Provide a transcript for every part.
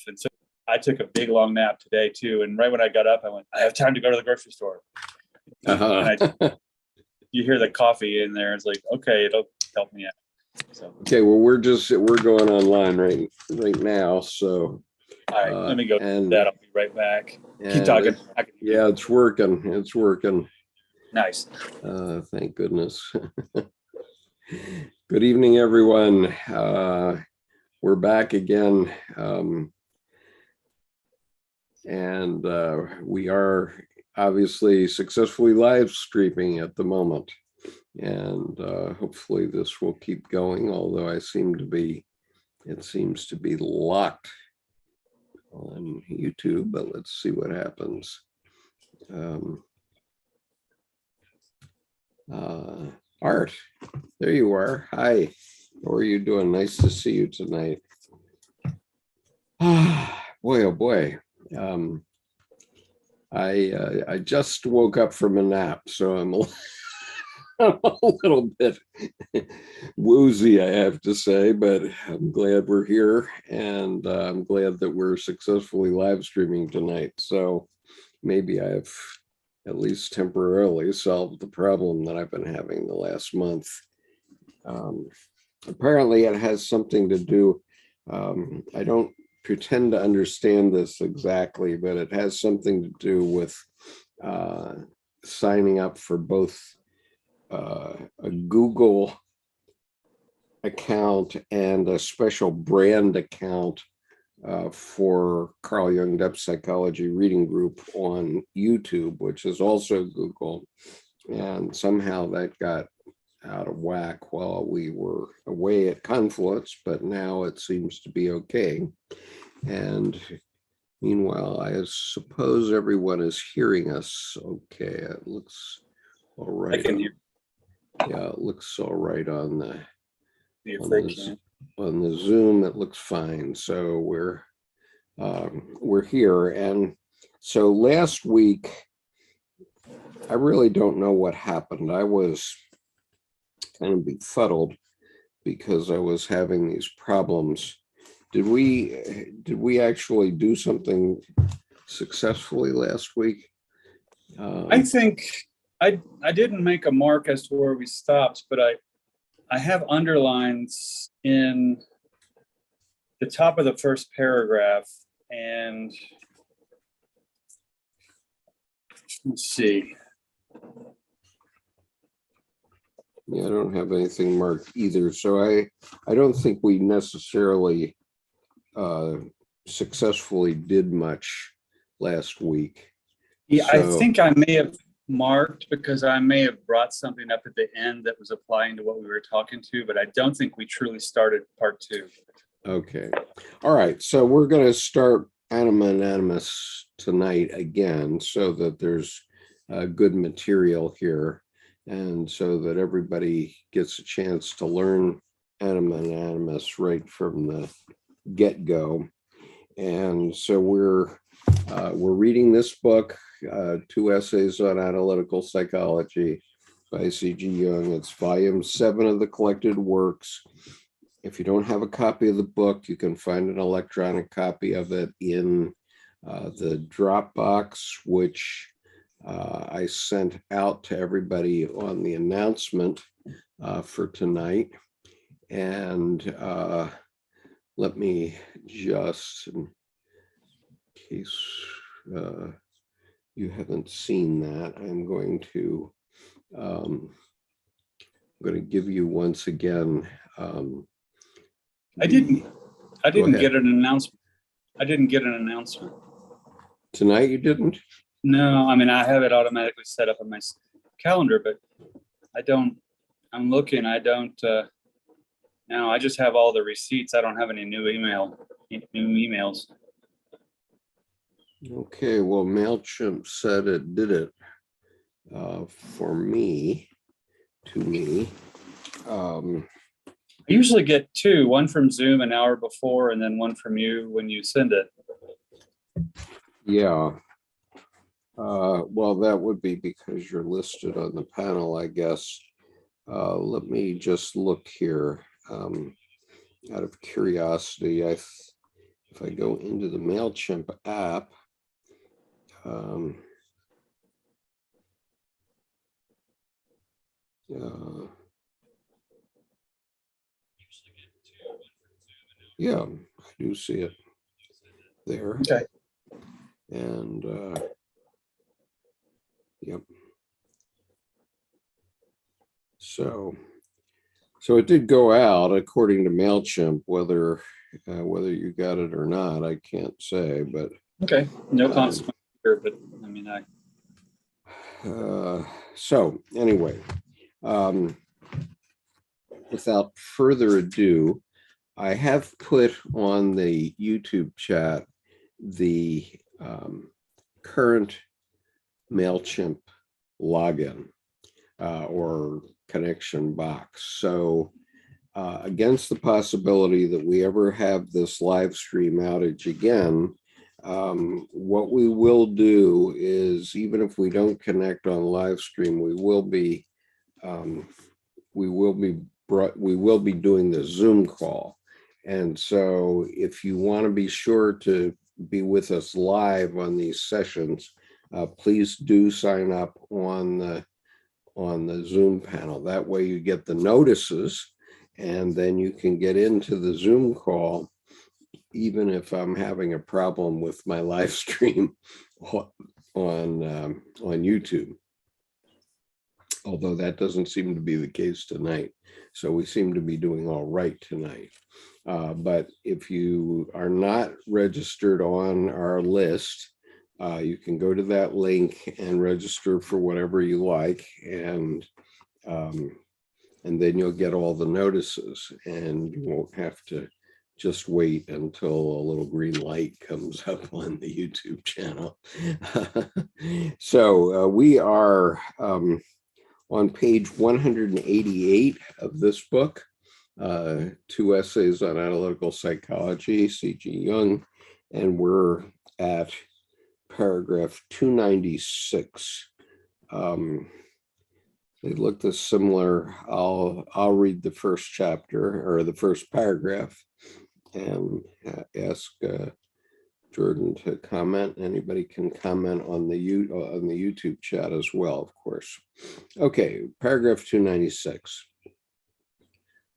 And so I took a big long nap today too. And right when I got up, I went, I have time to go to the grocery store. And you hear the coffee in there. It's like, okay, it'll help me out. So okay, well, we're going online right now. So all right, let me go and that. I'll be right back. Keep talking. Yeah, it's working. It's working. Nice. Thank goodness. Good evening, everyone. We're back again. And we are obviously successfully live streaming at the moment. And hopefully this will keep going, although it seems to be locked on YouTube, but let's see what happens. Art, there you are. Hi, how are you doing? Nice to see you tonight. Boy, oh boy. I just woke up from a nap, so I'm a little bit woozy, I have to say, but I'm glad we're here, and I'm glad that we're successfully live streaming tonight. So maybe I've at least temporarily solved the problem that I've been having the last month. Apparently it has something to do, I don't pretend to understand this exactly, but it has something to do with signing up for both a Google account and a special brand account for Carl Jung Depth Psychology Reading Group on YouTube, which is also Google. And somehow that got out of whack while we were away at Confluence, but now it seems to be okay. And meanwhile, I suppose everyone is hearing us okay. It looks all right. I can hear. Yeah, it looks all right on the on the Zoom. It looks fine. So we're here. And so last week, I really don't know what happened. I was kind of befuddled because I was having these problems. Did we actually do something successfully last week? I think I didn't make a mark as to where we stopped, but I have underlines in the top of the first paragraph, and let's see. Yeah, I don't have anything marked either, so I don't think we necessarily successfully did much last week. Yeah, so, I think I may have marked because I may have brought something up at the end that was applying to what we were talking to, but I don't think we truly started part two. Okay. All right. So we're going to start Anima and Animus tonight again, so that there's good material here, and so that everybody gets a chance to learn Anima and Animus right from the get-go. And so we're reading this book, 2 essays on analytical psychology by C.G. Jung. It's volume 7 of the collected works. If you don't have a copy of the book, you can find an electronic copy of it in the Dropbox, which I sent out to everybody on the announcement for tonight. And let me just, in case you haven't seen that, I'm going to give you once again. I didn't get an announcement. I didn't get an announcement. Tonight you didn't? No, I mean, I have it automatically set up on my calendar, but I don't, I'm looking, I don't, no, I just have all the receipts. I don't have any new emails. Okay, well, MailChimp said it did it for me, to me. I usually get 2, one from Zoom an hour before, and then one from you when you send it. Yeah. Well, that would be because you're listed on the panel, I guess. Let me just look here. Out of curiosity, if if I go into the MailChimp app, yeah, I do see it there. Okay. And yep. So it did go out according to MailChimp. Whether you got it or not, I can't say. But okay, no consequence here. But I mean, so anyway, without further ado, I have put on the YouTube chat the current MailChimp login or connection box. So against the possibility that we ever have this live stream outage again, what we will do is, even if we don't connect on live stream, we will be doing the Zoom call. And so if you want to be sure to be with us live on these sessions, please do sign up on the Zoom panel. That way you get the notices, and then you can get into the Zoom call, even if I'm having a problem with my live stream on YouTube. Although that doesn't seem to be the case tonight. So we seem to be doing all right tonight. But if you are not registered on our list, you can go to that link and register for whatever you like. And then you'll get all the notices, and you won't have to just wait until a little green light comes up on the YouTube channel. So we are on page 188 of this book, 2 essays on analytical psychology, C.G. Jung, and we're at paragraph 296. They look this similar. I'll read the first chapter, or the first paragraph, and ask Jordan to comment. Anybody can comment on the YouTube chat as well, of course. Okay, paragraph 296.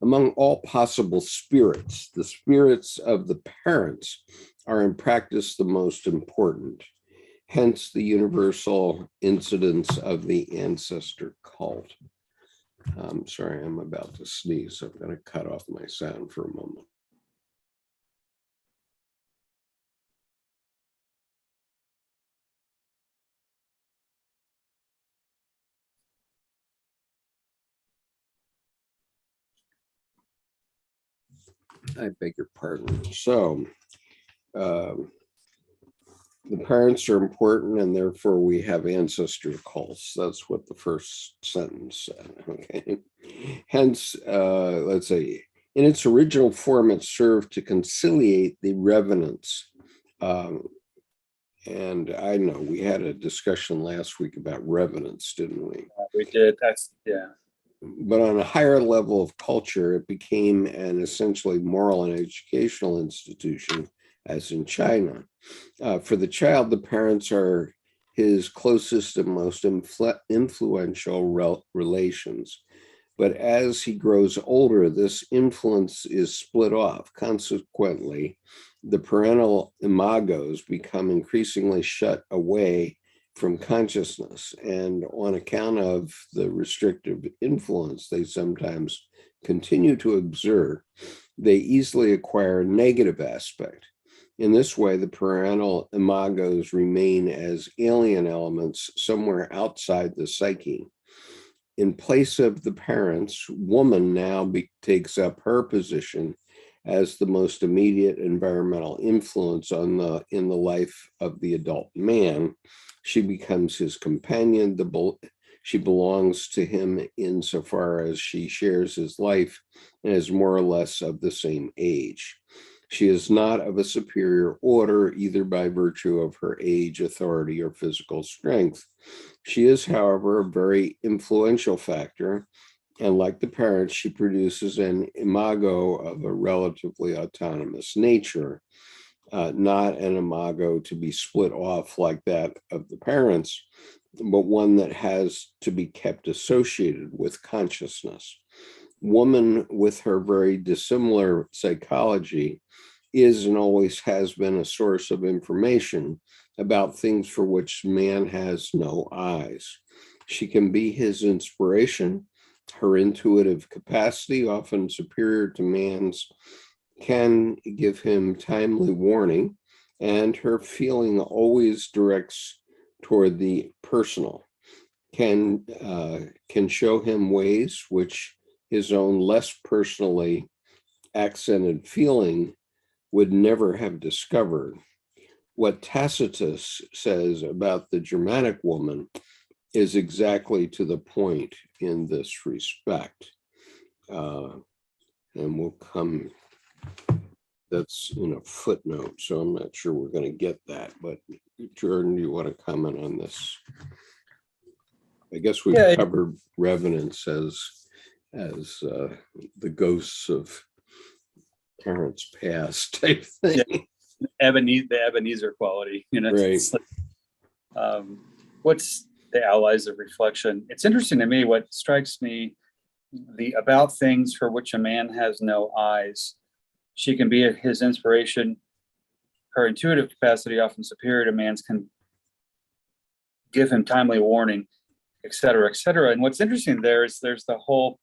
Among all possible spirits, the spirits of the parents are in practice the most important. Hence the universal incidence of the ancestor cult. I'm sorry, I'm about to sneeze. I'm going to cut off my sound for a moment. I beg your pardon. So, the parents are important, and therefore we have ancestor cults. That's what the first sentence said. Okay. Hence, let's say, in its original form, it served to conciliate the revenants. And I know we had a discussion last week about revenants, didn't we? We did. That's, yeah. But on a higher level of culture, it became an essentially moral and educational institution, as in China. For the child, the parents are his closest and most influential relations. But as he grows older, this influence is split off. Consequently, the parental imagos become increasingly shut away from consciousness, and on account of the restrictive influence they sometimes continue to exert, they easily acquire a negative aspect. In this way, the parental imagos remain as alien elements somewhere outside the psyche. In place of the parents, woman now takes up her position as the most immediate environmental influence in the life of the adult man. She becomes his companion. She belongs to him insofar as she shares his life and is more or less of the same age. She is not of a superior order, either by virtue of her age, authority, or physical strength. She is, however, a very influential factor, and like the parents, she produces an imago of a relatively autonomous nature. not an imago to be split off like that of the parents, but one that has to be kept associated with consciousness. Woman, with her very dissimilar psychology, is and always has been a source of information about things for which man has no eyes. She can be his inspiration. Her intuitive capacity, often superior to man's, can give him timely warning, and her feeling always directs toward the personal, can show him ways which his own less personally accented feeling would never have discovered. What Tacitus says about the Germanic woman is exactly to the point in this respect. And we'll come, that's in a footnote, so I'm not sure we're going to get that, but Jordan, do you want to comment on this? I guess we've covered revenants as the ghosts of parents past type thing. Yeah. The Ebenezer quality, you know. Right. Like, what's the allies of reflection? It's interesting to me. What strikes me, about things for which a man has no eyes. She can be his inspiration. Her intuitive capacity, often superior to man's, can give him timely warning, et cetera, et cetera. And what's interesting there is there's the whole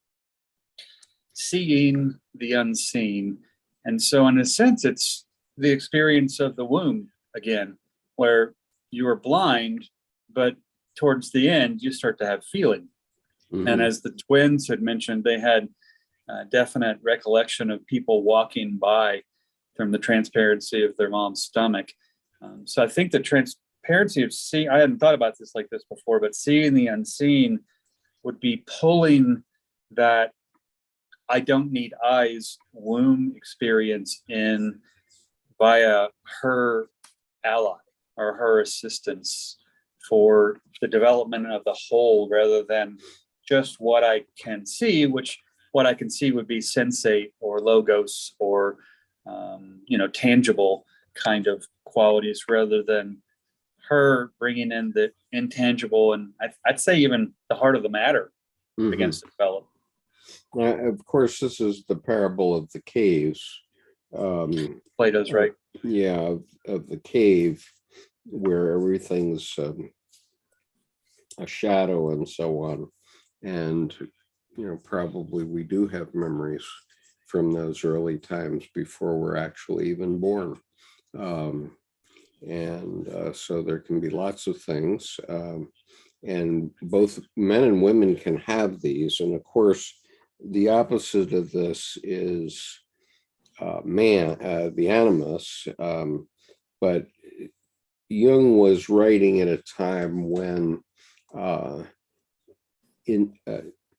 seeing the unseen. And so in a sense, it's the experience of the womb again, where you are blind, but towards the end, you start to have feeling. Mm-hmm. And as the twins had mentioned, they had definite recollection of people walking by from the transparency of their mom's stomach. So I think the transparency of seeing, I hadn't thought about this like this before, but seeing the unseen would be pulling that I don't need eyes womb experience in via her ally or her assistance for the development of the whole, rather than just what I can see, which what I can see would be sensate or logos or, tangible kind of qualities, rather than her bringing in the intangible and I'd say even the heart of the matter begins to develop. Of course, this is the parable of the caves. Plato's right. Yeah, of the cave where everything's a shadow and so on. And, probably we do have memories from those early times before we're actually even born. So there can be lots of things. And both men and women can have these. And of course, the opposite of this is the Animus. But Jung was writing at a time when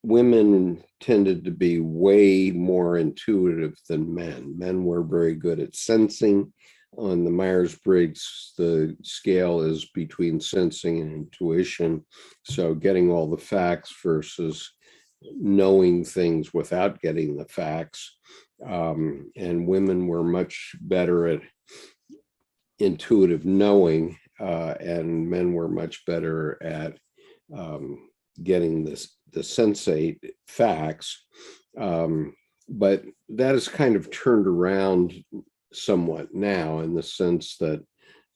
women tended to be way more intuitive than men. Men were very good at sensing. On the Myers-Briggs, the scale is between sensing and intuition. So getting all the facts versus knowing things without getting the facts. And women were much better at intuitive knowing, and men were much better at getting the sensate facts. But that is kind of turned around somewhat now, in the sense that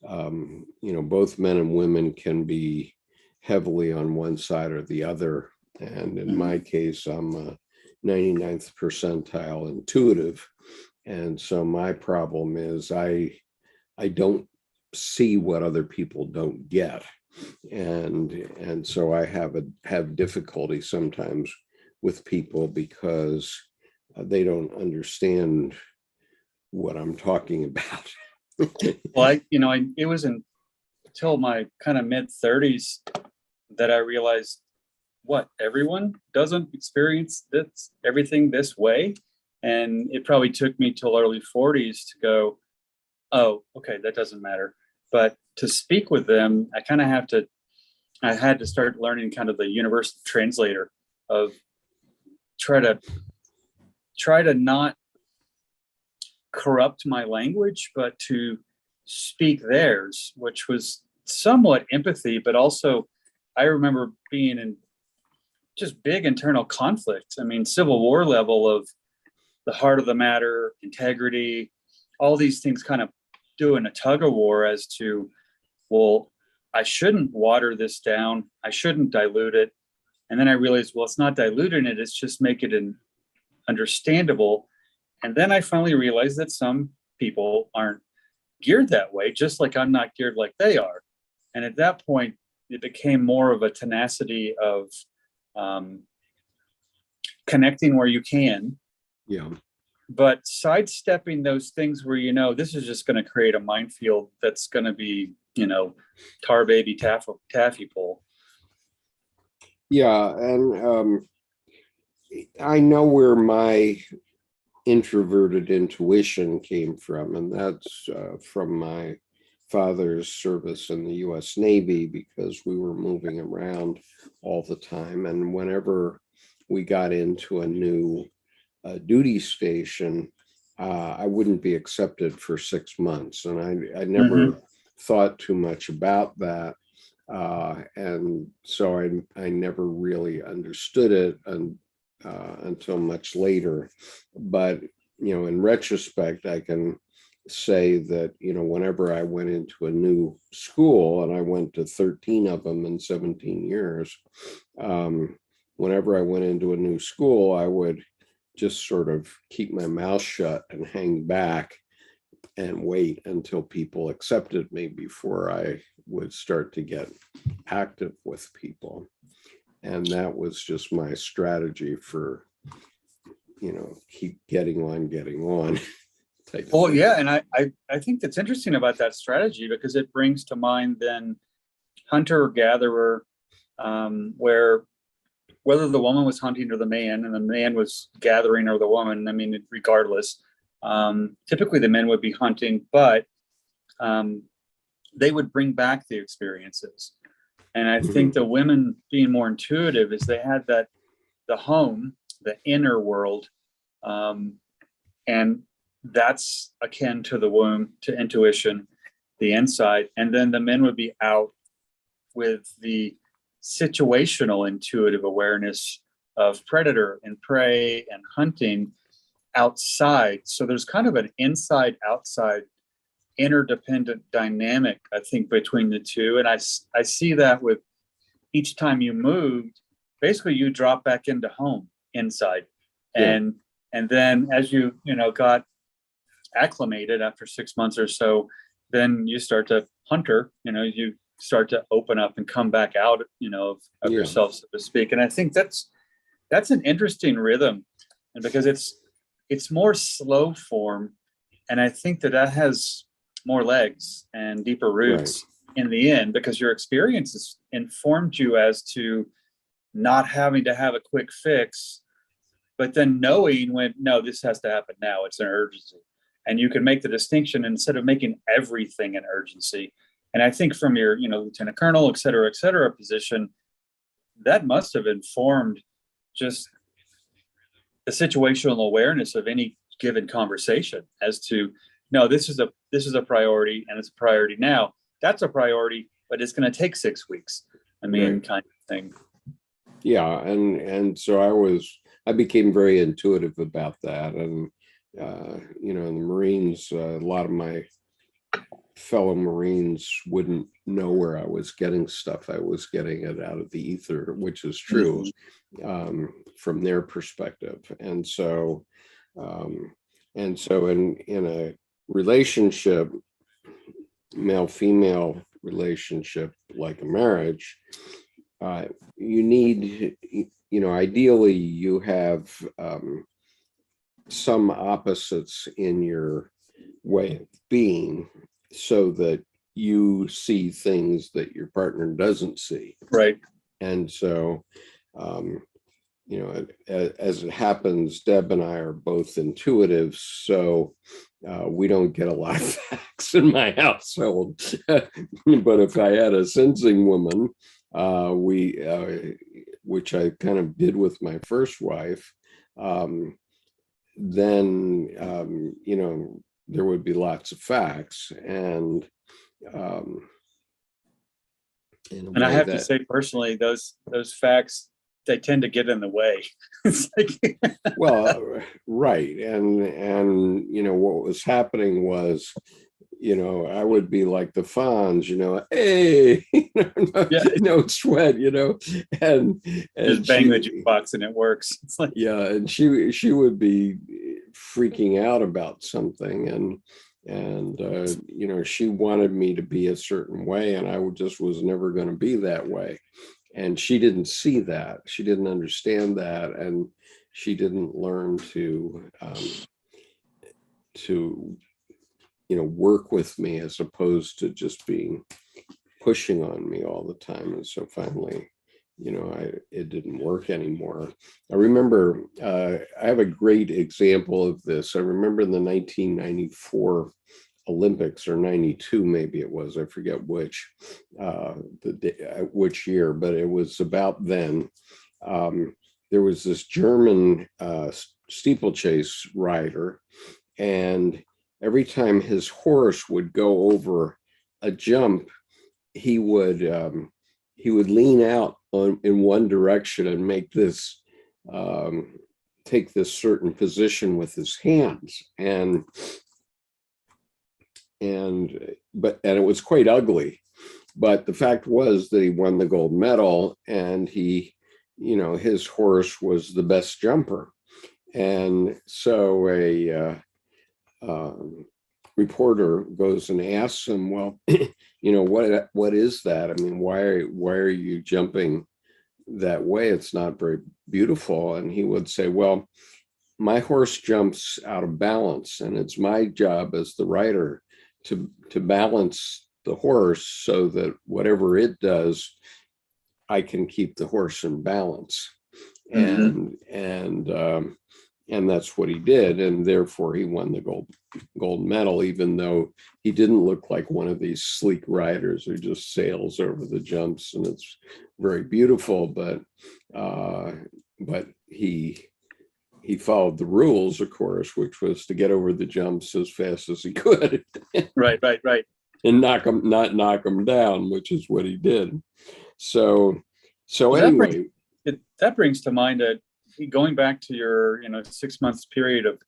both men and women can be heavily on one side or the other. And in my case, I'm a 99th percentile intuitive, and so my problem is I don't see what other people don't get, and so I have difficulty sometimes with people because they don't understand what I'm talking about. Well, it was until my kind of mid 30s that I realized everyone doesn't experience everything this way. And it probably took me till early 40s to go, oh, okay, that doesn't matter. But to speak with them, I had to start learning kind of the universal translator of try to not corrupt my language, but to speak theirs, which was somewhat empathy, but also I remember being in just big internal conflict. I mean, Civil War level of the heart of the matter, integrity, all these things kind of doing a tug of war as to, well, I shouldn't water this down. I shouldn't dilute it. And then I realized, well, it's not diluting it. It's just make it understandable. And then I finally realized that some people aren't geared that way, just like I'm not geared like they are. And at that point, it became more of a tenacity of connecting where you can. Yeah. But sidestepping those things where, you know, this is just going to create a minefield that's going to be, you know, tar baby taffy pull. Yeah. And I know where my introverted intuition came from, and that's from my father's service in the U.S. Navy, because we were moving around all the time. And whenever we got into a new duty station, I wouldn't be accepted for 6 months. And I never thought too much about that. And so I never really understood it until much later. But, you know, in retrospect, I can say that, you know, whenever I went into a new school, and I went to 13 of them in 17 years, whenever I went into a new school, I would just sort of keep my mouth shut and hang back and wait until people accepted me before I would start to get active with people. And that was just my strategy for, you know, keep getting on. Well, yeah. And I think that's interesting about that strategy, because it brings to mind then hunter gatherer, where whether the woman was hunting or the man, and the man was gathering or the woman, I mean, regardless, typically the men would be hunting, but they would bring back the experiences. And I think the women being more intuitive is they had that, the home, the inner world, and that's akin to the womb, to intuition, the inside. And then the men would be out with the situational intuitive awareness of predator and prey and hunting outside. So there's kind of an inside outside interdependent dynamic, I think, between the two. And I see that with each time you moved, basically you drop back into home inside. And then as you got acclimated after 6 months or so, then you start to hunter, you start to open up and come back out, of yourself, so to speak. And I think that's an interesting rhythm, and because it's more slow form, and I think that has more legs and deeper roots in the end, because your experiences informed you as to not having to have a quick fix, but then knowing when, no, this has to happen now, it's an urgency. And you can make the distinction instead of making everything an urgency. And I think from your, lieutenant colonel, et cetera, position, that must have informed just the situational awareness of any given conversation as to, no, this is a priority, and it's a priority now. That's a priority, but it's going to take 6 weeks. I mean, kind of thing. Yeah. And so I became very intuitive about that. And, in the Marines, a lot of my fellow Marines wouldn't know where I was getting stuff. I was getting it out of the ether, which is true from their perspective. And so in a relationship, male-female relationship, like a marriage, you need, ideally you have some opposites in your way of being, so that you see things that your partner doesn't see. Right. And so, as it happens, Deb and I are both intuitive, so we don't get a lot of facts in my household. But if I had a sensing woman, which I kind of did with my first wife, then, there would be lots of facts, and in a And I way have to that, say personally, those facts, they tend to get in the way. It's like well, right, and what was happening was, I would be like the Fonz, hey, yeah, no sweat, and just bang the jukebox and it works. It's like, yeah, and she would be freaking out about something, and she wanted me to be a certain way, and I just was never going to be that way. And she didn't see that. She didn't understand that, and she didn't learn to work with me, as opposed to just being pushing on me all the time. And so finally, it didn't work anymore. I remember, I have a great example of this. I remember the 1994 Olympics, or 92, maybe it was, I forget which year, but it was about then. There was this German steeplechase rider, and every time his horse would go over a jump, he would lean out in one direction and make this take this certain position with his hands, and it was quite ugly. But the fact was that he won the gold medal, and his horse was the best jumper. And so a reporter goes and asks him, well, what is that? I mean, why are you jumping that way? It's not very beautiful. And he would say, well, my horse jumps out of balance, and it's my job as the rider to balance the horse so that whatever it does, I can keep the horse in balance. Mm-hmm. And that's what he did, and therefore he won the gold medal, even though he didn't look like one of these sleek riders who just sails over the jumps, and it's very beautiful. But he followed the rules, of course, which was to get over the jumps as fast as he could. Right. And not knock them down, which is what he did. So anyway, that brings to mind going back to your 6 months period of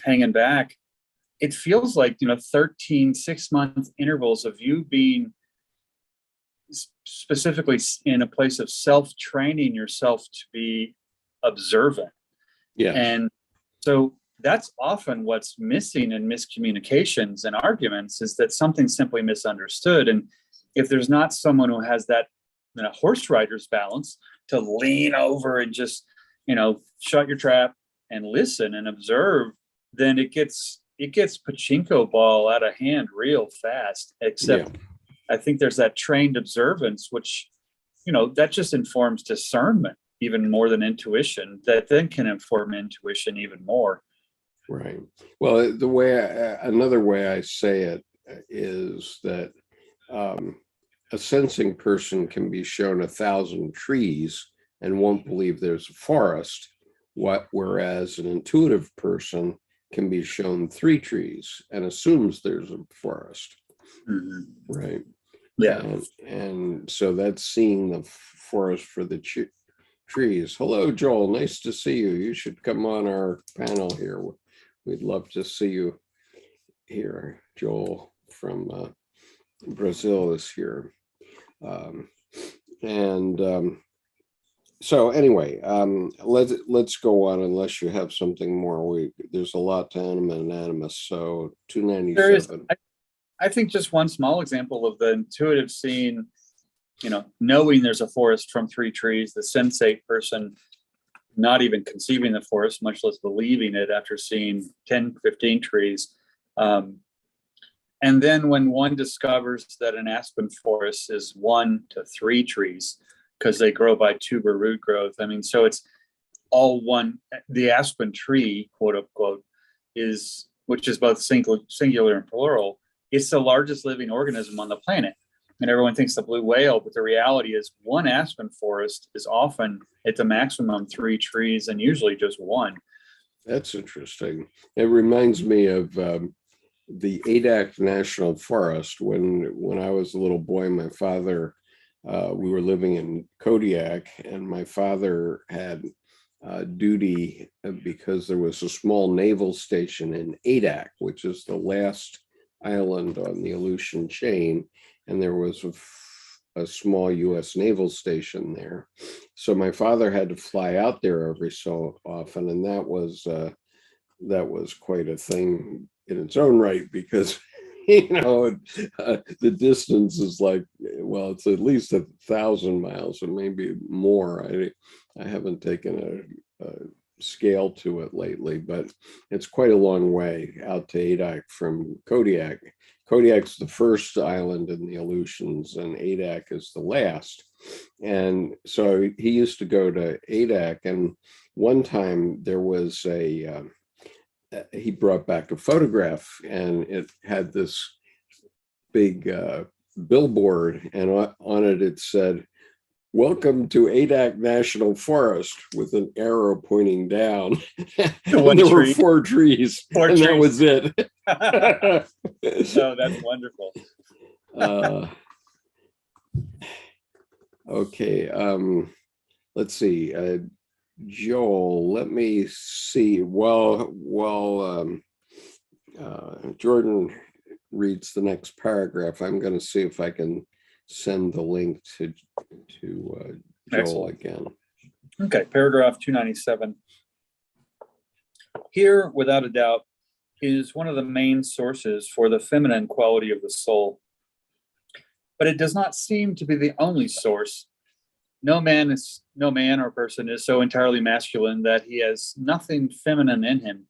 hanging back. It feels like 13 6-month intervals of you being specifically in a place of self-training yourself to be observant. Yeah. And so that's often what's missing in miscommunications and arguments, is that something's simply misunderstood. And if there's not someone who has that horse rider's balance to lean over and just shut your trap and listen and observe, then it gets pachinko ball out of hand real fast. Except I think there's that trained observance, which that just informs discernment even more than intuition, that then can inform intuition even more. Right. Well, another way I say it is that a sensing person can be shown 1,000 trees and won't believe there's a forest, whereas an intuitive person can be shown 3 trees and assumes there's a forest. Mm-hmm. Right. Yeah. And so that's seeing the forest for the trees. Hello, Joel. Nice to see you. You should come on our panel here. We'd love to see you here. Joel from Brazil is here. So anyway, let's go on, unless you have something more. There's a lot to Anima and Animus. So 297. I think just one small example of the intuitive seeing, knowing there's a forest from 3 trees, the sensate person not even conceiving the forest, much less believing it after seeing 10, 15 trees. And then when one discovers that an aspen forest is 1 to 3 trees, because they grow by tuber root growth. I mean, so it's all one. The aspen tree, quote unquote, which is both singular and plural, it's the largest living organism on the planet. And everyone thinks the blue whale, but the reality is one aspen forest is often at the maximum 3 trees and usually just 1. That's interesting. It reminds me of the Adac National Forest. When I was a little boy, my father, we were living in Kodiak, and my father had duty because there was a small naval station in Adac, which is the last island on the Aleutian chain, and there was a small U.S. naval station there. So my father had to fly out there every so often, and that was quite a thing in its own right, because the distance is like, well, it's at least 1,000 miles, or maybe more. I haven't taken a scale to it lately, but it's quite a long way out to Adac from Kodiak. Kodiak's the first island in the Aleutians, and Adac is the last. And so he used to go to Adac, and one time there was he brought back a photograph, and it had this big billboard, and on it said, "Welcome to Adac National Forest," with an arrow pointing down. And there were 4 trees, and that was it. Oh, that's wonderful. Okay, let's see. Joel, let me see. While Jordan reads the next paragraph, I'm going to see if I can send the link to Joel Excellent. again. Okay, paragraph 297. Here, without a doubt, is one of the main sources for the feminine quality of the soul. But it does not seem to be the only source. No man or person is so entirely masculine that he has nothing feminine in him.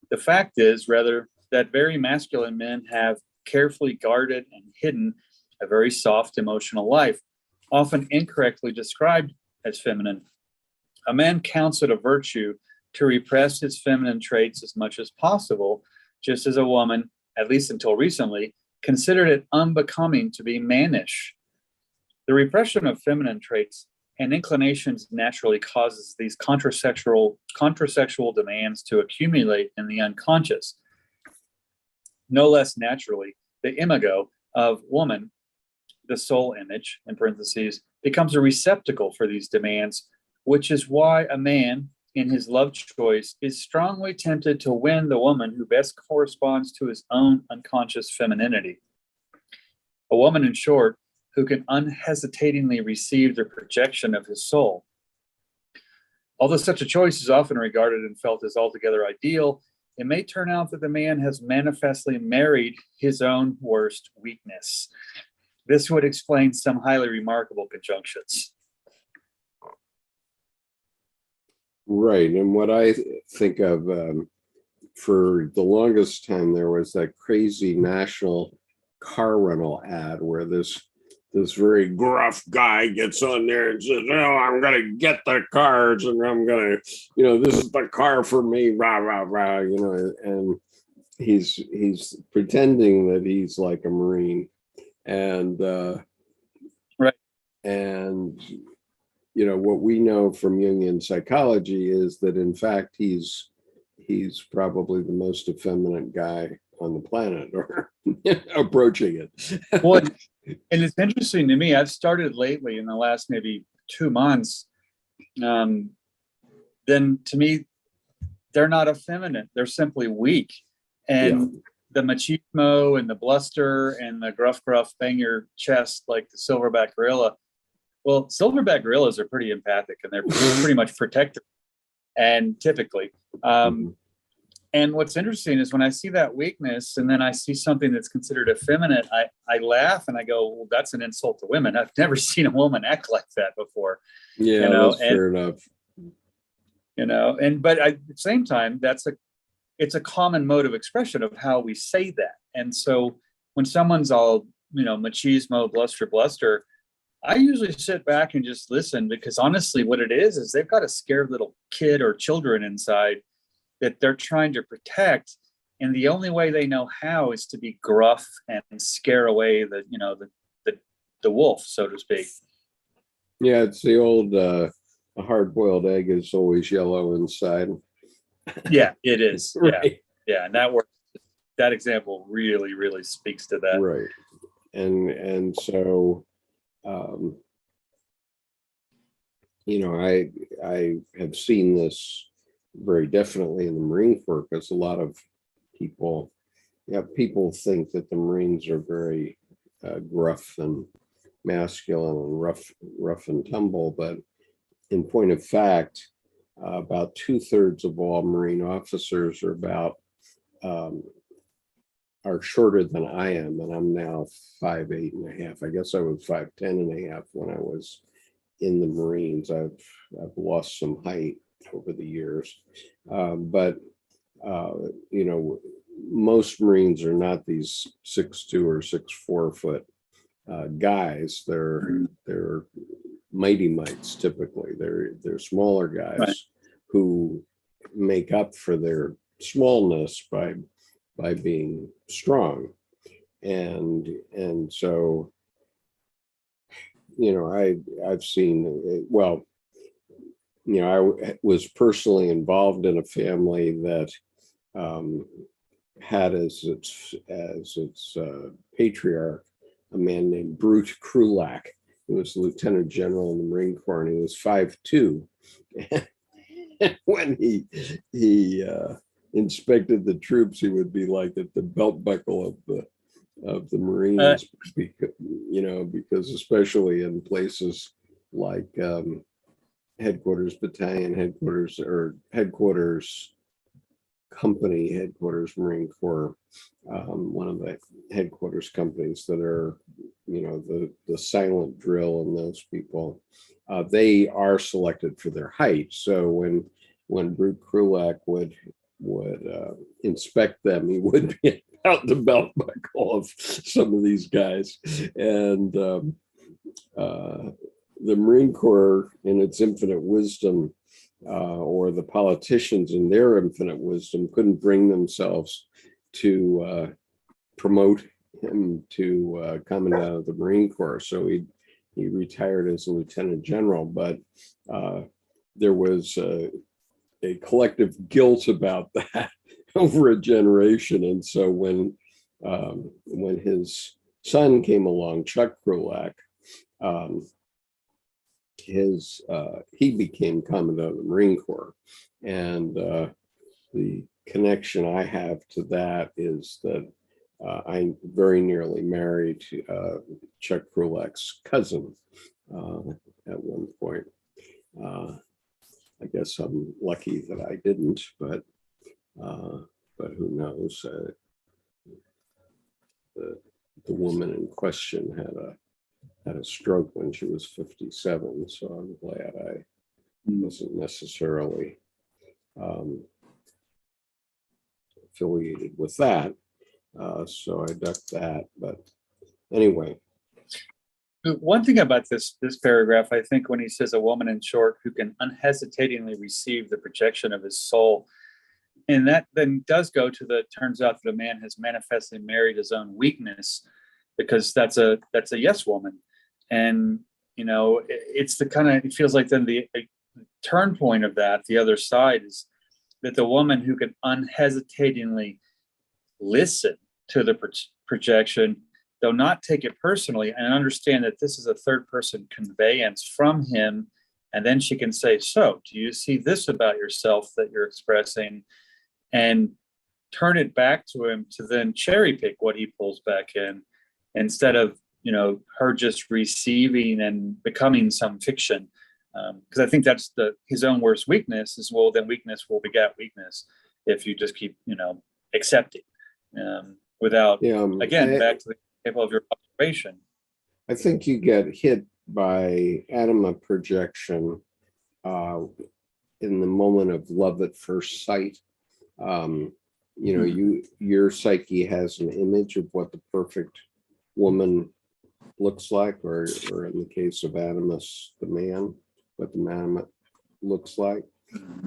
The fact is, rather, that very masculine men have carefully guarded and hidden a very soft emotional life, often incorrectly described as feminine. A man counts it a virtue to repress his feminine traits as much as possible, just as a woman, at least until recently, considered it unbecoming to be mannish. The repression of feminine traits and inclinations naturally causes these contrasexual demands to accumulate in the unconscious. No less naturally, the imago of woman, the soul image, in parentheses, becomes a receptacle for these demands, which is why a man, in his love choice, is strongly tempted to win the woman who best corresponds to his own unconscious femininity. A woman, in short, who can unhesitatingly receive the projection of his soul. Although such a choice is often regarded and felt as altogether ideal, it may turn out that the man has manifestly married his own worst weakness. This would explain some highly remarkable conjunctions. Right, and what I think of, for the longest time, there was that crazy national car rental ad where this very gruff guy gets on there and says, "Oh, I'm gonna get the cars, and I'm gonna, this is the car for me, rah rah rah," and he's pretending that he's like a Marine, and right, and what we know from Jungian psychology is that in fact he's probably the most effeminate guy on the planet, or approaching it. Well, and it's interesting to me, I've started lately in the last maybe 2 months, then to me, they're not effeminate, they're simply weak. And the machismo and the bluster and the gruff, bang your chest like the silverback gorilla. Well, silverback gorillas are pretty empathic, and they're pretty much protective, and typically. And what's interesting is when I see that weakness and then I see something that's considered effeminate, I laugh and I go, well, that's an insult to women. I've never seen a woman act like that before. Yeah, that's fair enough. But at the same time, it's a common mode of expression of how we say that. And so when someone's all, machismo, bluster, I usually sit back and just listen, because honestly, what it is they've got a scared little kid or children inside that they're trying to protect. And the only way they know how is to be gruff and scare away the wolf, so to speak. Yeah, it's the old, a hard-boiled egg is always yellow inside. Yeah, it is. Right. Yeah. And that works. That example really, really speaks to that. Right. And so, I have seen this very definitely in the Marine Corps, because a lot of people, people think that the Marines are very gruff and masculine and rough and tumble, but in point of fact, about 2/3 of all Marine officers are shorter than I am, and I'm now 5'8.5". I guess I was 5'10.5" when I was in the Marines. I've lost some height over the years, but most Marines are not these 6'2" or 6'4" foot guys. They're mighty mites typically. They're smaller guys, Right. who make up for their smallness by being strong, and so I've seen, well, I was personally involved in a family that had as its patriarch a man named Brute Krulak. He was lieutenant general in the Marine Corps, and he was 5'2". And when he inspected the troops, he would be like at the belt buckle of the Marines, because especially in places like headquarters battalion, headquarters, or headquarters company, headquarters Marine Corps, one of the headquarters companies that are, the silent drill, and those people, they are selected for their height. So when Brute Krulak would inspect them, he would be out the belt buckle of some of these guys. And the Marine Corps, in its infinite wisdom, or the politicians in their infinite wisdom, couldn't bring themselves to promote him to commandant of the Marine Corps. So he retired as a lieutenant general, but there was a collective guilt about that over a generation. And so when his son came along, Chuck Krulak, he became commandant of the Marine Corps. And the connection I have to that is that I very nearly married Chuck Krulak's cousin at one point. I guess I'm lucky that I didn't, but who knows? The woman in question had a stroke when she was 57, so I'm glad I wasn't necessarily affiliated with that. So I ducked that. But anyway. One thing about this paragraph, I think, when he says a woman in short who can unhesitatingly receive the projection of his soul, and that then does go to turns out that a man has manifestly married his own weakness, because that's a yes woman. And, it's the kind of, it feels like then the turn point of that, the other side, is that the woman who can unhesitatingly listen to the projection, though not take it personally, and understand that this is a third person conveyance from him. And then she can say, so do you see this about yourself that you're expressing? And turn it back to him to then cherry pick what he pulls back in, instead of, her just receiving and becoming some fiction. Because I think that's his own worst weakness is, well, then weakness will beget weakness if you just keep, accepting without, again, back to the example of your observation. I think you get hit by anima projection in the moment of love at first sight. Your psyche has an image of what the perfect woman looks like, or in the case of Animus, the man, what the man looks like.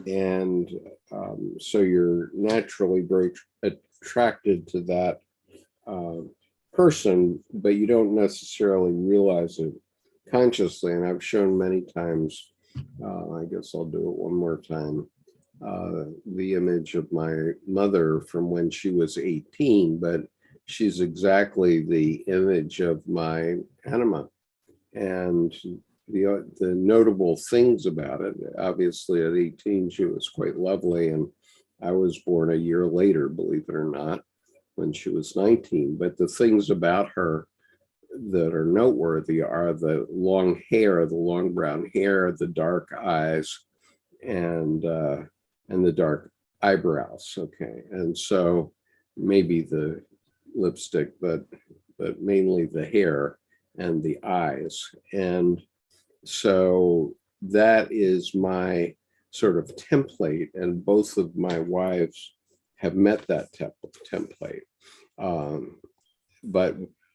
And so you're naturally very attracted to that person, but you don't necessarily realize it consciously. And I've shown many times, I guess I'll do it one more time, the image of my mother from when she was 18, but she's exactly the image of my anima. And the notable things about it, obviously at 18, she was quite lovely. And I was born a year later, believe it or not, when she was 19. But the things about her that are noteworthy are the long hair, the long brown hair, the dark eyes, and the dark eyebrows. Okay, and so maybe the lipstick, but mainly the hair and the eyes. And so that is my sort of template, and both of my wives have met that template.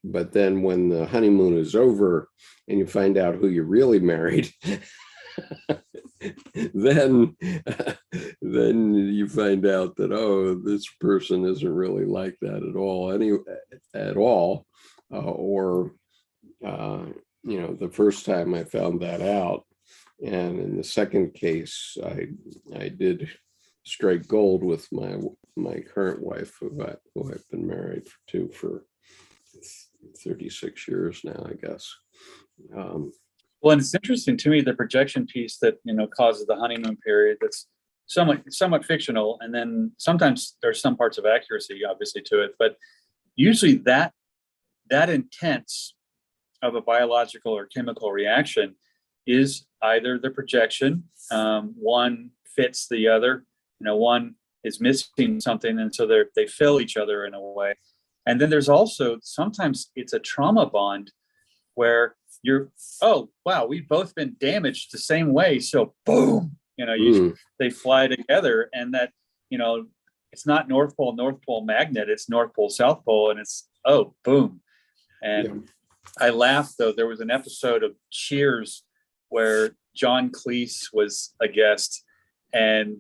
But then when the honeymoon is over and you find out who you really married, then you find out that, oh, this person isn't really like that at all. The first time I found that out, and in the second case, I did strike gold with my current wife, who I've been married to for 36 years now, I guess. Well, and it's interesting to me, the projection piece that, causes the honeymoon period, that's somewhat fictional. And then sometimes there's some parts of accuracy, obviously, to it, but usually that intense of a biological or chemical reaction is either the projection, one fits the other, one is missing something, and so they fill each other in a way. And then there's also, sometimes it's a trauma bond where oh, wow, we've both been damaged the same way. So boom, they fly together, and that, it's not North Pole magnet, it's North Pole, South Pole, and it's, oh, boom. And I laughed, though. There was an episode of Cheers where John Cleese was a guest, and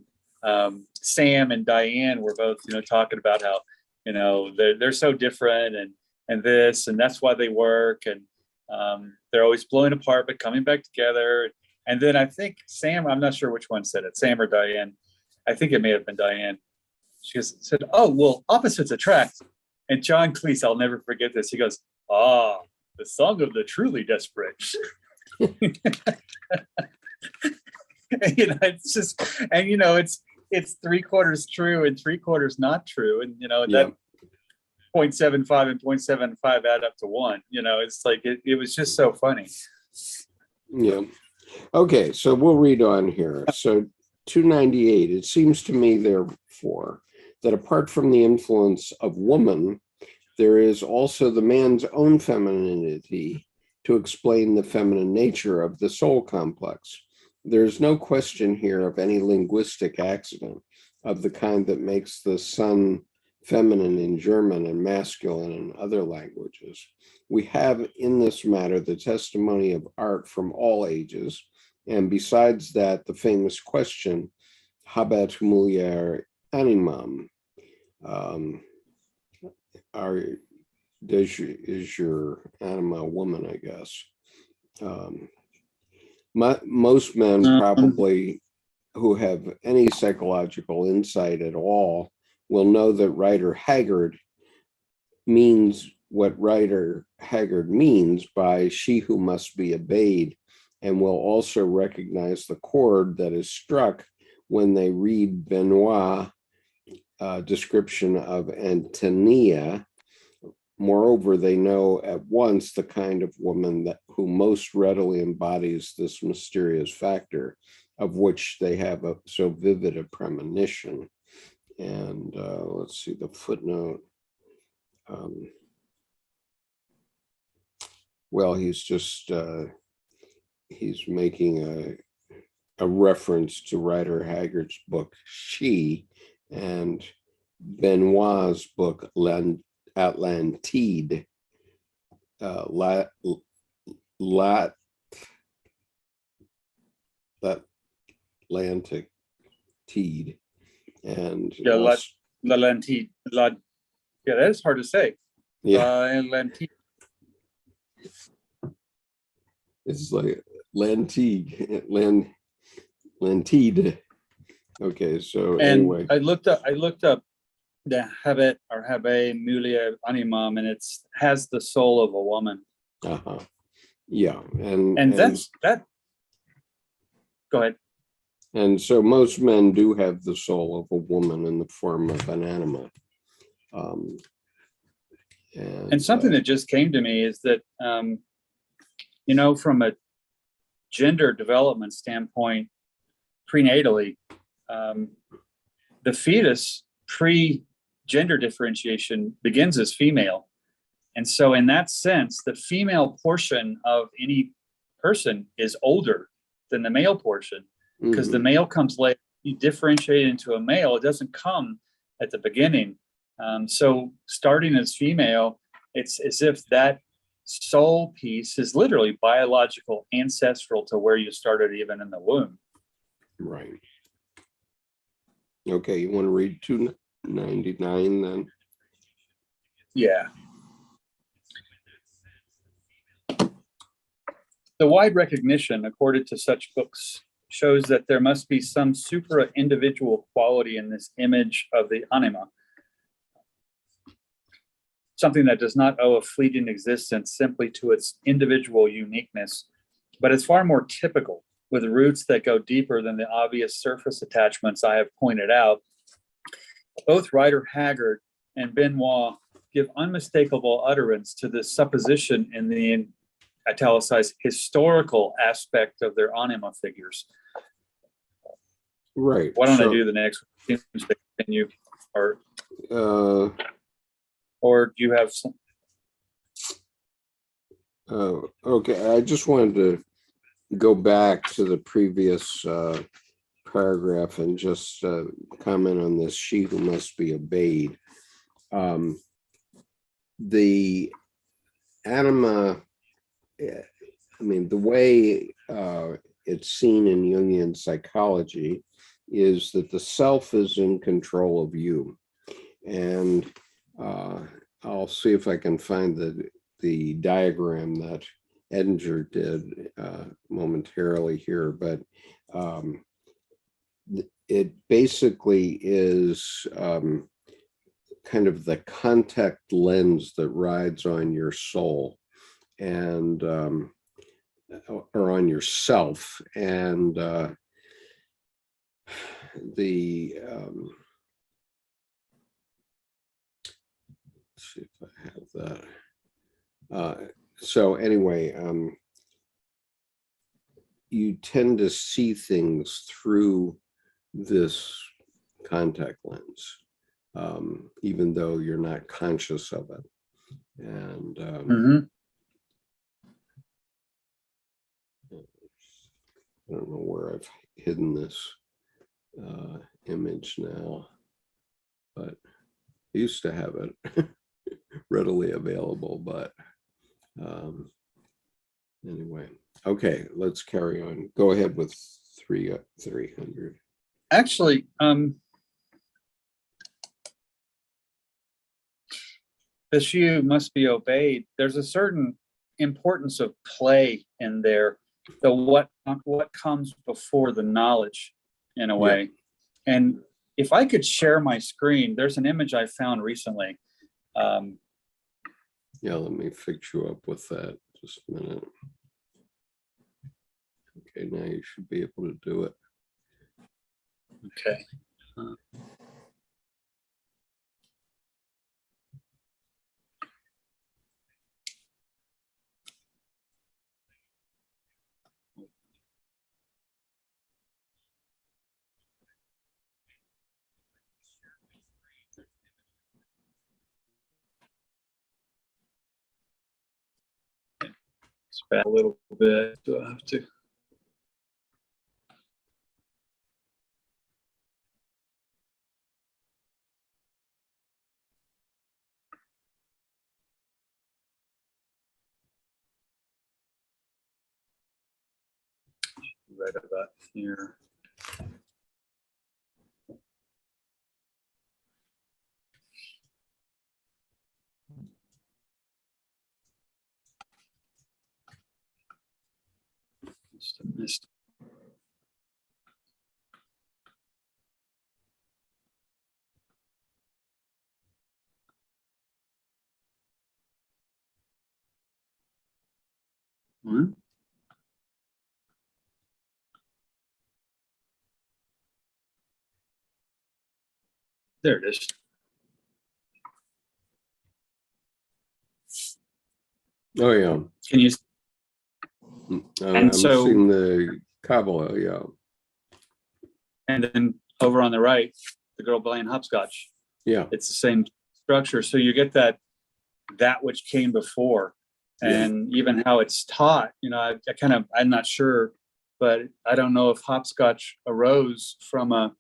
Sam and Diane were both, talking about how, they're so different, and this, and that's why they work, and they're always blowing apart but coming back together. And then I think Sam, I'm not sure which one said it, Sam or Diane. I think it may have been Diane. She said, "Oh, well, opposites attract." And John Cleese, I'll never forget this. He goes, "Ah, the song of the truly desperate." It's just, and it's 3/4 true and 3/4 not true, and that 0.75 and 0.75 add up to 1. It's like it was just so funny. Yeah. Okay, so we'll read on here. So 298, it seems to me, therefore, that apart from the influence of woman, there is also the man's own femininity to explain the feminine nature of the soul complex. There is no question here of any linguistic accident of the kind that makes the son feminine in German and masculine in other languages. We have in this matter the testimony of art from all ages, and besides that, the famous question, habet mulier animam? Is your anima a woman, I guess? Most men probably who have any psychological insight at all will know that Rider Haggard means what Rider Haggard means by she who must be obeyed, and will also recognize the chord that is struck when they read Benoit's description of Antonia. Moreover, they know at once the kind of woman who most readily embodies this mysterious factor, of which they have so vivid a premonition. And let's see the footnote. Well, he's just he's making a reference to Rider Haggard's book She, and Benoit's book Atlantide. Atlantic Teed. And L'Atlantide. Yeah, that is hard to say. L'Atlantide. It's like Lantide. Okay, so And anyway. I looked up the habit or habe mulia animam, and it's has the soul of a woman. Uh-huh. Yeah, And that's that. Go ahead. And so most men do have the soul of a woman in the form of an anima. And something that just came to me is that, from a gender development standpoint, prenatally, the fetus pre-gender differentiation begins as female. And so in that sense, the female portion of any person is older than the male portion, because the male comes later. You differentiate into a male, it doesn't come at the beginning. So starting as female, it's as if that soul piece is literally biological, ancestral to where you started even in the womb. Right. Okay, you want to read 299 then? Yeah. The wide recognition accorded to such books shows that there must be some supra-individual quality in this image of the anima, something that does not owe a fleeting existence simply to its individual uniqueness, but is far more typical, with roots that go deeper than the obvious surface attachments I have pointed out. Both Rider Haggard and Benoit give unmistakable utterance to this supposition in the italicized historical aspect of their anima figures. Right. Why don't I do the next one? Continue, or do you have some? Okay, I just wanted to go back to the previous paragraph and just comment on this she who must be obeyed. The anima, I mean, the way it's seen in Jungian psychology is that the self is in control of you. And I'll see if I can find the diagram that Edinger did momentarily here, but it basically is kind of the contact lens that rides on your soul and or on yourself, and let's see if I have that. So anyway, you tend to see things through this contact lens, even though you're not conscious of it. And I don't know where I've hidden this image now, but I used to have it readily available, but anyway. Okay, let's carry on. Go ahead with 300. Actually, the she must be obeyed. There's a certain importance of play in there, the what comes before the knowledge, in a way. Yeah. And if I could share my screen, there's an image I found recently. Yeah, let me fix you up with that. Just a minute. Okay, now you should be able to do it. Okay. It's back a little bit. Do I have to? Right about here. Just missed. Mhm. There it is. Oh, yeah. Can you? And I'm so, seeing the Kabbalah, yeah. and then over on the right, the girl playing hopscotch. Yeah. It's the same structure. So you get that which came before, and even how it's taught. I'm not sure, but I don't know if hopscotch arose from a,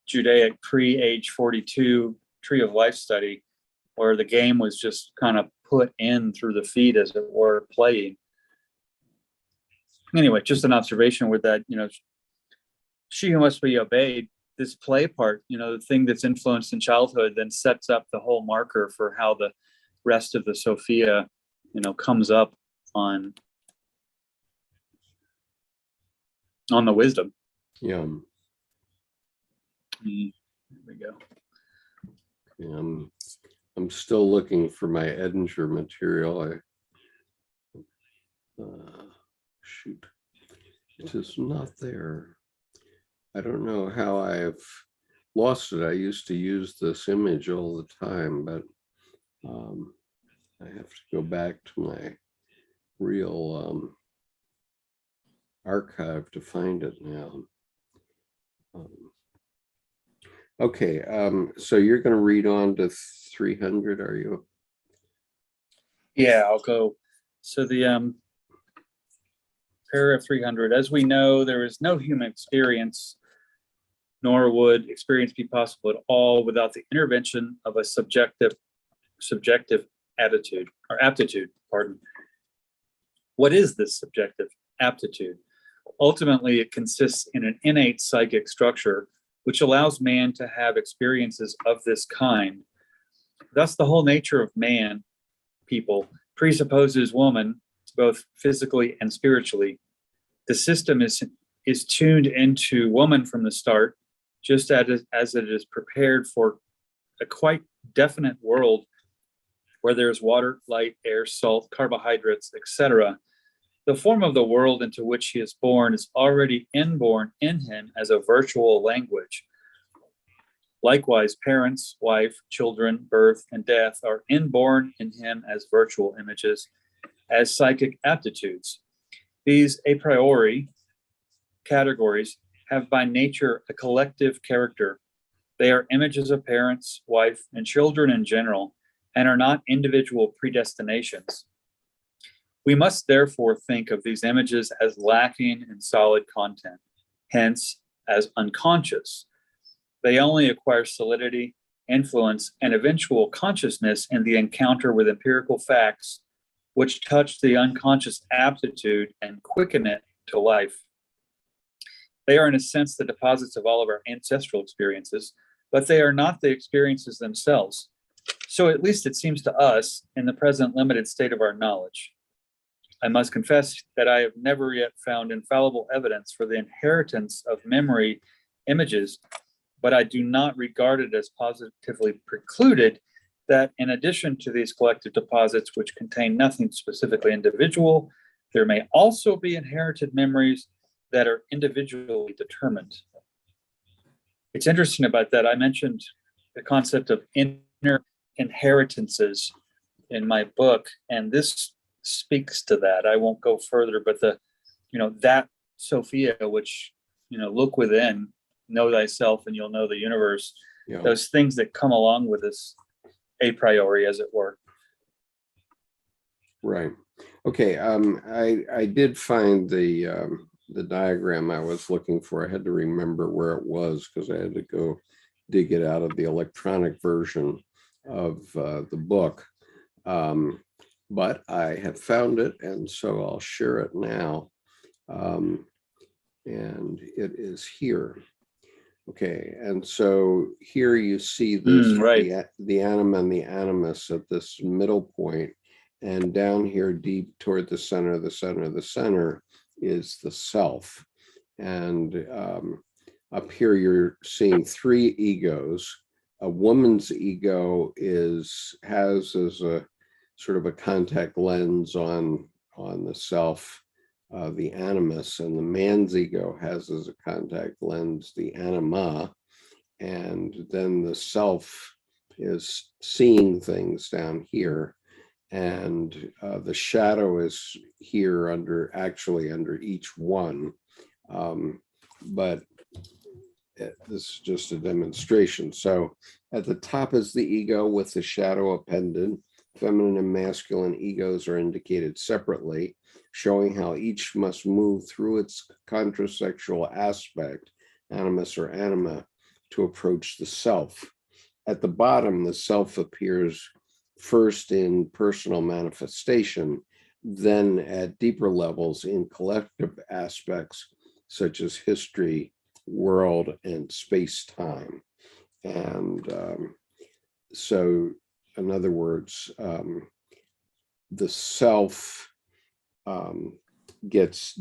Judaic pre-age 42 tree of life study, or the game was just kind of put in through the feet, as it were, playing. Anyway, just an observation with that, she who must be obeyed, this play part, the thing that's influenced in childhood then sets up the whole marker for how the rest of the Sophia, comes up on the wisdom. Yeah. There we go. I'm still looking for my Edinger material. Shoot, it is not there. I don't know how I've lost it. I used to use this image all the time, but I have to go back to my real archive to find it now. Okay, so you're going to read on to 300, are you? Yeah, I'll go. So the paragraph 300, as we know, there is no human experience, nor would experience be possible at all without the intervention of a subjective attitude or aptitude, pardon. What is this subjective aptitude? Ultimately, it consists in an innate psychic structure which allows man to have experiences of this kind. Thus, the whole nature of man, people, presupposes woman, both physically and spiritually. The system is tuned into woman from the start, just as it is prepared for a quite definite world where there is water, light, air, salt, carbohydrates, etc. The form of the world into which he is born is already inborn in him as a virtual language. Likewise, parents, wife, children, birth, and death are inborn in him as virtual images, as psychic aptitudes. These a priori categories have by nature a collective character. They are images of parents, wife, and children in general, and are not individual predestinations. We must therefore think of these images as lacking in solid content, hence as unconscious. They only acquire solidity, influence, and eventual consciousness in the encounter with empirical facts, which touch the unconscious aptitude and quicken it to life. They are, in a sense, the deposits of all of our ancestral experiences, but they are not the experiences themselves. So at least it seems to us in the present limited state of our knowledge. I must confess that I have never yet found infallible evidence for the inheritance of memory images, but I do not regard it as positively precluded that in addition to these collective deposits, which contain nothing specifically individual, there may also be inherited memories that are individually determined. It's interesting about that. I mentioned the concept of inner inheritances in my book, and this speaks to that. I won't go further, but that Sophia, which, look within, know thyself and you'll know the universe. Yeah. Those things that come along with this a priori, as it were. Right. Okay. I did find the diagram I was looking for. I had to remember where it was because I had to go dig it out of the electronic version of the book. But I have found it, and so I'll share it now. And it is here. Okay, and so here you see this, Right. the anima and the animus at this middle point, and down here deep toward the center is the self. And up here you're seeing three egos. A woman's ego has as a sort of a contact lens on on the self, the animus, and the man's ego has as a contact lens the anima, and then the self is seeing things down here, and the shadow is here under each one. But this is just a demonstration. So at the top is the ego with the shadow appended. Feminine and masculine egos are indicated separately, showing how each must move through its contrasexual aspect, animus or anima, to approach the self. At the bottom, the self appears first in personal manifestation, then at deeper levels in collective aspects such as history, world, and space-time. And so, in other words, the self gets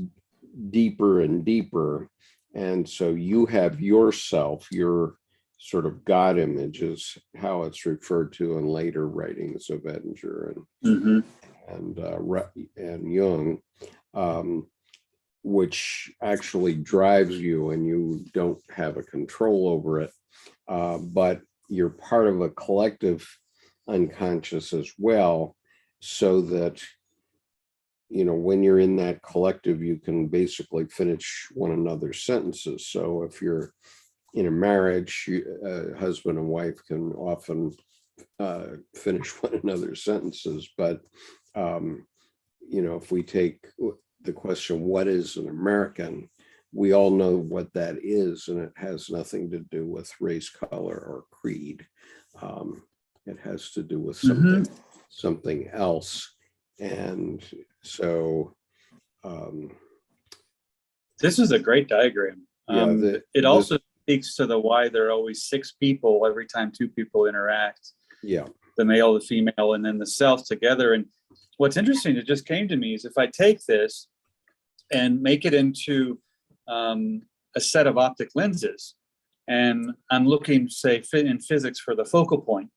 deeper and deeper. And so you have yourself, your sort of God image is how it's referred to in later writings of Edinger and Jung, which actually drives you, and you don't have a control over it, but you're part of a collective unconscious as well, so that, you know, when you're in that collective, you can basically finish one another's sentences. So if you're in a marriage, husband and wife can often finish one another's sentences. But, you know, if we take the question, what is an American? We all know what that is, and it has nothing to do with race, color, or creed. It has to do with something else. And so this is a great diagram. It also speaks to the why there are always 6 people every time 2 people interact. Yeah. The male, the female, and then the self together. And what's interesting, it just came to me, is if I take this and make it into a set of optic lenses, and I'm looking, say, in physics for the focal point,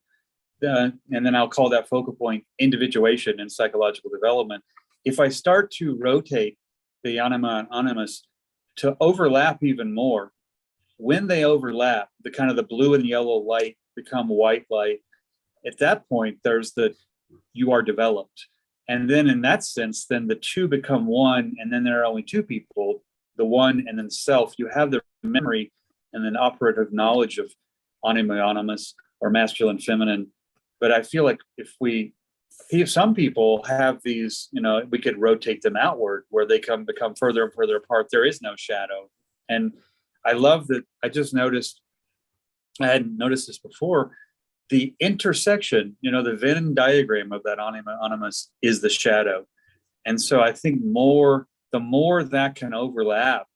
and then I'll call that focal point individuation in psychological development. If I start to rotate the anima and animus to overlap even more, when they overlap, the kind of the blue and yellow light become white light. At that point, there's you are developed. And then in that sense, then the 2 become 1, and then there are only 2 people, the 1 and then self. You have the memory and then operative knowledge of anima, animus, or masculine, feminine. But I feel like if some people have these, you know, we could rotate them outward where they become further and further apart. There is no shadow. And I love that. I just noticed, I hadn't noticed this before, the intersection, you know, the Venn diagram of that anima, animus is the shadow. And so I think the more that can overlap,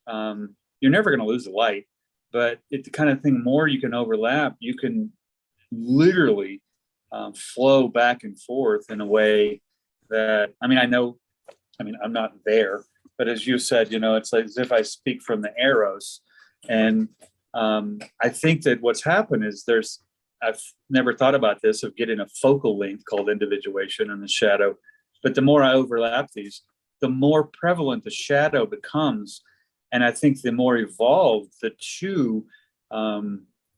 you're never going to lose the light, but it's the kind of thing, more you can overlap, you can literally flow back and forth in a way that, I'm not there, but as you said, you know, it's like as if I speak from the arrows. And I think that what's happened is I've never thought about this, of getting a focal length called individuation and the shadow. But the more I overlap these, the more prevalent the shadow becomes. And I think the more evolved the 2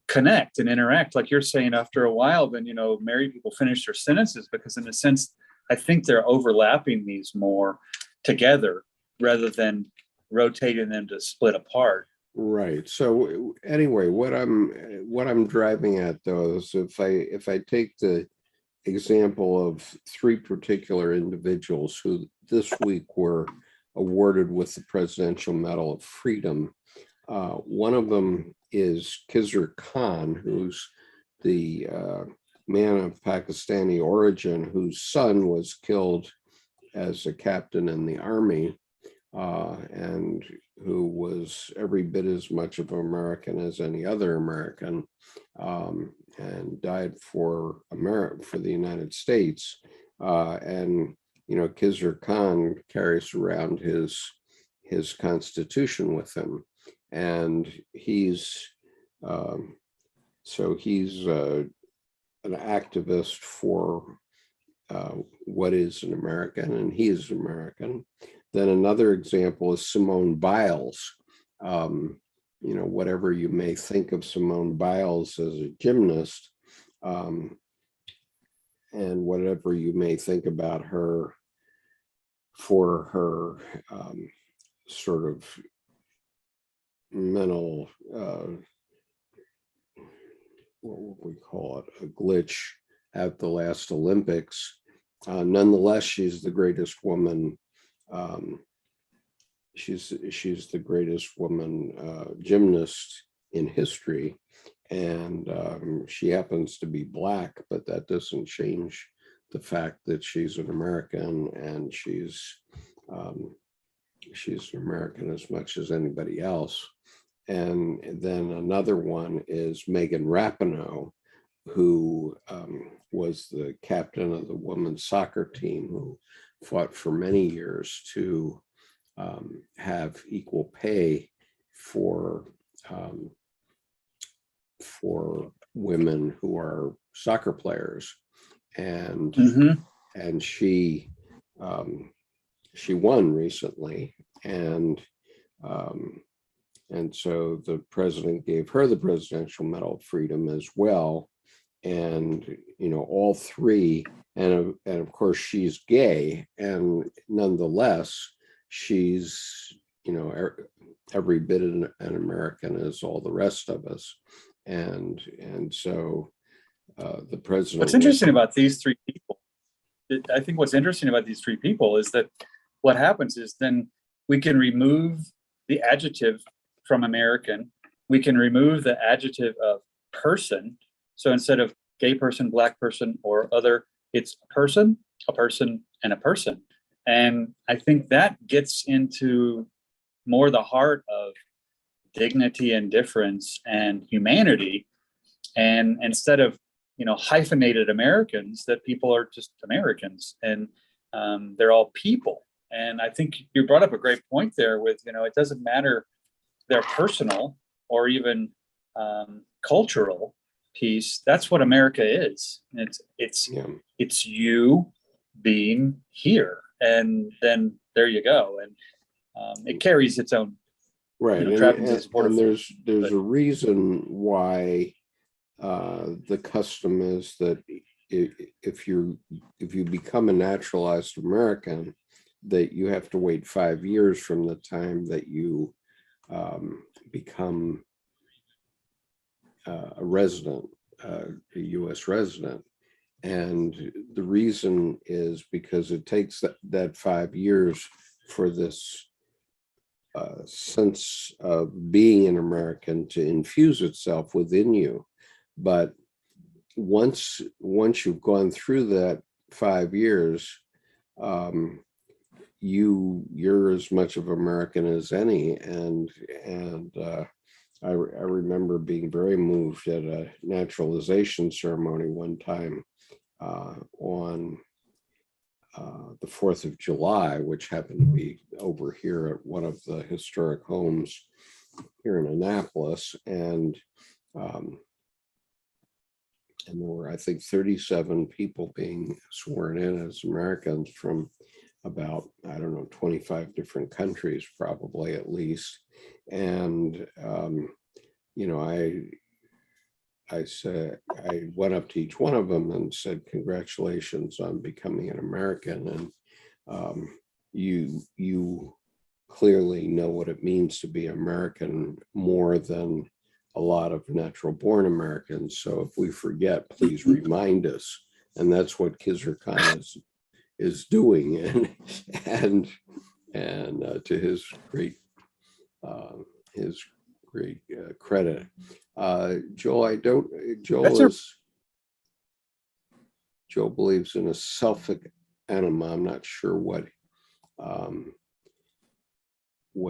connect and interact. Like you're saying, after a while, then, you know, married people finish their sentences, because in a sense, I think they're overlapping these more together rather than rotating them to split apart. Right. So anyway, what I'm driving at, though, is if I take the example of 3 particular individuals who this week were awarded with the Presidential Medal of Freedom, one of them is Khizr Khan, who's the man of Pakistani origin whose son was killed as a captain in the army, and who was every bit as much of an American as any other American, and died for the United States. And, you know, Khizr Khan carries around his constitution with him. And he's an activist for what is an American, and he is American. Then another example is Simone Biles. Whatever you may think of Simone Biles as a gymnast, and whatever you may think about her for her sort of mental, what would we call it, a glitch at the last Olympics. Nonetheless, she's the greatest woman. She's the greatest woman gymnast in history, and she happens to be Black, but that doesn't change the fact that she's an American, and she's an American as much as anybody else. And then another one is Megan Rapinoe, who was the captain of the women's soccer team, who fought for many years to have equal pay for women who are soccer players, and she won recently, and so the president gave her the Presidential Medal of Freedom as well. And all three, and of course she's gay, and nonetheless she's every bit an American as all the rest of us. And so the president. What's interesting about these three people, I think what's interesting about these three people is that what happens is then we can remove the adjective from American. We can remove the adjective of person. So instead of gay person, Black person, or other, it's a person, and a person. And I think that gets into more the heart of dignity and difference and humanity. And instead of, hyphenated Americans, that people are just Americans, and they're all people. And I think you brought up a great point there with, it doesn't matter their personal or even cultural piece. That's what America is. It's you being here, and then there you go. And it carries its own right. And there's a reason why the custom is that if you become a naturalized American, that you have to wait 5 years from the time that you become a resident, a U.S. resident. And the reason is because it takes that 5 years for this sense of being an American to infuse itself within you. But once you've gone through that 5 years, you're as much of American as any. And I remember being very moved at a naturalization ceremony one time on the 4th of July, which happened to be over here at one of the historic homes here in Annapolis. And there were, I think, 37 people being sworn in as Americans from about, 25 different countries, probably at least. And, I went up to each one of them and said, congratulations on becoming an American. And you clearly know what it means to be American more than a lot of natural born Americans. So if we forget, please remind us. And that's what Kizarkan is doing. And to his great credit. Joel believes in a selfic anima. I'm not sure what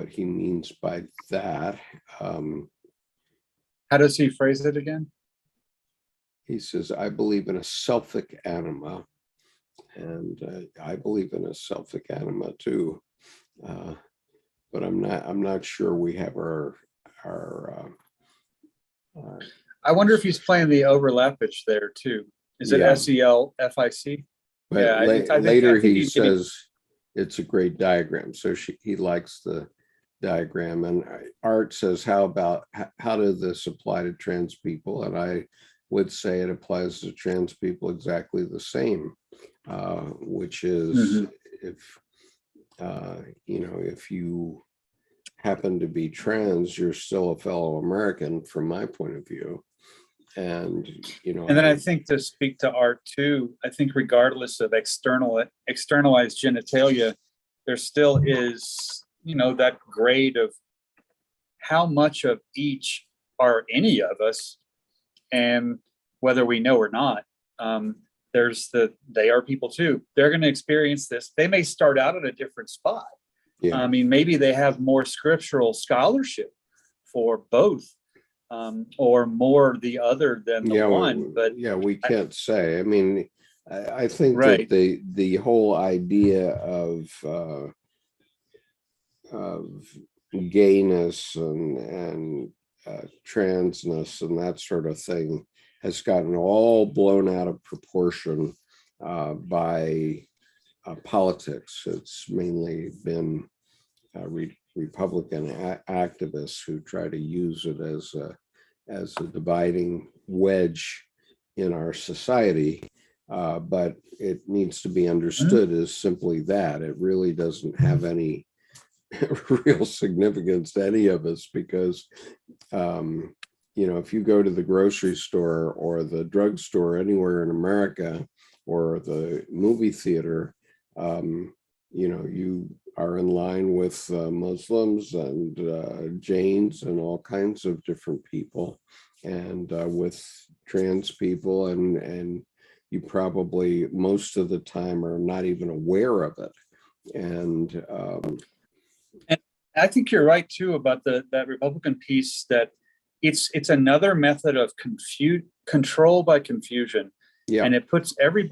he means by that. How does he phrase it again? He says, I believe in a selfic anima, and I believe in a selfic anima too. But I'm not sure we have our I wonder if he's playing the overlappage there too. Is it SELFIC? But Yeah, later I think he he's getting. says it's a great diagram. So he likes the diagram. And Art says, how does this apply to trans people? And I would say it applies to trans people exactly the same, which is if if you happen to be trans, you're still a fellow American from my point of view. And And then I think, to speak to Art too, I think regardless of externalized genitalia, there still is, that grade of how much of each are any of us, and whether we know or not. They are people too. They're going to experience this. They may start out at a different spot. yeah. I mean, maybe they have more scriptural scholarship for both, or more the other than the one. But we can't say. I mean, I think right. that the whole idea of gayness and transness and that sort of thing has gotten all blown out of proportion by politics. It's mainly been Republican activists who try to use it as a dividing wedge in our society. But it needs to be understood as simply that. It really doesn't have any real significance to any of us, because if you go to the grocery store or the drugstore anywhere in America or the movie theater, you are in line with Muslims and Jains and all kinds of different people, and with trans people, and you probably most of the time are not even aware of it. And I think you're right too about that Republican piece, that it's another method of control by confusion. Yeah. And it puts every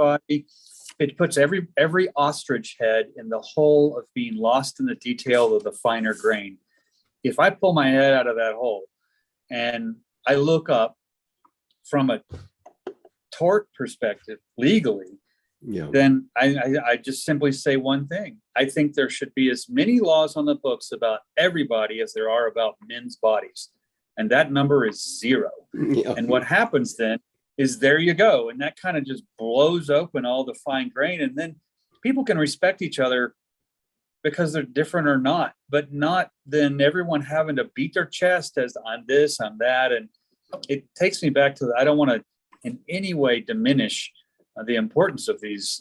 ostrich head in the hole of being lost in the detail of the finer grain. If I pull my head out of that hole and I look up from a tort perspective legally, then I just simply say one thing. I think there should be as many laws on the books about everybody as there are about men's bodies. And that number is 0. Yeah. And what happens then is, there you go. And that kind of just blows open all the fine grain. And then people can respect each other because they're different or not, but not then everyone having to beat their chest as I'm this, I'm that. And it takes me back to I don't want to in any way diminish the importance of these,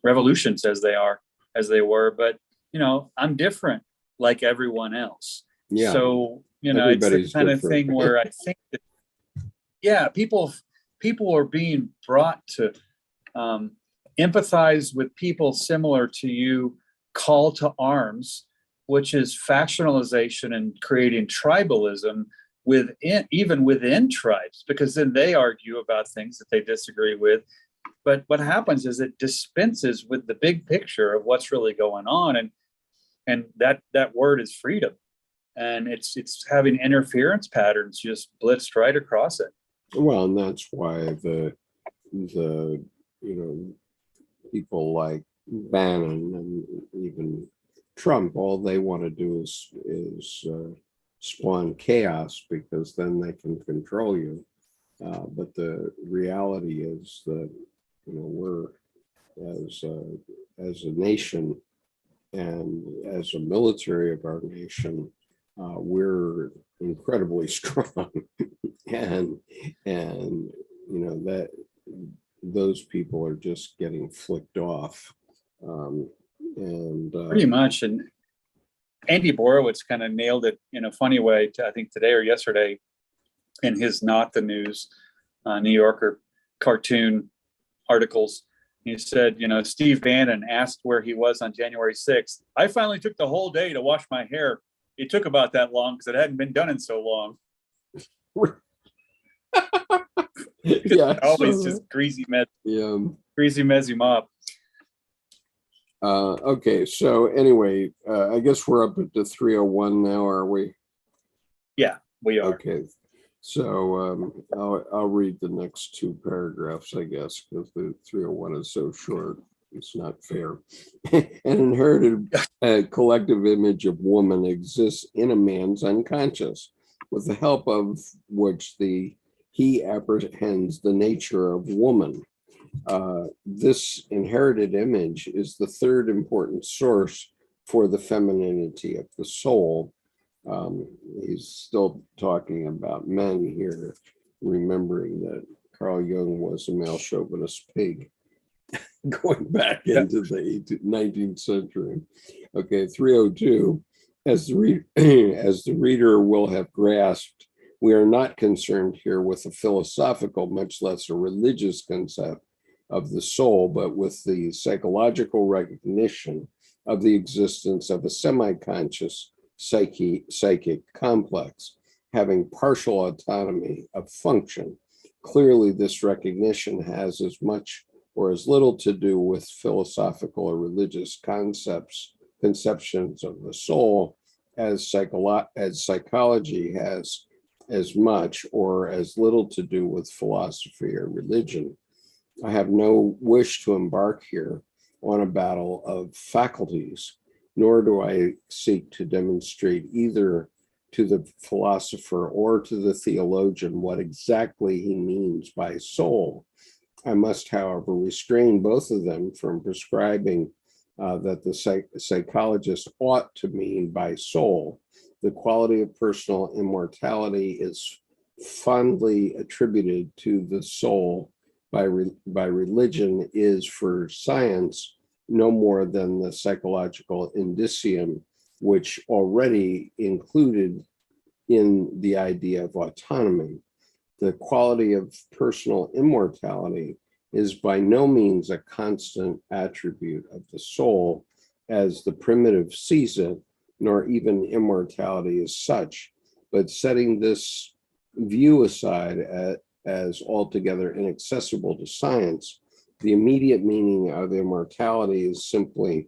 revolutions as they were, but I'm different like everyone else. Yeah. So, Everybody's it's the kind different. of thing where I think that, people are being brought to empathize with people similar to you, call to arms, which is factionalization and creating tribalism even within tribes, because then they argue about things that they disagree with. But what happens is it dispenses with the big picture of what's really going on, and that word is freedom, and it's having interference patterns just blitzed right across it. Well, and that's why the people like Bannon and even Trump, all they want to do is spawn chaos, because then they can control you. But the reality is that we're as a nation and as a military of our nation, we're incredibly strong, and that those people are just getting flicked off, and pretty much. And Andy Borowitz kind of nailed it in a funny way, I think today or yesterday, in his Not the News New Yorker cartoon articles. He said, Steve Bannon asked where he was on January 6th. I finally took the whole day to wash my hair. It took about that long because it hadn't been done in so long. Yeah, always just greasy, messy mop. Okay, so anyway, I guess we're up at the 3:01 now, are we? Yeah, we are. Okay, So I'll read the next two paragraphs, I guess, because the 301 is so short. It's not fair. An inherited collective image of woman exists in a man's unconscious, with the help of which he apprehends the nature of woman. This inherited image is the third important source for the femininity of the soul. He's still talking about men here, remembering that Carl Jung was a male chauvinist pig, going back into the 19th century. Okay, 302. As the reader will have grasped, we are not concerned here with a philosophical, much less a religious concept of the soul, but with the psychological recognition of the existence of a semi-conscious psychic complex, having partial autonomy of function. Clearly, this recognition has as much or as little to do with philosophical or religious conceptions of the soul as psychology has as much or as little to do with philosophy or religion. I have no wish to embark here on a battle of faculties, nor do I seek to demonstrate either to the philosopher or to the theologian what exactly he means by soul. I must, however, restrain both of them from prescribing that the psychologist ought to mean by soul. The quality of personal immortality is fondly attributed to the soul by religion is for science no more than the psychological indicium, which already included in the idea of autonomy. The quality of personal immortality is by no means a constant attribute of the soul as the primitive sees it, nor even immortality as such, but setting this view aside as altogether inaccessible to science, the immediate meaning of immortality is simply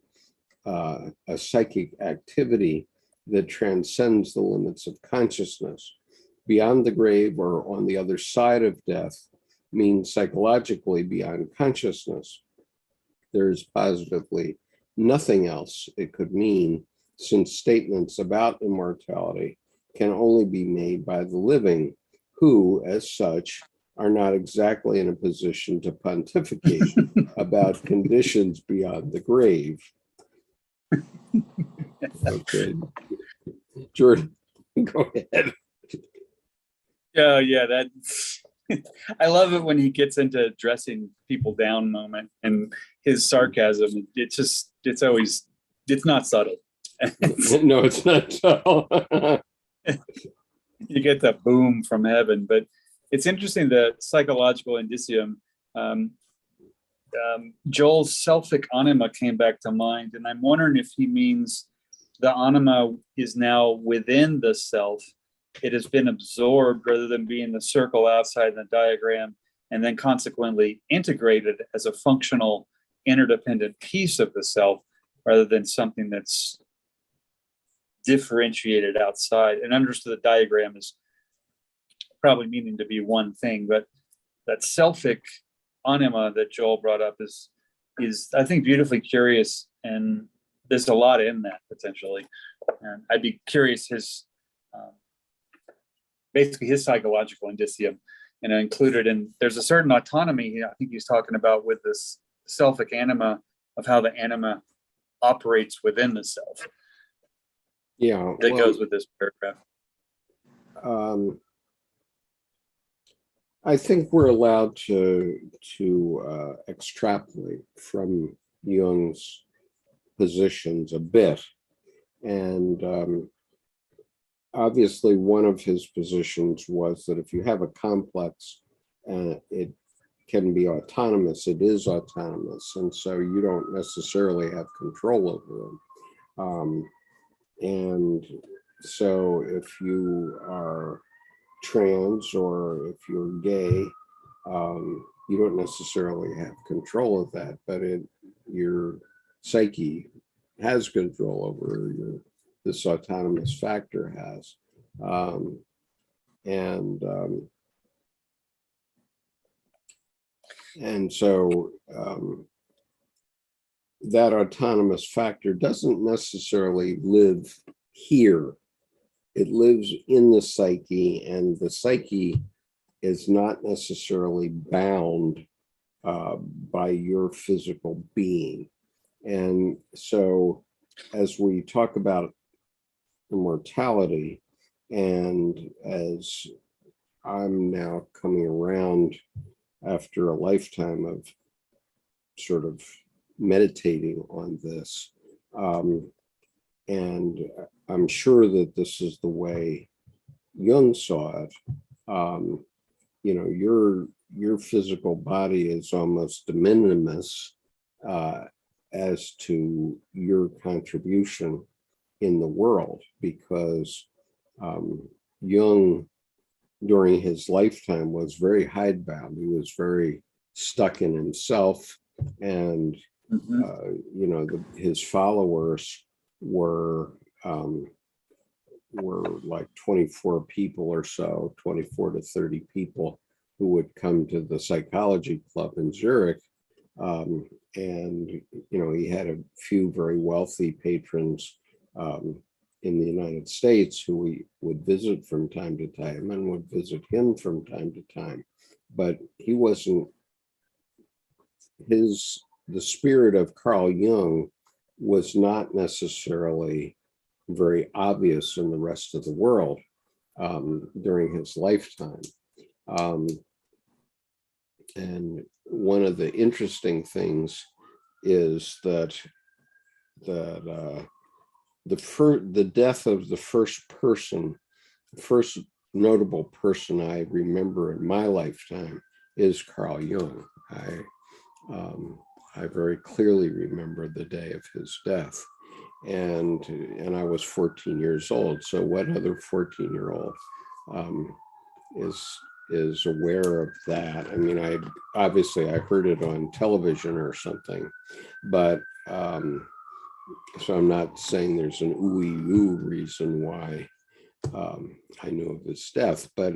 a psychic activity that transcends the limits of consciousness. Beyond the grave or on the other side of death means psychologically beyond consciousness. There is positively nothing else it could mean, since statements about immortality can only be made by the living, who, as such, are not exactly in a position to pontificate about conditions beyond the grave. Okay. Jordan, go ahead. Yeah, that's I love it when he gets into dressing people down moment, and his sarcasm, it's not subtle. No, it's not subtle. You get that boom from heaven, but it's interesting, the psychological indicium. Joel's selfic anima came back to mind, and I'm wondering if he means the anima is now within the self. It has been absorbed rather than being the circle outside the diagram, and then consequently integrated as a functional, interdependent piece of the self, rather than something that's differentiated outside. And understood the diagram is probably meaning to be one thing, but that selfic anima that Joel brought up is I think beautifully curious, and there's a lot in that potentially. And I'd be curious his basically his psychological indicium, included in, there's a certain autonomy I think he's talking about with this selfic anima, of how the anima operates within the self. Yeah, that goes with this paragraph. I think we're allowed to extrapolate from Jung's positions a bit, and obviously one of his positions was that if you have a complex, it can be autonomous. It is autonomous, and so you don't necessarily have control over them. And so if you are trans or if you're gay, you don't necessarily have control of that, but your psyche has control over this autonomous factor has. And so that autonomous factor doesn't necessarily live here. It lives in the psyche, and the psyche is not necessarily bound by your physical being. And so as we talk about immortality, and as I'm now coming around after a lifetime of sort of meditating on this, and I'm sure that this is the way Jung saw it. You know, your physical body is almost de minimis as to your contribution in the world, because Jung, during his lifetime, was very hidebound. He was very stuck in himself, and you know, his followers were like 24 people or so, 24 to 30 people who would come to the psychology club in Zurich. And, you know, he had a few very wealthy patrons in the United States who we would visit from time to time and would visit him from time to time. But he wasn't, the spirit of Carl Jung was not necessarily very obvious in the rest of the world during his lifetime. And one of the interesting things is that the death of the first notable person I remember in my lifetime is Carl Jung. I very clearly remember the day of his death, and I was 14 years old. So what other 14-year-old is aware of that? I mean, I heard it on television or something, but so I'm not saying there's an ooey-oo reason why I knew of his death, but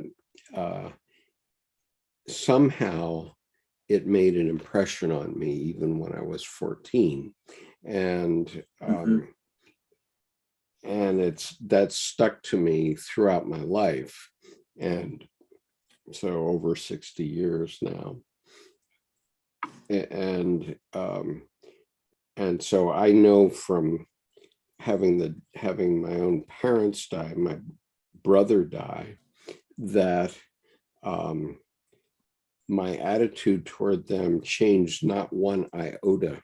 somehow it made an impression on me even when I was 14, and that stuck to me throughout my life, and so over 60 years now, and so I know from having my own parents die, my brother die, that my attitude toward them changed not one iota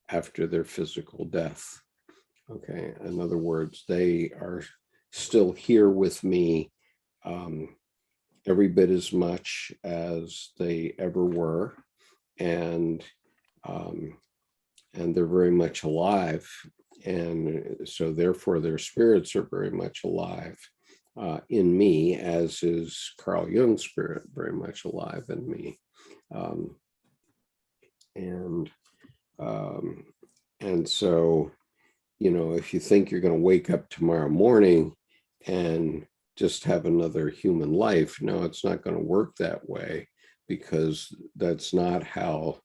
after their physical death. Okay, in other words, they are still here with me every bit as much as they ever were, and they're very much alive, and so therefore their spirits are very much alive in me, as is Carl Jung's spirit very much alive in me, and so, you know, if you think you're going to wake up tomorrow morning and just have another human life, no, it's not going to work that way, because that's not how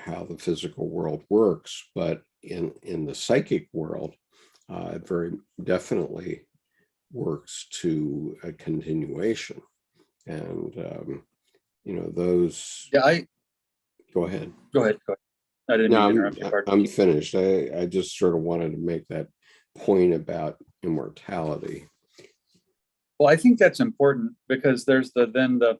the physical world works. But in the psychic world, it very definitely works to a continuation. And you know, those. Yeah, Go ahead. Go ahead. I didn't mean to interrupt you. I'm finished. I just sort of wanted to make that point about immortality. Well, I think that's important, because there's the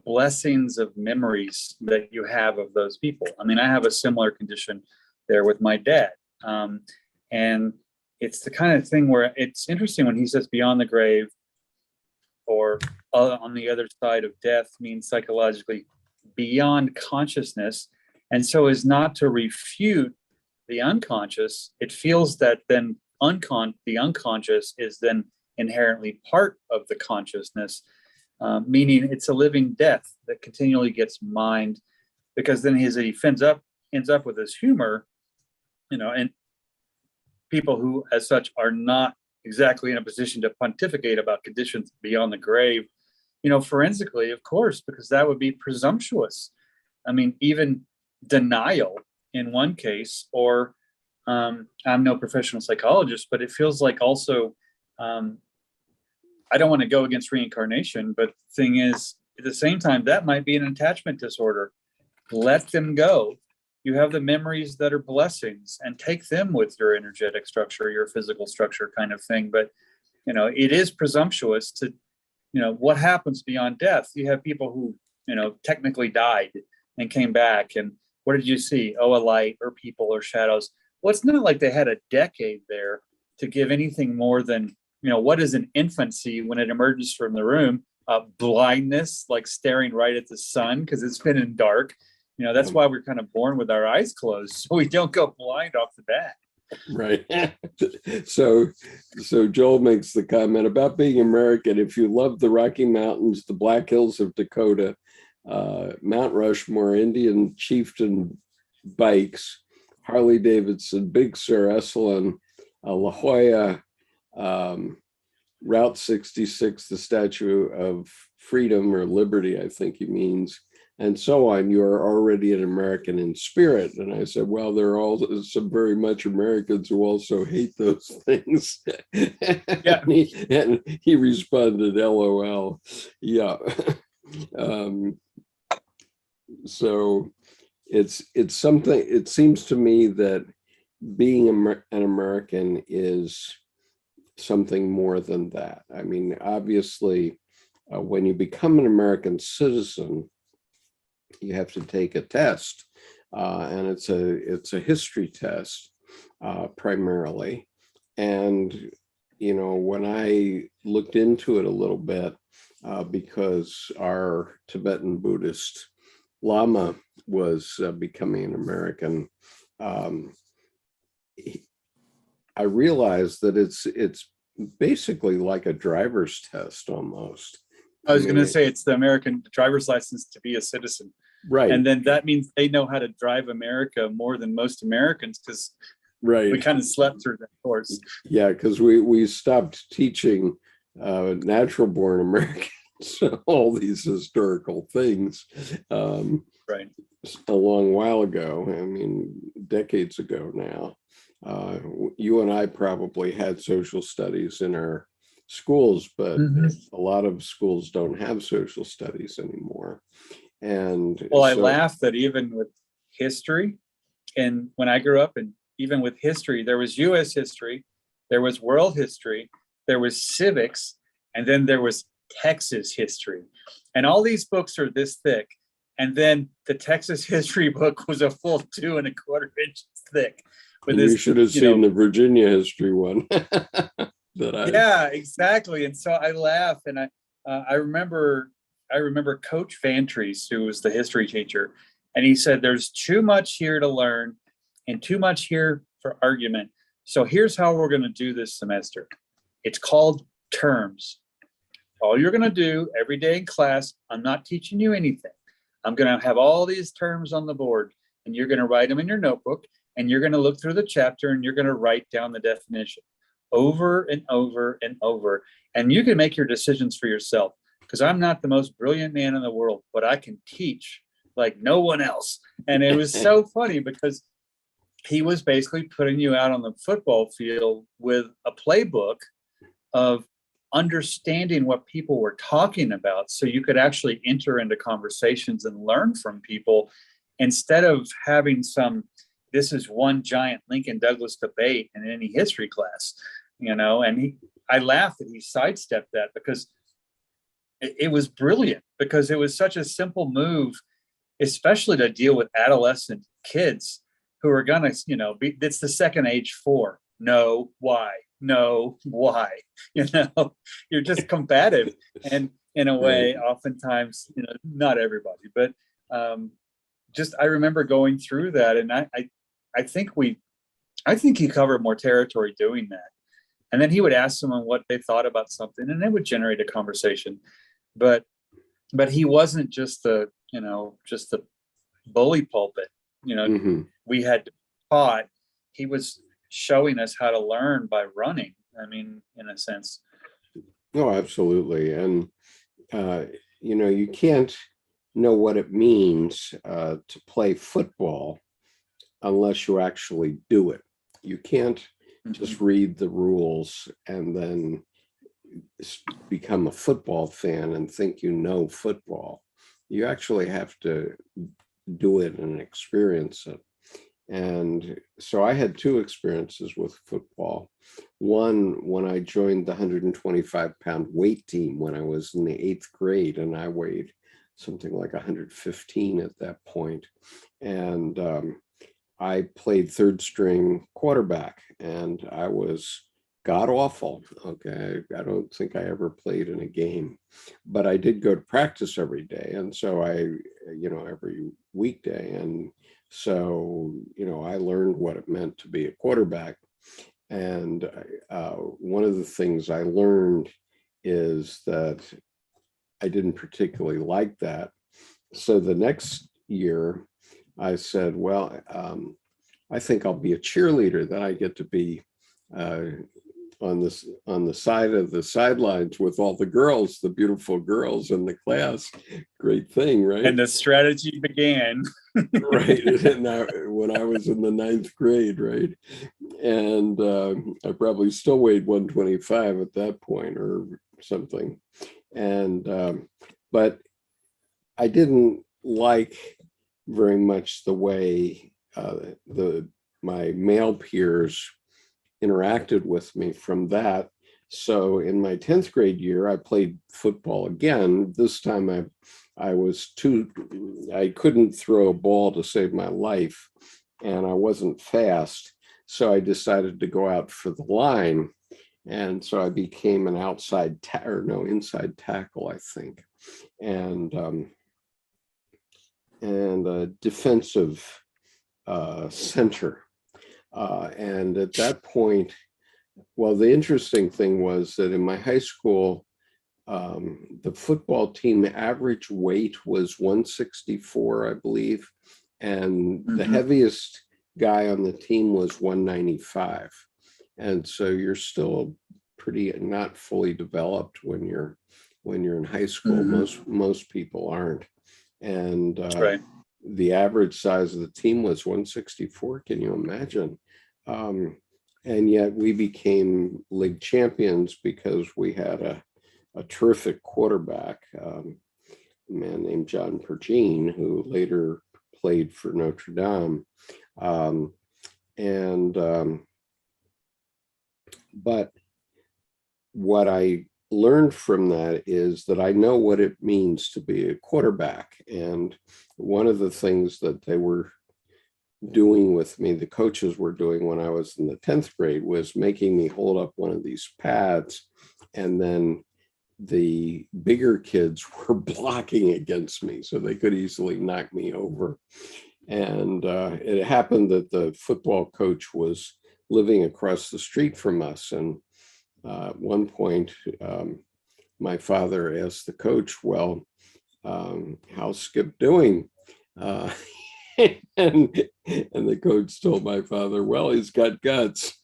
blessings of memories that you have of those people. I mean, I have a similar condition there with my dad. And it's the kind of thing where it's interesting when he says beyond the grave, or on the other side of death, means psychologically beyond consciousness. And so as not to refute the unconscious, it feels that then the unconscious is then inherently part of the consciousness, meaning it's a living death that continually gets mined, because then he ends up with this humor, you know, and people who as such are not exactly in a position to pontificate about conditions beyond the grave, forensically, of course, because that would be presumptuous. I mean, even denial in one case, or I'm no professional psychologist, but it feels like also, I don't want to go against reincarnation, but the thing is, at the same time, that might be an attachment disorder. Let them go. You have the memories that are blessings, and take them with your energetic structure, your physical structure kind of thing. But, it is presumptuous to, what happens beyond death. You have people who, technically died and came back. And what did you see? Oh, a light or people or shadows. Well, it's not like they had a decade there to give anything more than, what is an infancy when it emerges from the room? Blindness, like staring right at the sun because it's been in dark. That's why we're kind of born with our eyes closed, so we don't go blind off the bat. Right. So Joel makes the comment about being American. If you love the Rocky Mountains, the Black Hills of Dakota, Mount Rushmore, Indian chieftain bikes, Harley Davidson, Big Sur, Esalen, La Jolla, Route 66, the Statue of Freedom or Liberty, I think he means, and so on, you are already an American in spirit. And I said, well, there are also some very much Americans who also hate those things. Yeah. and he responded, LOL. Yeah. So it's something, it seems to me that being an American is something more than that. I mean, obviously, when you become an American citizen, you have to take a test, and it's a history test primarily. And when I looked into it a little bit, because our Tibetan Buddhist Lama was becoming an American, I realized that it's basically like a driver's test almost. I was going to say it's the American driver's license to be a citizen. Right. And then that means they know how to drive America more than most Americans, because right, we kind of slept through that course. Yeah, because we stopped teaching natural born Americans all these historical things right, a long while ago. I mean, decades ago now. You and I probably had social studies in our schools, but a lot of schools don't have social studies anymore. And well, I laugh that even with history, and when I grew up, and even with history, there was U.S. history, there was world history, there was civics, and then there was Texas history. And all these books are this thick. And then the Texas history book was a full 2 1/4 inches thick. With this, you should have seen the Virginia history one. Yeah, exactly. And so I laugh, and I remember Coach Vantries, who was the history teacher, and he said, there's too much here to learn and too much here for argument. So here's how we're going to do this semester. It's called terms. All you're going to do every day in class, I'm not teaching you anything. I'm going to have all these terms on the board, and you're going to write them in your notebook, and you're going to look through the chapter, and you're going to write down the definition over and over and over. And you can make your decisions for yourself, because I'm not the most brilliant man in the world, but I can teach like no one else. And it was so funny because he was basically putting you out on the football field with a playbook of understanding what people were talking about, so you could actually enter into conversations and learn from people, instead of having this is one giant Lincoln Douglas debate in any history class, and I laughed that he sidestepped that, because it was brilliant, because it was such a simple move, especially to deal with adolescent kids who are gonna, it's the second age 4. No, why? No, why? You're just combative. And in a way, oftentimes, not everybody, but I remember going through that. And I think he covered more territory doing that. And then he would ask someone what they thought about something, and it would generate a conversation. But he wasn't just the bully pulpit. We had taught. He was showing us how to learn by running I mean, in a sense. Oh, absolutely. And, you can't know what it means to play football unless you actually do it. You can't just read the rules and then become a football fan and think you know football. You actually have to do it and experience it. And so I had two experiences with football. One, when I joined the 125-pound weight team when I was in the 8th grade, and I weighed something like 115 at that point. And I played third string quarterback, and I was god awful. Okay, I don't think I ever played in a game, but I did go to practice every day, and so every weekday, and so I learned what it meant to be a quarterback. And one of the things I learned is that I didn't particularly like that. So the next year, I said, well, I think I'll be a cheerleader. Then I get to be on the side of the sidelines with all the girls, the beautiful girls in the class. Great thing, right? And the strategy began. Right. When I was in the 9th grade, right? And I probably still weighed 125 at that point or something. And but I didn't like very much the way my male peers interacted with me from that. So in my 10th grade year, I played football again. This time I couldn't throw a ball to save my life, and I wasn't fast. So I decided to go out for the line. And so I became an inside tackle, I think, and a defensive center. And at that point, well, the interesting thing was that in my high school, the football team average weight was 164, I believe. And the heaviest guy on the team was 195. And so you're still pretty not fully developed when you're in high school. Most people aren't. And That's right. The average size of the team was 164. Can you imagine? And yet we became league champions because we had a terrific quarterback, a man named John Pergine, who later played for Notre Dame. But what I learned from that is that I know what it means to be a quarterback. And one of the things that they were doing with me, the coaches were doing when I was in the 10th grade, was making me hold up one of these pads, and then the bigger kids were blocking against me so they could easily knock me over. And it happened that the football coach was living across the street from us. And at one point, my father asked the coach, well, how's Skip doing? And the coach told my father, well, he's got guts.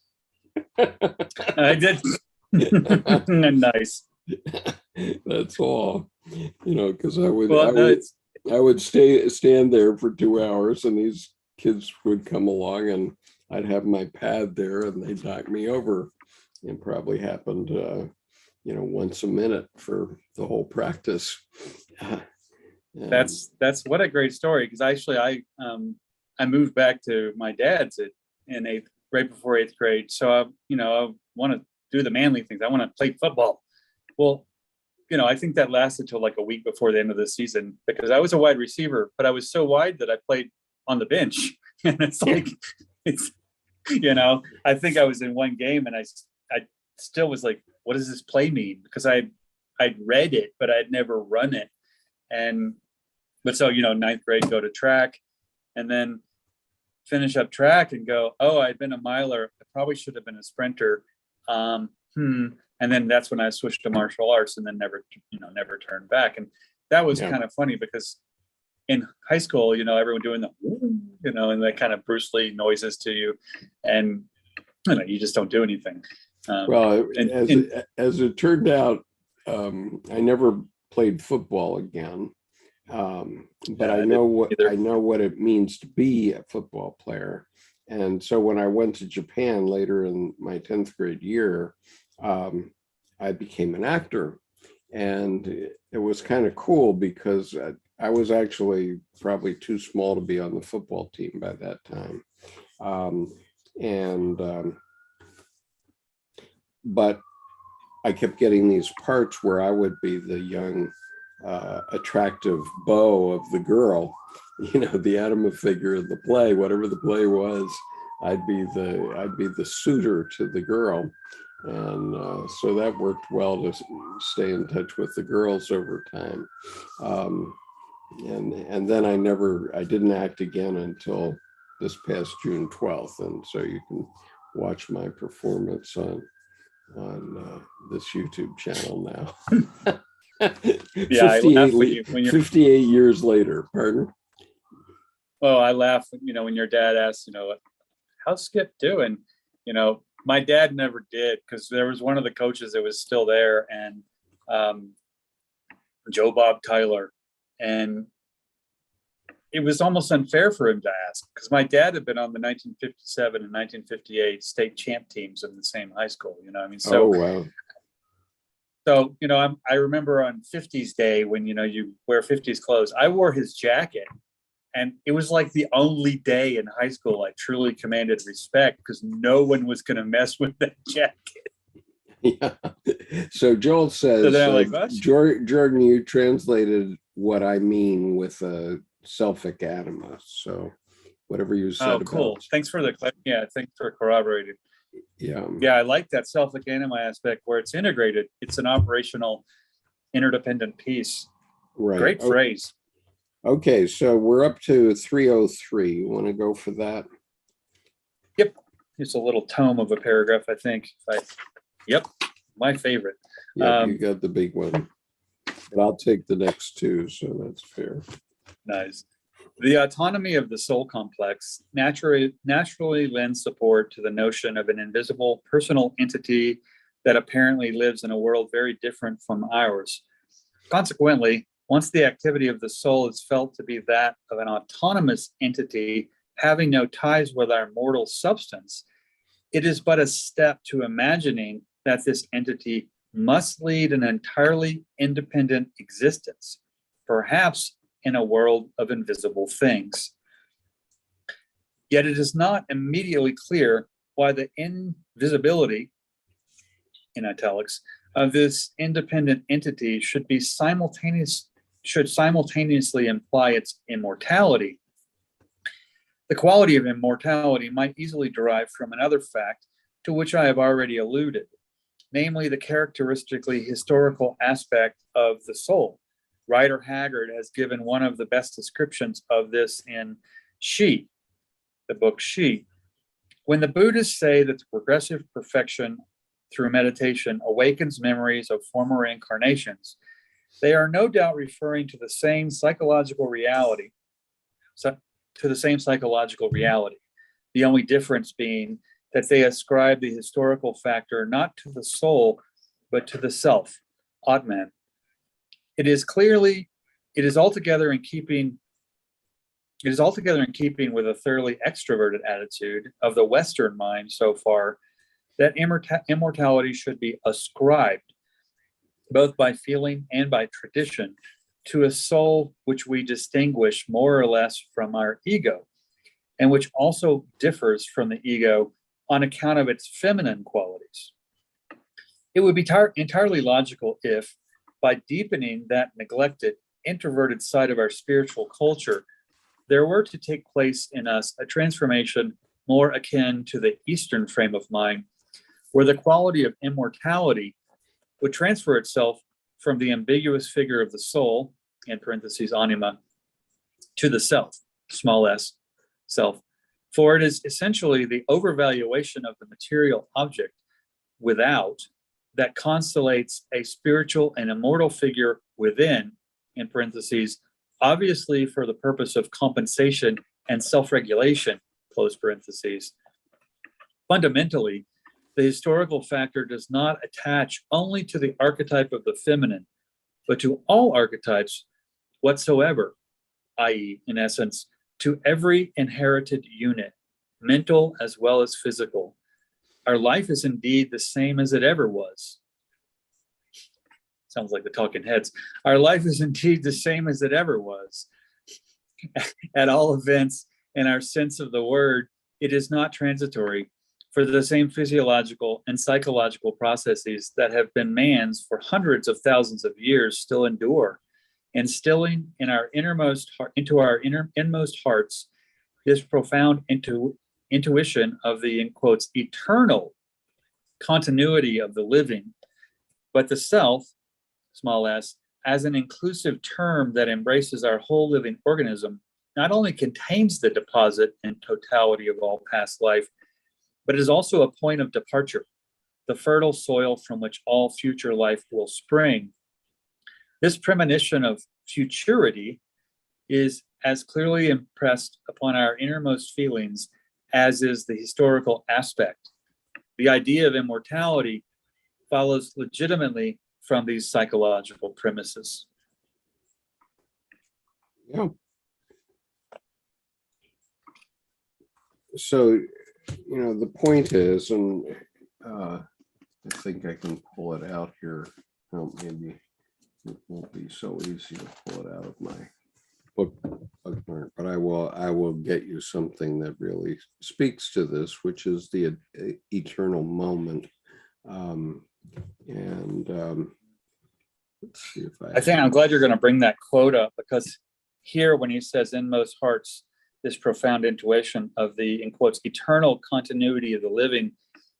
I did. Nice. That's all, because I would stand there for 2 hours, and these kids would come along, and I'd have my pad there, and they'd knock me over. It probably happened, once a minute for the whole practice. That's what a great story, because actually I moved back to my dad's right before 8th grade. So I want to do the manly things. I want to play football. Well, I think that lasted till like a week before the end of the season, because I was a wide receiver, but I was so wide that I played on the bench. And it's like, I think I was in one game, and I still was like, what does this play mean? Because I'd read it, but I'd never run it. But so, 9th grade, go to track, and then finish up track and go, oh, I'd been a miler. I probably should have been a sprinter. And then that's when I switched to martial arts, and then never turned back. And that was kind of funny, because in high school, everyone doing the, and that kind of Bruce Lee noises to you, and you just don't do anything. Well, and as it turned out, I never played football again, but I know what it means to be a football player. And so when I went to Japan later in my 10th grade year, I became an actor, and it was kind of cool because I was actually probably too small to be on the football team by that time, but I kept getting these parts where I would be the young, attractive beau of the girl, the Anima figure of the play, whatever the play was. I'd be the suitor to the girl, and so that worked well to stay in touch with the girls over time. And then I didn't act again until this past June 12th, and so you can watch my performance on this YouTube channel now. Yeah, I laugh when 58 years later. Pardon? Oh, I laugh, when your dad asks, how's Skip doing? My dad never did, because there was one of the coaches that was still there, and Joe Bob Tyler, and it was almost unfair for him to ask, because my dad had been on the 1957 and 1958 state champ teams in the same high school. So, oh, wow. So, I remember on 50s day when, you wear 50s clothes, I wore his jacket, and it was like the only day in high school I truly commanded respect, because no one was going to mess with that jacket. Yeah. So Joel says, Jordan, you translated what I mean with a Celtic anima. So whatever you said. Oh, cool. Thanks for thanks for corroborating. Yeah. Yeah, I like that Celtic anima aspect where it's integrated. It's an operational, interdependent piece. Right. Great phrase. Okay, so we're up to 303. You want to go for that? Yep. It's a little tome of a paragraph, I think. Yep. My favorite. Yeah, you got the big one. But I'll take the next two, so that's fair. Nice. The autonomy of the soul complex naturally lends support to the notion of an invisible personal entity that apparently lives in a world very different from ours. Consequently, once the activity of the soul is felt to be that of an autonomous entity having no ties with our mortal substance, it is but a step to imagining that this entity must lead an entirely independent existence, perhaps in a world of invisible things. Yet it is not immediately clear why the invisibility, in italics, of this independent entity should simultaneously imply its immortality. The quality of immortality might easily derive from another fact to which I have already alluded, namely the characteristically historical aspect of the soul. Rider Haggard has given one of the best descriptions of this in She, the book She. When the Buddhists say that the progressive perfection through meditation awakens memories of former incarnations, they are no doubt referring to the same psychological reality. The only difference being that they ascribe the historical factor not to the soul, but to the self, Atman. It is altogether in keeping with a thoroughly extroverted attitude of the Western mind so far that immortality should be ascribed, both by feeling and by tradition, to a soul which we distinguish more or less from our ego, and which also differs from the ego on account of its feminine qualities. It would be entirely logical if, by deepening that neglected, introverted side of our spiritual culture, there were to take place in us a transformation more akin to the Eastern frame of mind, where the quality of immortality would transfer itself from the ambiguous figure of the soul, in parentheses, anima, to the self, small s, self. For it is essentially the overvaluation of the material object without that constellates a spiritual and immortal figure within, in parentheses, obviously for the purpose of compensation and self-regulation, close parentheses. Fundamentally, The historical factor does not attach only to the archetype of the feminine, but to all archetypes whatsoever, i.e., in essence, to every inherited unit, mental as well as physical. Our life is indeed the same as it ever was. Sounds like the Talking Heads. Our life is indeed the same as it ever was. At all events, in our sense of the word, it is not transitory, for the same physiological and psychological processes that have been man's for hundreds of thousands of years still endure, instilling in our innermost hearts this profound intuition of the, in quotes, eternal continuity of the living, but the self, small s, as an inclusive term that embraces our whole living organism, not only contains the deposit and totality of all past life, but is also a point of departure, the fertile soil from which all future life will spring. This premonition of futurity is as clearly impressed upon our innermost feelings as is the historical aspect. The idea of immortality follows legitimately from these psychological premises. Yeah. So, the point is, and I think I can pull it out here. Oh, maybe it won't be so easy to pull it out of my bookmark, but I will get you something that really speaks to this, which is the eternal moment. Let's see if I think I'm glad you're going to bring that quote up, because here when he says in most hearts, this profound intuition of the, in quotes, eternal continuity of the living,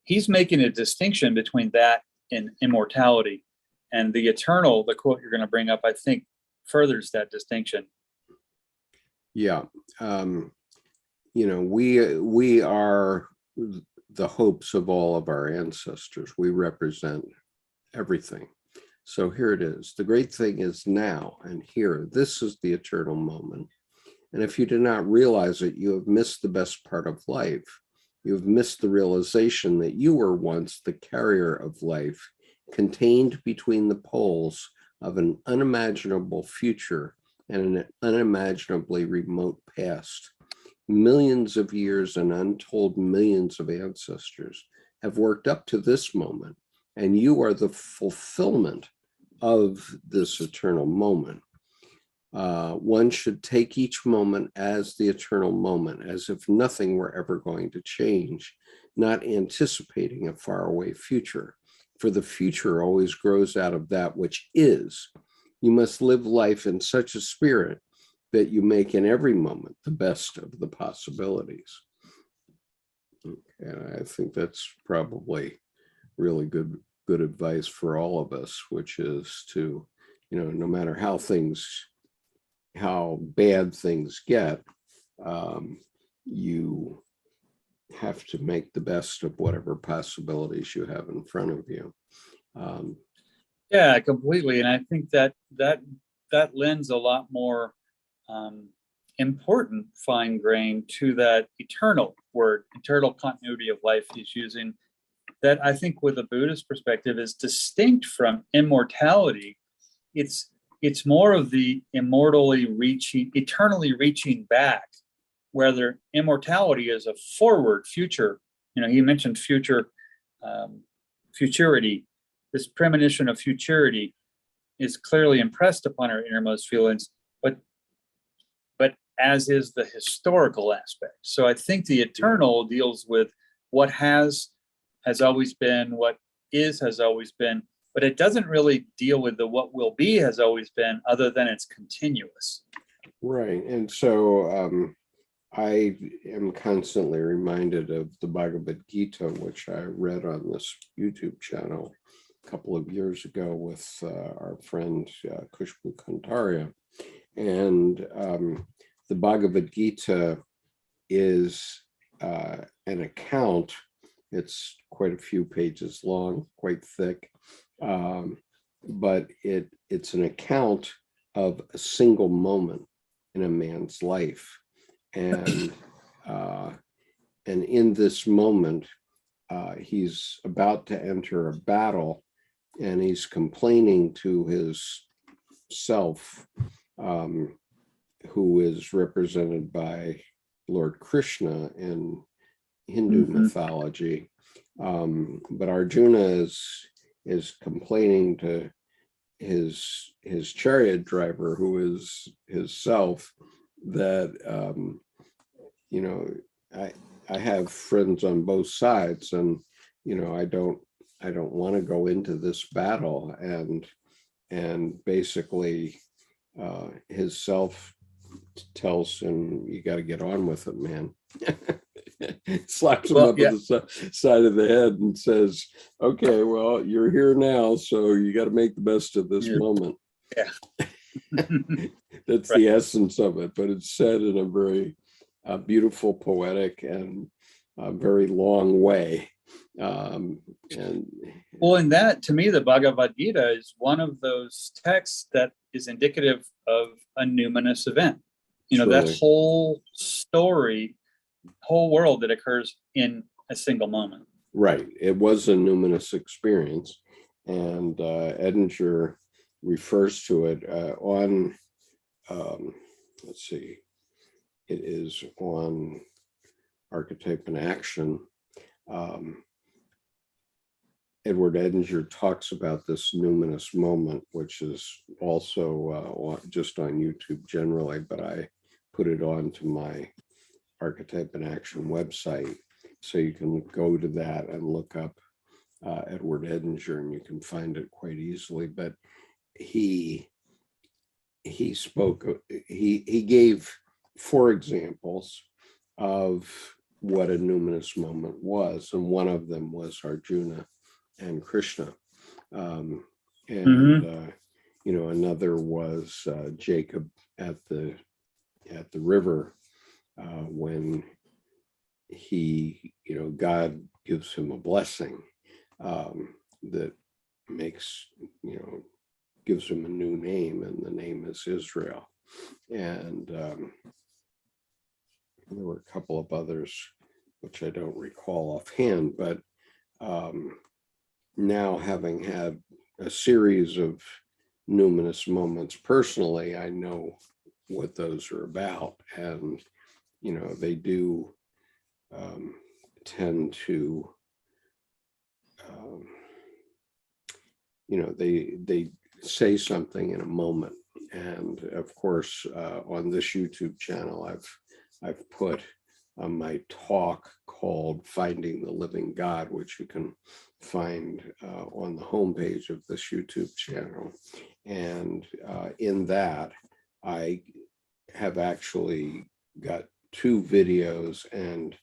he's making a distinction between that and immortality. And the eternal, the quote you're going to bring up, I think furthers that distinction. Yeah. We are the hopes of all of our ancestors. We represent everything. So here it is. The great thing is now and here. This is the eternal moment. And if you do not realize it, you have missed the best part of life. You have missed the realization that you were once the carrier of life, contained between the poles of an unimaginable future and an unimaginably remote past. Millions of years and untold millions of ancestors have worked up to this moment, and you are the fulfillment of this eternal moment. One should take each moment as the eternal moment, as if nothing were ever going to change, not anticipating a faraway future, for the future always grows out of that which is. You must live life in such a spirit that you make in every moment the best of the possibilities. And I think that's probably really good advice for all of us, which is to, no matter how bad things get, you have to make the best of whatever possibilities you have in front of you. Yeah, completely. And I think that lends a lot more important fine grain to that eternal word, eternal continuity of life he's using, that I think with a Buddhist perspective is distinct from immortality. It's more of the eternally reaching back, whether immortality is a forward future. He mentioned futurity. This premonition of futurity is clearly impressed upon our innermost feelings, but as is the historical aspect. So I think the eternal deals with what has always been, what is has always been, but it doesn't really deal with the what will be has always been, other than it's continuous. Right. And so I am constantly reminded of the Bhagavad-Gita, which I read on this YouTube channel a couple of years ago with our friend Kushbu Kantaria. And the Bhagavad-Gita is an account. It's quite a few pages long, quite thick, but it's an account of a single moment in a man's life. And in this moment, he's about to enter a battle, and he's complaining to his self, who is represented by Lord Krishna in Hindu mythology. But Arjuna is complaining to his chariot driver, who is his self, that I have friends on both sides, and I don't want to go into this battle, and basically his self tells him, you got to get on with it, man. Slaps him up on the side of the head and says, okay, well, you're here now, so you got to make the best of this moment. That's the essence of it, but it's said in a very beautiful, poetic, and very long way. And well, in that, to me, the Bhagavad-Gita is one of those texts that is indicative of a numinous event. That whole story, whole world that occurs in a single moment. Right. It was a numinous experience. And Edinger refers to it on, let's see, it is on Archetype and Action. Edward Edinger talks about this numinous moment, which is also just on YouTube generally, but I put it onto my Archetype and Action website. So you can go to that and look up Edward Edinger, and you can find it quite easily. But he gave 4 examples of what a numinous moment was, and one of them was Arjuna and Krishna, another was Jacob at the river, when he, God gives him a blessing that makes, gives him a new name, and the name is Israel. And there were a couple of others which I don't recall offhand, but now, having had a series of numinous moments personally, I know what those are about. And, they do tend to, they say something in a moment. And of course, on this YouTube channel, I've put my talk called Finding the Living God, which you can find on the homepage of this YouTube channel. And in that, I have actually got 2 videos and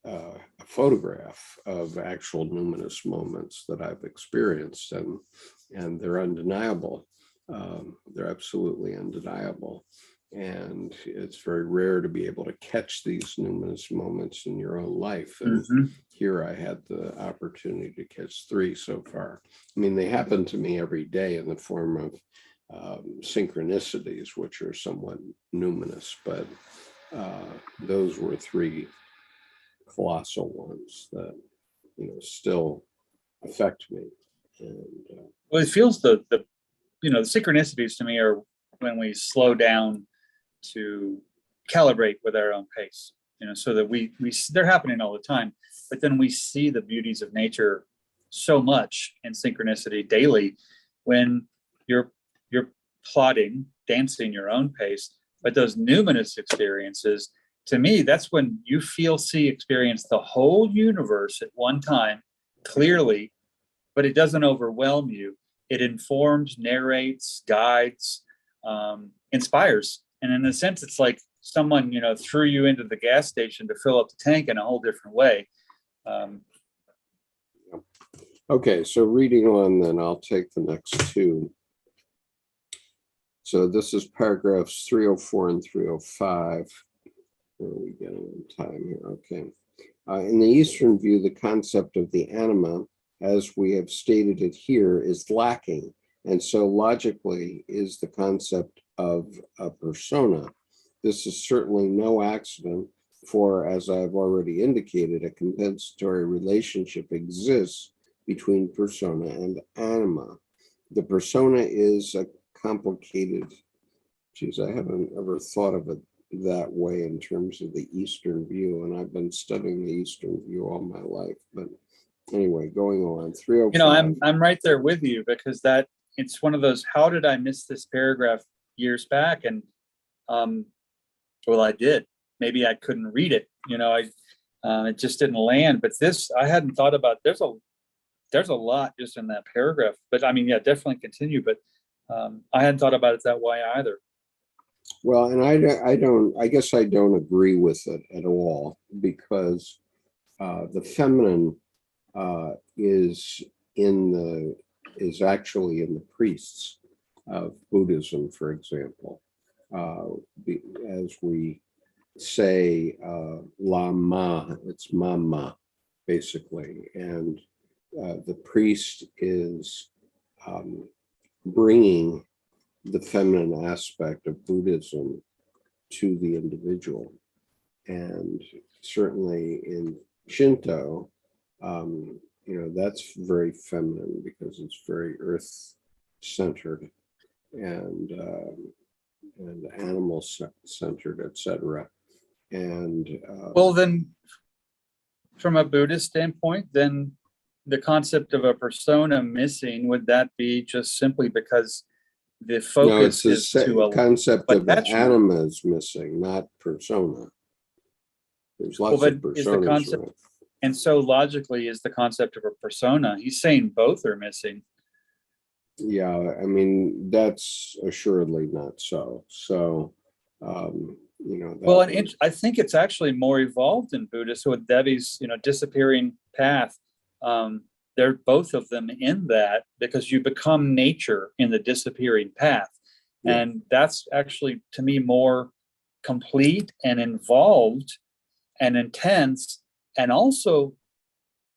a photograph of actual numinous moments that I've experienced, and they're undeniable. They're absolutely undeniable. And it's very rare to be able to catch these numinous moments in your own life. And here I had the opportunity to catch 3 so far. I mean, they happen to me every day in the form of synchronicities, which are somewhat numinous, but those were 3 colossal ones that, still affect me. And well, it feels the synchronicities to me are when we slow down to calibrate with our own pace, so that we they're happening all the time, but then we see the beauties of nature so much in synchronicity daily when you're plotting, dancing your own pace. But those numinous experiences, to me, that's when you feel, see, experience the whole universe at one time clearly, but it doesn't overwhelm you. It informs, narrates, guides, inspires. And in a sense, it's like someone, threw you into the gas station to fill up the tank in a whole different way. Okay, so reading on, then I'll take the next 2. So this is paragraphs 304 and 305. Where are we getting in time here? Okay. In the Eastern view, the concept of the anima, as we have stated it here, is lacking. And so logically is the concept of a persona. This is certainly no accident, For, as I've already indicated, a compensatory relationship exists between persona and anima. The persona is a complicated, geez, I haven't ever thought of it that way in terms of the Eastern view, and I've been studying the Eastern view all my life. But anyway, going on, 305. I'm right there with you, because that it's one of those, how did I miss this paragraph years back? And well, I did. Maybe I couldn't read it. It just didn't land. But this, I hadn't thought about. There's a lot just in that paragraph. But I mean, yeah, definitely continue. But I hadn't thought about it that way either. Well, and I guess I don't agree with it at all, because the feminine is actually in the priests of Buddhism, for example. As we say, Lama, it's Mama, basically. And the priest is bringing the feminine aspect of Buddhism to the individual. And certainly in Shinto, that's very feminine, because it's very earth-centered and animal-centered, etc. And well, then, from a Buddhist standpoint, then the concept of a persona missing, would that be just simply because the focus is to a concept of anima is missing, not persona. There's lots of personas, right? And so logically, is the concept of a persona. He's saying both are missing. Yeah, I mean, that's assuredly not so. So, well, and I think it's actually more evolved in Buddhism with Devi's, disappearing path. They're both of them in that, because you become nature in the disappearing path. Yeah. And that's actually, to me, more complete and involved and intense, and also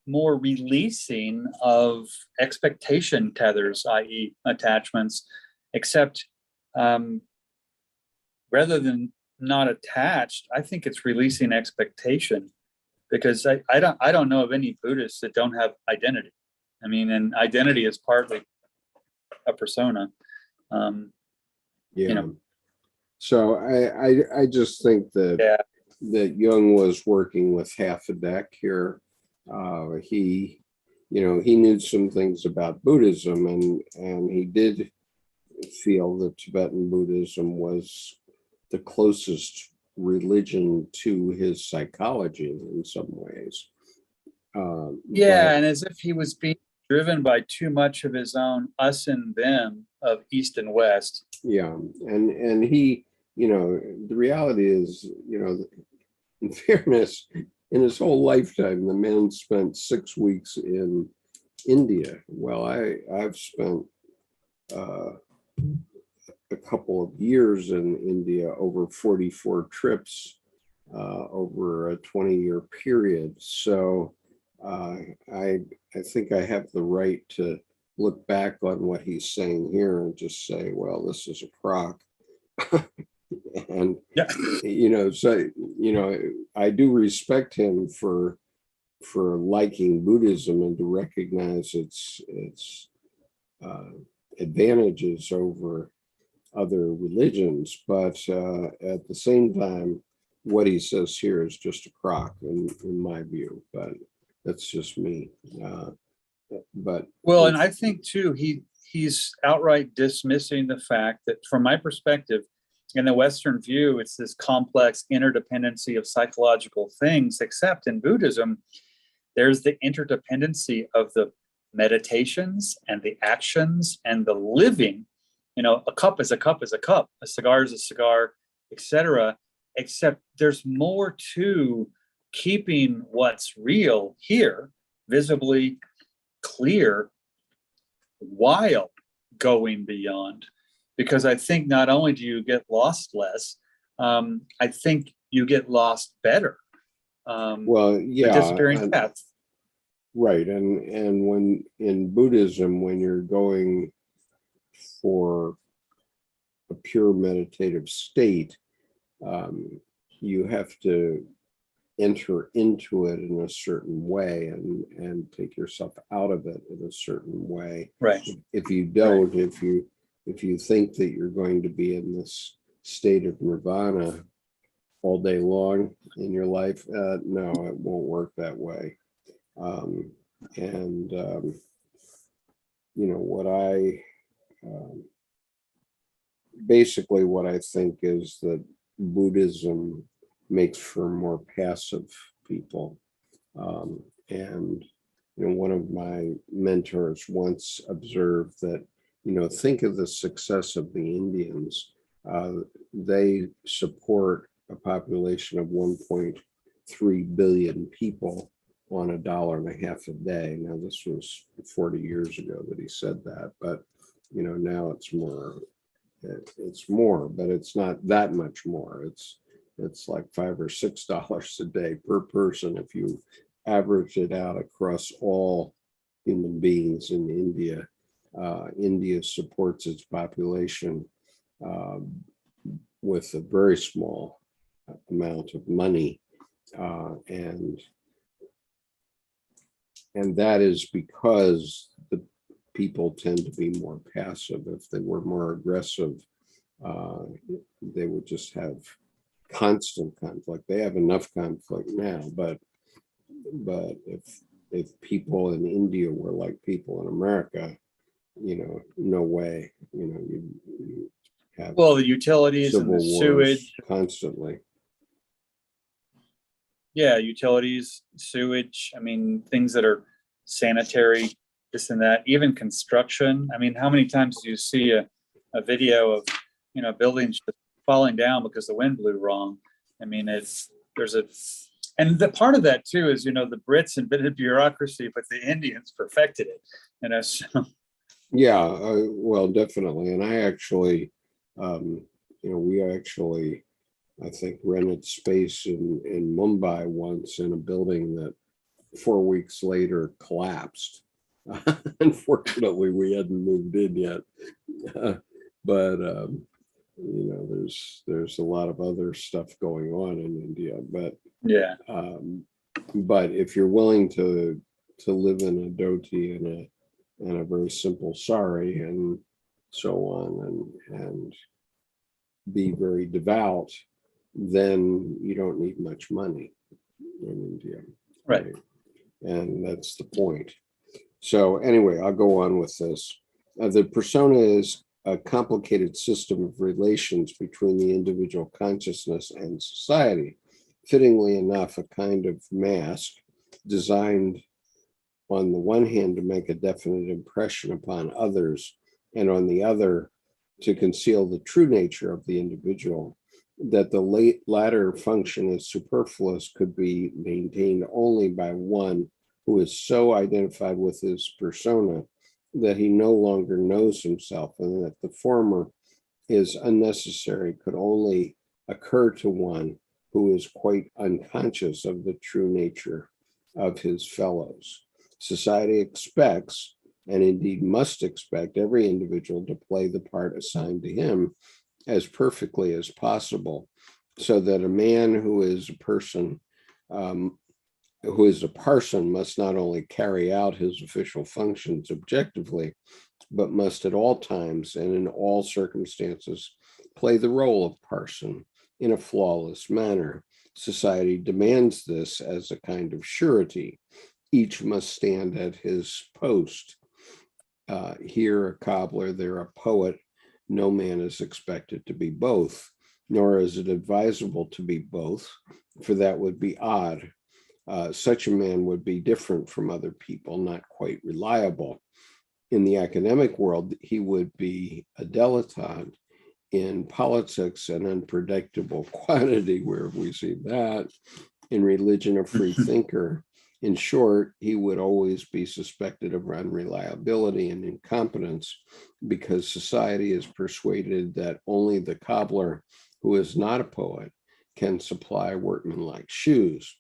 more releasing of expectation tethers, i.e. attachments, except rather than not attached, I think it's releasing expectation. Because I don't know of any Buddhists that don't have identity. I mean, and identity is partly a persona. So I just think that Jung was working with half a deck here. He knew some things about Buddhism, and he did feel that Tibetan Buddhism was the closest religion to his psychology in some ways. And as if he was being driven by too much of his own us and them of East and West. Yeah, and he, the reality is, in fairness, in his whole lifetime, the man spent 6 weeks in India. Well, I've spent a couple of years in India, over 44 trips over a 20-year period. So I think I have the right to look back on what he's saying here and just say, well, this is a crock. And, I do respect him for liking Buddhism and to recognize its advantages over other religions, but at the same time, what he says here is just a crock in my view. But that's just me. And I think too, he's outright dismissing the fact that, from my perspective, in the Western view, it's this complex interdependency of psychological things. Except in Buddhism, there's the interdependency of the meditations and the actions and the living. A cup is a cup is a cup, a cigar is a cigar, etc. Except there's more to keeping what's real here visibly clear while going beyond. Because I think not only do you get lost less, I think you get lost better. The disappearing path. Right, and when in Buddhism, when you're going for a pure meditative state, you have to enter into it in a certain way and take yourself out of it in a certain way. Right. If you don't, if you think that you're going to be in this state of nirvana all day long in your life, no, it won't work that way. What I basically what I think is that Buddhism makes for more passive people. And one of my mentors once observed that, think of the success of the Indians. They support a population of 1.3 billion people on $1.50 a day. Now, this was 40 years ago that he said that, but now it's more, but it's not that much more. It's like $5 or $6 a day per person if you average it out across all human beings in India. India supports its population with a very small amount of money, and that is because the people tend to be more passive. If they were more aggressive, they would just have constant conflict. They have enough conflict now, but if people in India were like people in America, no way. You have the utilities and the sewage constantly. Yeah, utilities, sewage. I mean, things that are sanitary, this and that. Even construction. I mean, how many times do you see a video of buildings just falling down because the wind blew wrong? I mean, and the part of that too is the Brits invented bureaucracy, but the Indians perfected it. So. Yeah, well, definitely. And I actually, we actually, I think, rented space in Mumbai once in a building that 4 weeks later collapsed. Unfortunately, we hadn't moved in yet, but there's a lot of other stuff going on in India. But yeah, but if you're willing to live in a dhoti and a very simple sari and so on, and be very devout, then you don't need much money in India. Right. And that's the point. So anyway, I'll go on with this. The persona is a complicated system of relations between the individual consciousness and society. Fittingly enough, a kind of mask designed on the one hand to make a definite impression upon others, and on the other to conceal the true nature of the individual. That the latter function is superfluous could be maintained only by one who is so identified with his persona that he no longer knows himself, and that the former is unnecessary could only occur to one who is quite unconscious of the true nature of his fellows. Society expects, and indeed must expect, every individual to play the part assigned to him as perfectly as possible, so that a man who is a person, must not only carry out his official functions objectively, but must at all times and in all circumstances play the role of parson in a flawless manner. Society demands this as a kind of surety. Each must stand at his post. Here a cobbler, there a poet. No man is expected to be both, nor is it advisable to be both, for that would be odd. Such a man would be different from other people, not quite reliable. In the academic world, he would be a dilettante. In politics, an unpredictable quantity, where we see that. In religion, a free thinker. In short, he would always be suspected of unreliability and incompetence, because society is persuaded that only the cobbler, who is not a poet, can supply workmanlike shoes.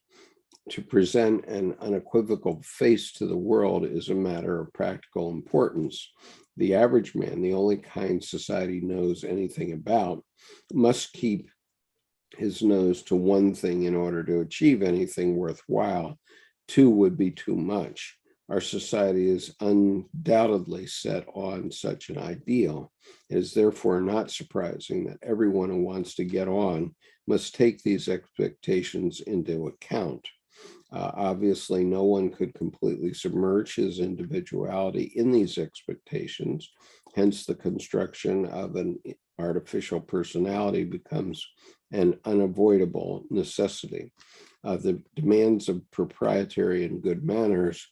To present an unequivocal face to the world is a matter of practical importance. The average man, the only kind society knows anything about, must keep his nose to one thing in order to achieve anything worthwhile. Two would be too much. Our society is undoubtedly set on such an ideal. It is therefore not surprising that everyone who wants to get on must take these expectations into account. Obviously, no one could completely submerge his individuality in these expectations. Hence, the construction of an artificial personality becomes an unavoidable necessity. The demands of proprietary and good manners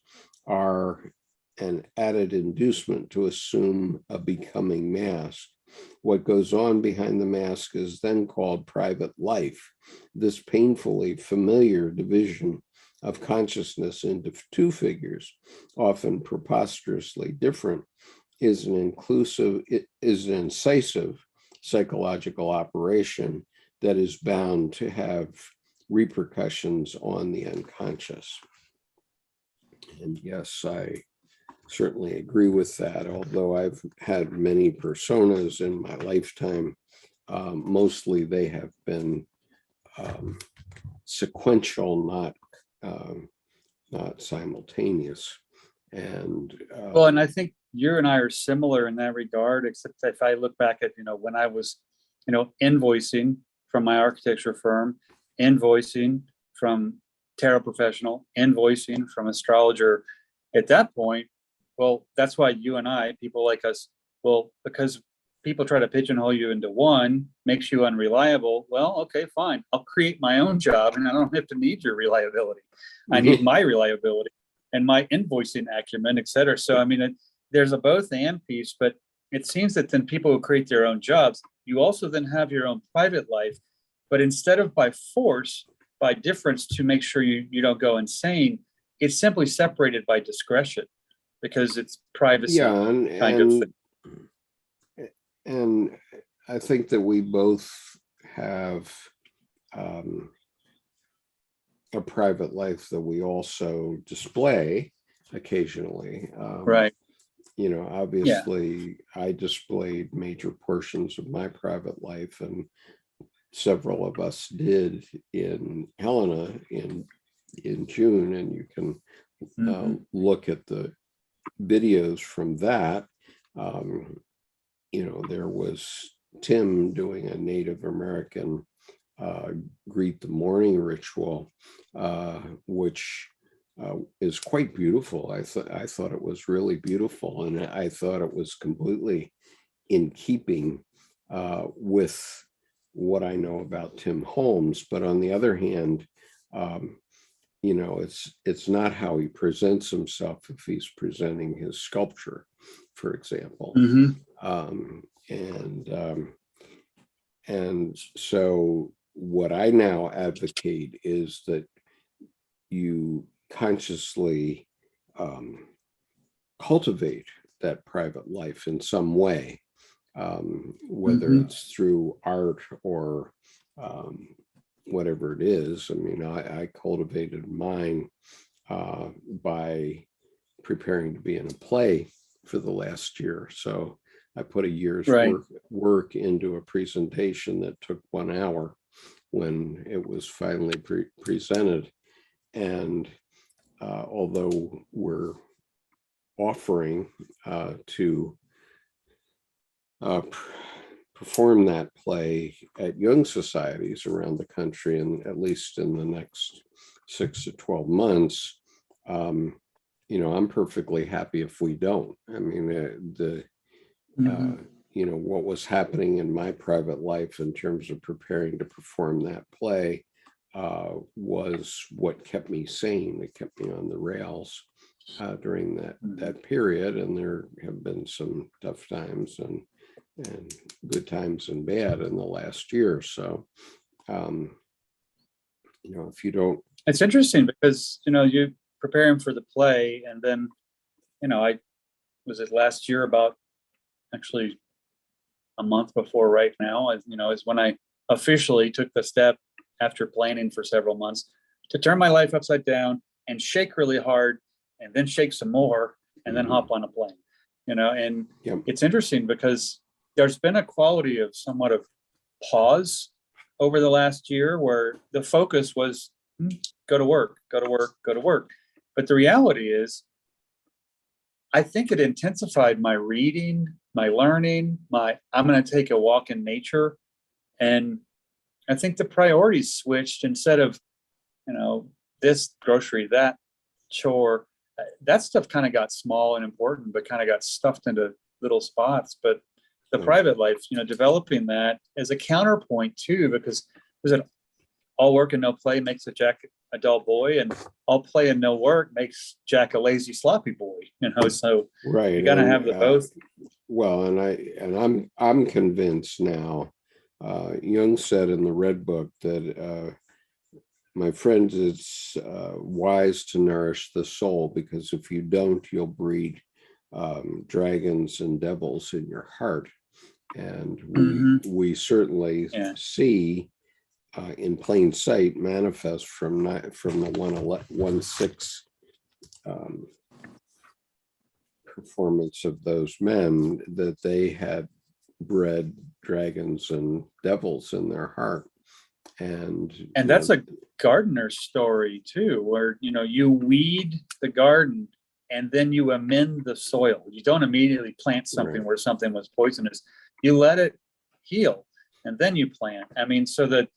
are an added inducement to assume a becoming mask. What goes on behind the mask is then called private life. This painfully familiar division of consciousness into two figures, often preposterously different, is an incisive psychological operation that is bound to have repercussions on the unconscious. And yes, I certainly agree with that, although I've had many personas in my lifetime. Mostly they have been sequential, not simultaneous. And well, and I think you and I are similar in that regard, except if I look back at, when I was, invoicing from my architecture firm, invoicing from tarot professional, invoicing from astrologer, at that point, well, that's why you and I, people like us, well, because people try to pigeonhole you into one, makes you unreliable. Well, okay, fine. I'll create my own job and I don't have to need your reliability. I need my reliability and my invoicing acumen, et cetera. So, there's a both and piece, but it seems that then people who create their own jobs, you also then have your own private life, but instead of by force, by difference to make sure you don't go insane, it's simply separated by discretion because it's privacy kind of thing. And I think that we both have a private life that we also display occasionally. Right. Obviously, I displayed major portions of my private life, and several of us did in Helena in June, and you can look at the videos from that. There was Tim doing a Native American greet the morning ritual, which is quite beautiful. I thought it was really beautiful, and I thought it was completely in keeping with what I know about Tim Holmes. But on the other hand, it's not how he presents himself if he's presenting his sculpture, for example. And so what I now advocate is that you consciously cultivate that private life in some way, whether it's through art or whatever it is. I cultivated mine by preparing to be in a play for the last year. So I put a year's work into a presentation that took 1 hour when it was finally presented. And although we're offering to perform that play at Jung societies around the country, and at least in the next 6 to 12 months, I'm perfectly happy if we don't. What was happening in my private life in terms of preparing to perform that play was what kept me sane. It kept me on the rails during that period. And there have been some tough times and good times and bad in the last year. So, if you don't. It's interesting because, you preparing for the play, and then, was it last year, about actually a month before right now, is when I officially took the step after planning for several months to turn my life upside down and shake really hard and then shake some more and then hop on a plane, and It's interesting because there's been a quality of somewhat of pause over the last year where the focus was go to work, go to work, go to work. But the reality is, I think it intensified my reading, my learning, I'm going to take a walk in nature. And I think the priorities switched. Instead of, this grocery, that chore, that stuff kind of got small and important, but kind of got stuffed into little spots. But the private life, developing that as a counterpoint too, because was it all work and no play makes Jack a dull boy, and all play and no work makes Jack a lazy, sloppy boy. So right, you got to have the both. Well, and I'm convinced now. Jung said in the Red Book that, my friends, it's wise to nourish the soul, because if you don't, you'll breed dragons and devils in your heart. And we certainly see in plain sight manifest from the 1-6 performance of those men that they had bred dragons and devils in their heart. And that's a gardener story too, where you weed the garden and then you amend the soil. You don't immediately plant something where something was poisonous. You let it heal and then you plant. So that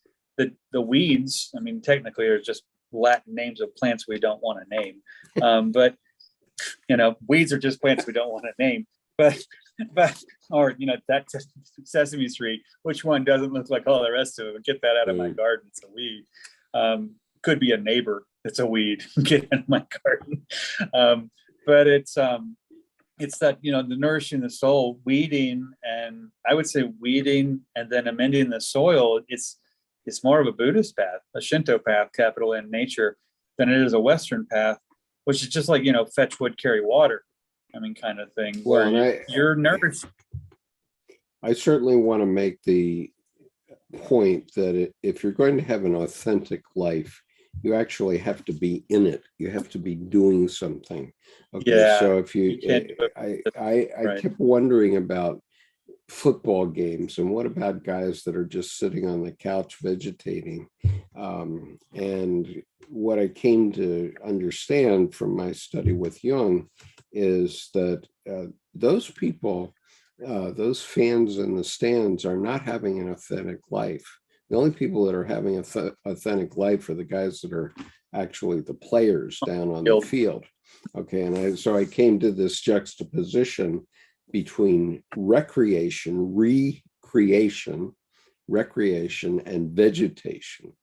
the weeds, technically are just Latin names of plants we don't want to name. But weeds are just plants we don't want to name. But or that Sesame Street, which one doesn't look like all the rest of them? Get that out of my garden. It's a weed. Could be a neighbor. It's a weed. Get in my garden. But it's that the nourishing the soul, weeding, and I would say weeding and then amending the soil. It's more of a Buddhist path, a Shinto path, capital N nature, than it is a Western path, which is just like fetch wood, carry water. Kind of thing. Well, where you're nourished. I certainly want to make the point that if you're going to have an authentic life, you actually have to be in it. You have to be doing something. Okay. Yeah, so if I kept wondering about football games, and what about guys that are just sitting on the couch vegetating? And what I came to understand from my study with Jung is that those people, those fans in the stands, are not having an authentic life. The only people that are having an authentic life are the guys that are actually the players down on the field. Okay, and so I came to this juxtaposition between recreation, and vegetation.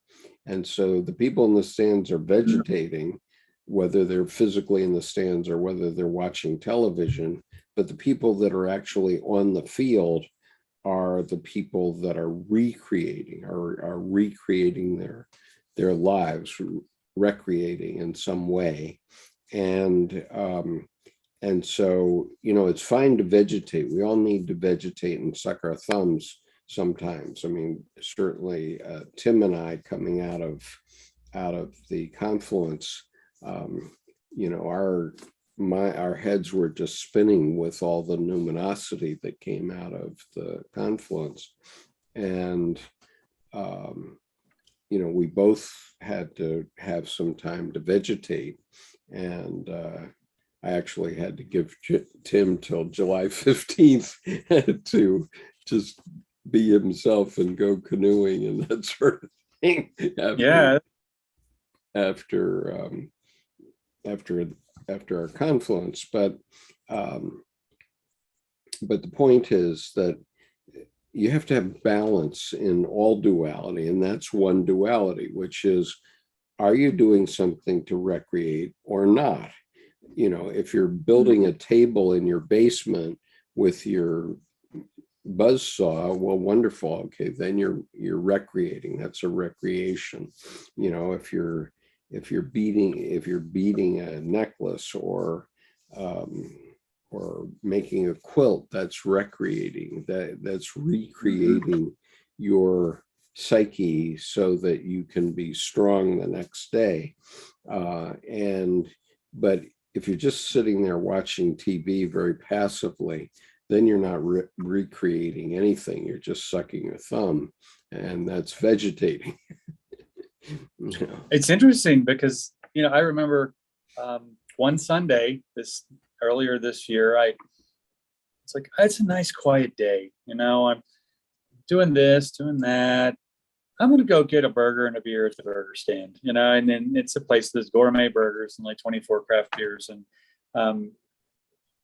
And so the people in the stands are vegetating, whether they're physically in the stands or whether they're watching television. But the people that are actually on the field are the people that are recreating their lives, recreating in some way. And so, it's fine to vegetate. We all need to vegetate and suck our thumbs sometimes. Certainly Tim and I, coming out of the confluence, our heads were just spinning with all the luminosity that came out of the confluence. And, we both had to have some time to vegetate. And I actually had to give Tim till July 15th to just be himself and go canoeing and that sort of thing. After our confluence. But the point is that you have to have balance in all duality, and that's one duality, which is, are you doing something to recreate or not? If you're building a table in your basement with your buzzsaw, well, wonderful. Okay, then you're recreating. That's a recreation. If you're beading a necklace or making a quilt, that's recreating. That's recreating your psyche so that you can be strong the next day. But if you're just sitting there watching TV very passively, then you're not recreating anything. You're just sucking your thumb. and that's vegetating. It's interesting because, I remember one Sunday earlier this year, it's like, it's a nice quiet day. I'm doing this, doing that. I'm going to go get a burger and a beer at the burger stand, and then it's a place that's gourmet burgers and like 24 craft beers. And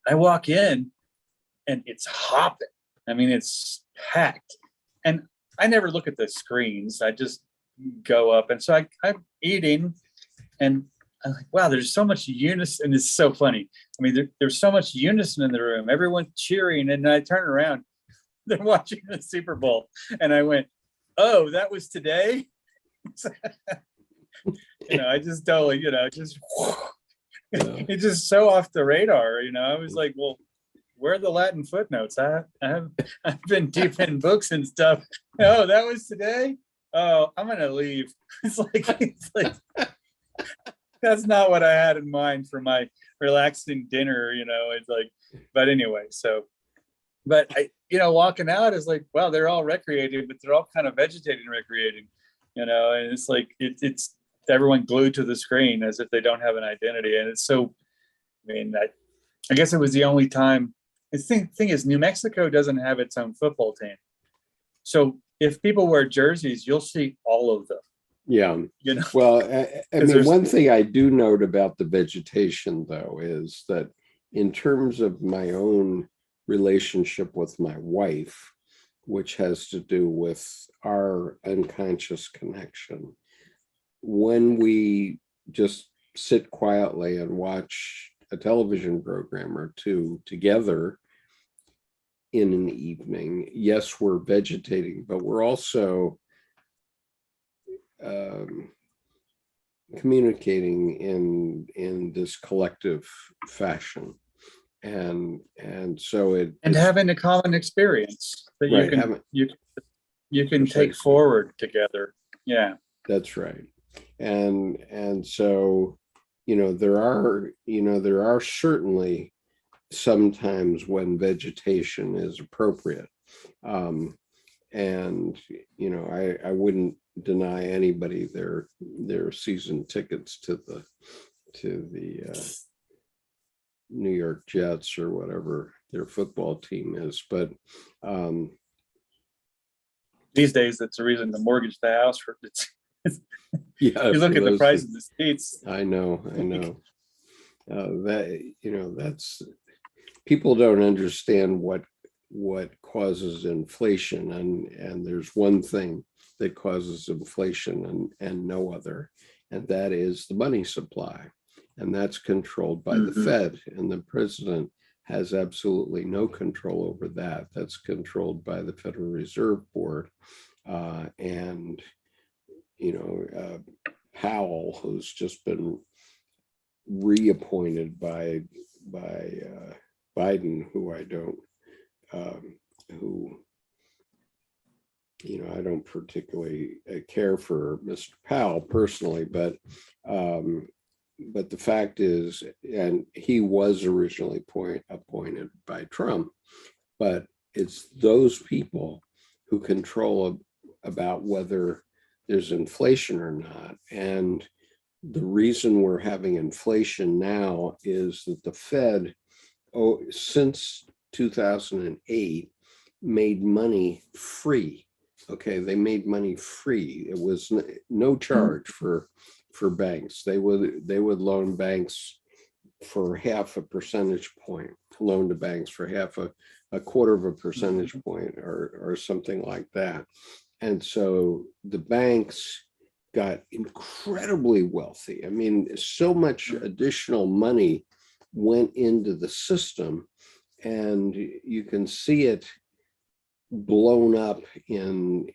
I walk in and it's hopping. I mean, it's packed. And I never look at the screens. I just go up. And so I'm eating and I'm like, wow, there's so much unison. And it's so funny. I mean, there's so much unison in the room. Everyone's cheering. And I turn around, they're watching the Super Bowl. And I went, oh, that was today? I just totally, it's just so off the radar. I was like, well, where are the Latin footnotes? I've been deep in books and stuff. Oh, that was today? Oh, I'm gonna leave. It's like that's not what I had in mind for my relaxing dinner. It's like, but anyway, but I, walking out is like, wow, they're all recreating, but they're all kind of vegetating, recreating, and it's like it's everyone glued to the screen as if they don't have an identity, and it's so. I mean, I guess it was the only time. The thing is, New Mexico doesn't have its own football team. So if people wear jerseys, you'll see all of them. Yeah. Well, I mean, one thing I do note about the vegetation, though, is that in terms of my own relationship with my wife, which has to do with our unconscious connection, when we just sit quietly and watch a television program or two together in an evening, yes, we're vegetating, but we're also communicating in this collective fashion, and so it's having a common experience that right, you can take forward together. Yeah, that's right. And so there are certainly sometimes when vegetation is appropriate, and I wouldn't deny anybody their season tickets to the New York Jets or whatever their football team is, but these days it's a reason to mortgage the house for it's yeah, you look at the price of the seats. I know that's people don't understand what causes inflation, and there's one thing that causes inflation and no other, and that is the money supply, and that's controlled by the Fed, and the president has absolutely no control over that. That's controlled by the Federal Reserve Board, and Powell, who's just been reappointed by Biden, who I don't particularly care for Mr. Powell personally, but the fact is, and he was originally appointed by Trump, but it's those people who control about whether there's inflation or not. And the reason we're having inflation now is that the Fed, since 2008, made money free. Okay, they made money free. It was no charge for banks. They would loan banks for half a percentage point, loan to banks for a quarter of a percentage point or something like that. And so the banks got incredibly wealthy. I mean, so much additional money went into the system, and you can see it blown up in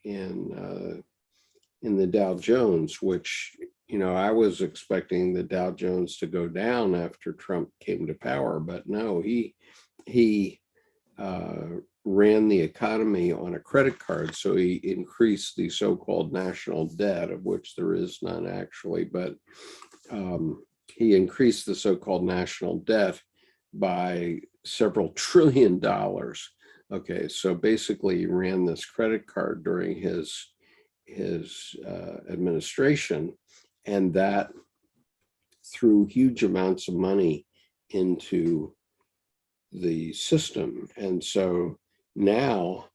the Dow Jones, which I was expecting the Dow Jones to go down after Trump came to power, but no, he ran the economy on a credit card, so he increased the so-called national debt, of which there is none actually, but he increased the so-called national debt by several $1 trillion. Okay, so basically he ran this credit card during his administration, and that threw huge amounts of money into the system. And so now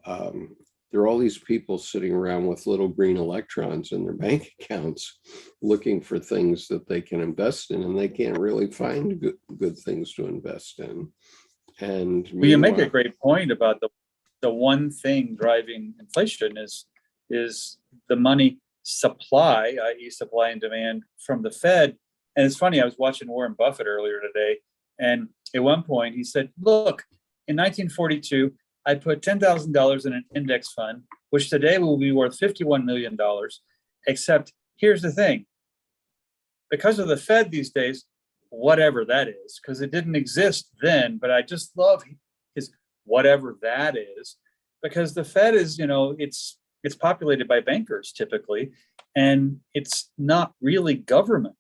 there are all these people sitting around with little green electrons in their bank accounts looking for things that they can invest in, and they can't really find good things to invest in. And well, you make a great point about the one thing driving inflation is the money supply, i.e. supply and demand from the Fed. And it's funny, I was watching Warren Buffett earlier today, and at one point he said, look, in 1942, I put $10,000 in an index fund, which today will be worth $51 million. Except here's the thing, because of the Fed these days, whatever that is, because it didn't exist then, but I just love his whatever that is, because the Fed is, it's populated by bankers typically, and it's not really government.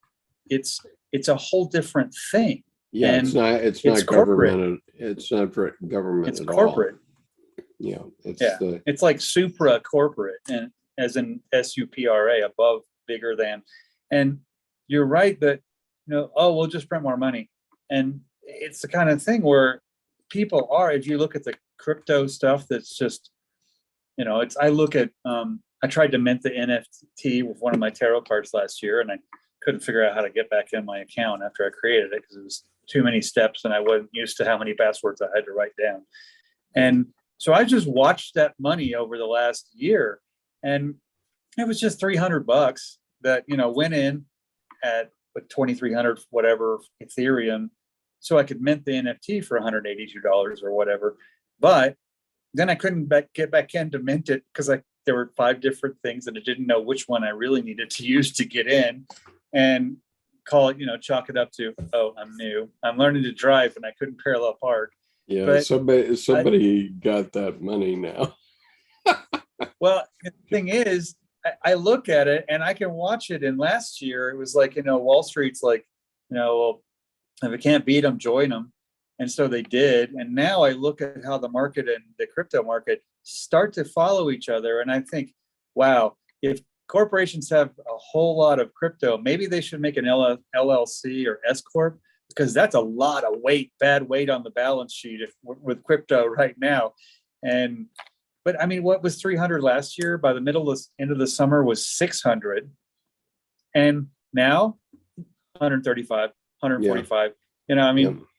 It's a whole different thing. Yeah, and it's not corporate. government. It's not for government. It's at corporate. All. Yeah, it's like supra corporate, and as in SUPRA, above, bigger than. And you're right that we'll just print more money, and it's the kind of thing where people are. If you look at the crypto stuff, that's just it's. I look at I tried to mint the NFT with one of my tarot cards last year, and I couldn't figure out how to get back in my account after I created it because it was too many steps, and I wasn't used to how many passwords I had to write down. And so I just watched that money over the last year, and it was just $300 that went in at 2,300 whatever Ethereum, so I could mint the NFT for $182 or whatever. But then I couldn't get back in to mint it because there were 5 different things that I didn't know which one I really needed to use to get in, and call it, chalk it up to, oh, I'm new, I'm learning to drive, and I couldn't parallel park. Yeah, but somebody got that money now. Well, the thing is, I look at it and I can watch it. And last year it was like, Wall Street's like, well, if I can't beat them, join them. And so they did. And now I look at how the market and the crypto market start to follow each other. And I think, wow, if corporations have a whole lot of crypto, maybe they should make an LLC or S Corp, because that's a lot of bad weight on the balance sheet with crypto right now. But I mean, what was 300 last year? By the end of the summer was 600, and now 135, 145.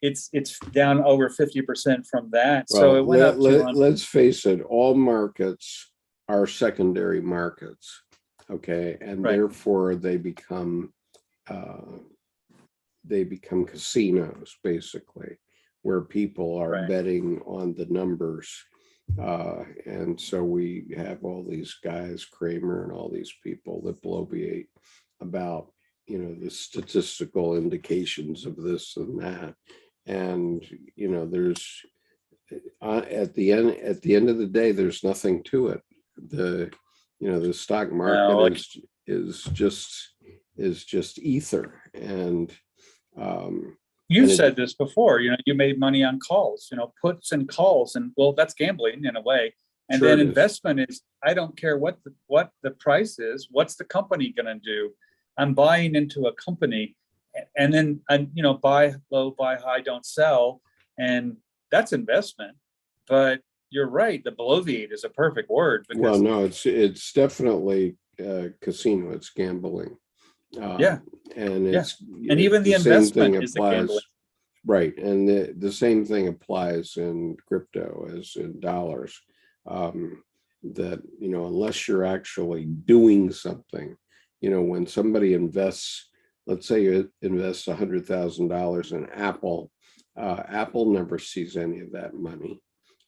It's down over 50% from that. Well, so it went up. Let's face it, all markets are secondary markets, okay, and right. Therefore they become casinos, basically, where people are right. betting on the numbers. And so we have all these guys, Kramer and all these people that bloviate about, the statistical indications of this and that. And, there's at the end of the day, there's nothing to it. The stock market is just ether. And you said this before, you made money on calls, puts and calls, and well, that's gambling in a way. And sure, then investment is, I don't care what the price is. What's the company going to do? I'm buying into a company, and then buy low, buy high, don't sell. And that's investment. But you're right. The bloviate is a perfect word. Well, no, it's definitely casino. It's gambling. And even the investment is the gambling. Right. And the same thing applies in crypto as in dollars. That, unless you're actually doing something, when somebody invests, let's say you invest $100,000 in Apple, Apple never sees any of that money.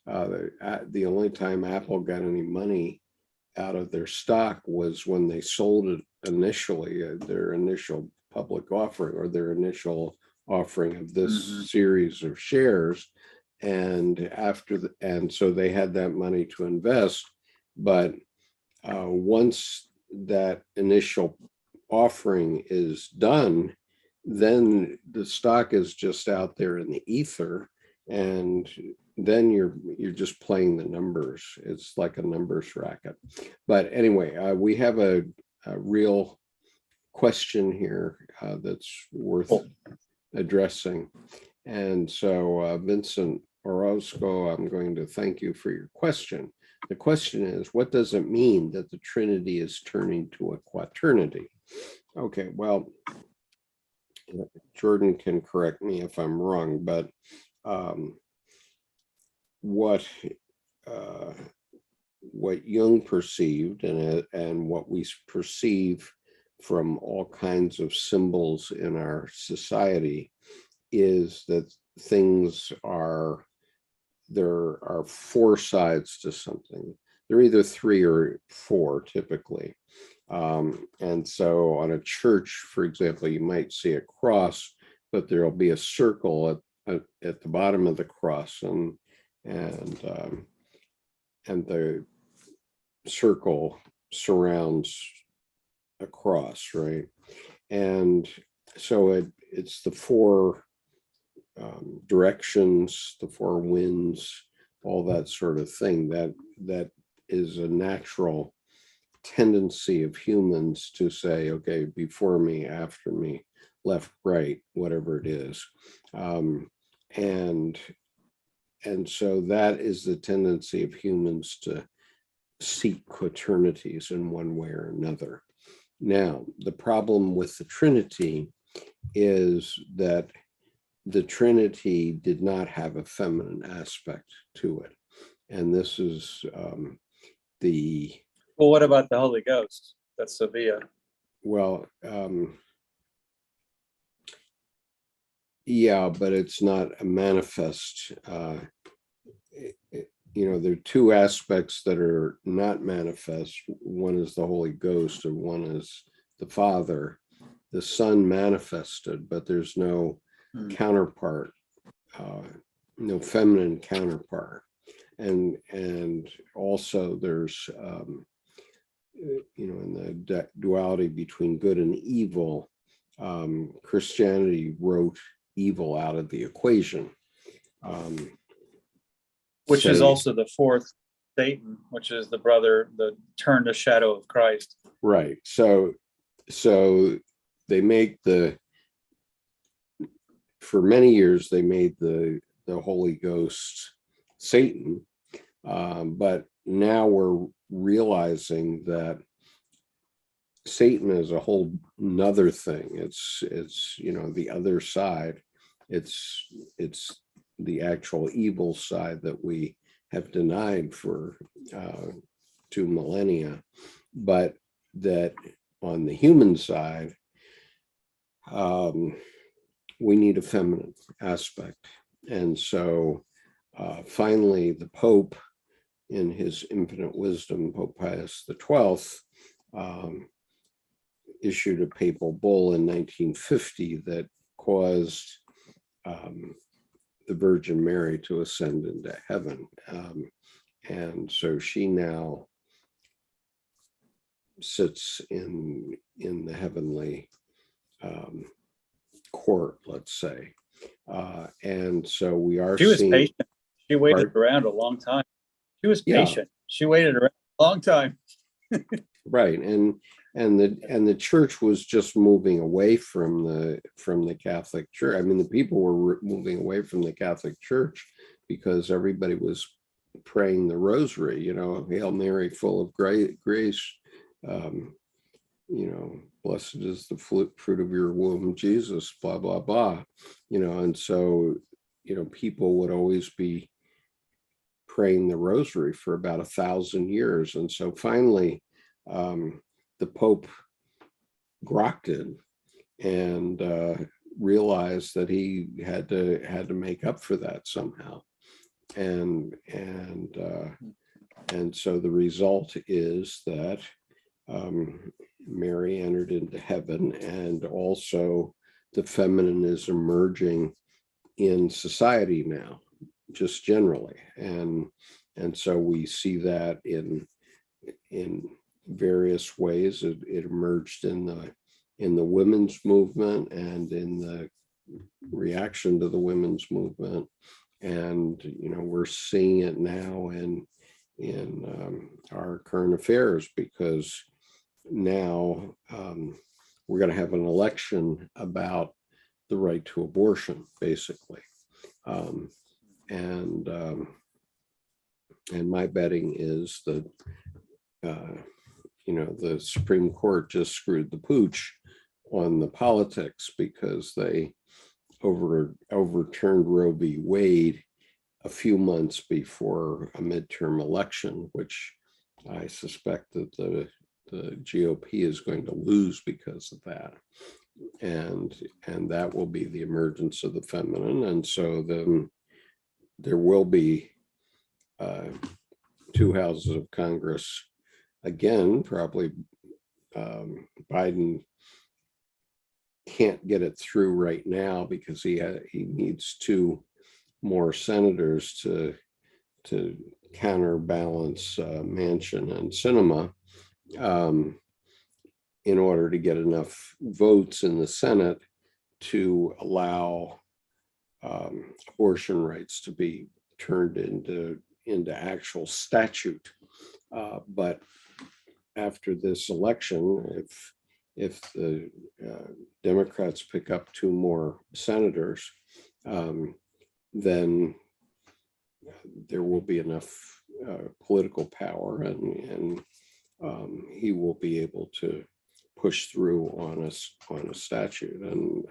The only time Apple got any money out of their stock was when they sold it initially, their initial public offering, or their initial offering of this series of shares. And so they had that money to invest. But once that initial offering is done, then the stock is just out there in the ether, and then you're just playing the numbers. It's like a numbers racket. But anyway, we have a real question here that's worth addressing. And so Vincent Orozco, I'm going to thank you for your question. The question is, what does it mean that the Trinity is turning to a quaternity? Okay, well, Jordan can correct me if I'm wrong, but what Jung perceived and what we perceive from all kinds of symbols in our society is that there are four sides to something. They're either three or four typically. And so on a church, for example, you might see a cross, but there'll be a circle at the bottom of the cross, and the circle surrounds a cross, right? And so it's the four directions, the four winds, all that sort of thing. That is a natural tendency of humans to say, okay, before me, after me, left, right, whatever it is. And so that is the tendency of humans to seek quaternities in one way or another. Now, the problem with the Trinity is that the Trinity did not have a feminine aspect to it. And this is Well, what about the Holy Ghost? That's Sophia. Well, yeah, but it's not a manifest. There are two aspects that are not manifest. One is the Holy Ghost and one is the Father. The Son manifested, but there's no counterpart, no feminine counterpart. And also there's, in the duality between good and evil, Christianity wrote evil out of the equation. Which is also the fourth Satan, which is the brother, the turned to shadow of Christ. Right. So they make for many years, they made the Holy Ghost Satan. But now we're realizing that Satan is a whole nother thing. It's the other side. It's the actual evil side that we have denied for 2 millennia, but that on the human side, we need a feminine aspect. And so finally, the Pope, in his infinite wisdom, Pope Pius XII, issued a papal bull in 1950 that caused the Virgin Mary to ascend into heaven. And so she now sits in the heavenly court, let's say. And so we are She was seeing, patient. She waited around a long time. She was patient. Yeah. She waited around a long time. Right. And the church was just moving away from the Catholic Church. I mean, the people were moving away from the Catholic Church because everybody was praying the rosary, Hail Mary, full of grace, blessed is the fruit of your womb, Jesus, blah, blah, blah, and so, people would always be praying the rosary for about 1,000 years. And so finally, the Pope grokked it and realized that he had to make up for that somehow. And so the result is that Mary entered into heaven, and also the feminine is emerging in society now, just generally. And so we see that in various ways. It emerged in the women's movement and in the reaction to the women's movement. And, we're seeing it now in our current affairs, because now we're going to have an election about the right to abortion, basically. And my betting is that, the Supreme Court just screwed the pooch on the politics, because they overturned Roe v. Wade a few months before a midterm election, which I suspect that the GOP is going to lose because of that. And that will be the emergence of the feminine. And so then there will be two houses of Congress again. Probably Biden can't get it through right now because he needs two more senators to counterbalance Manchin and Sinema, in order to get enough votes in the Senate to allow abortion rights to be turned into actual statute. But after this election, if the Democrats pick up two more senators, then there will be enough political power, and he will be able to push through on a statute, and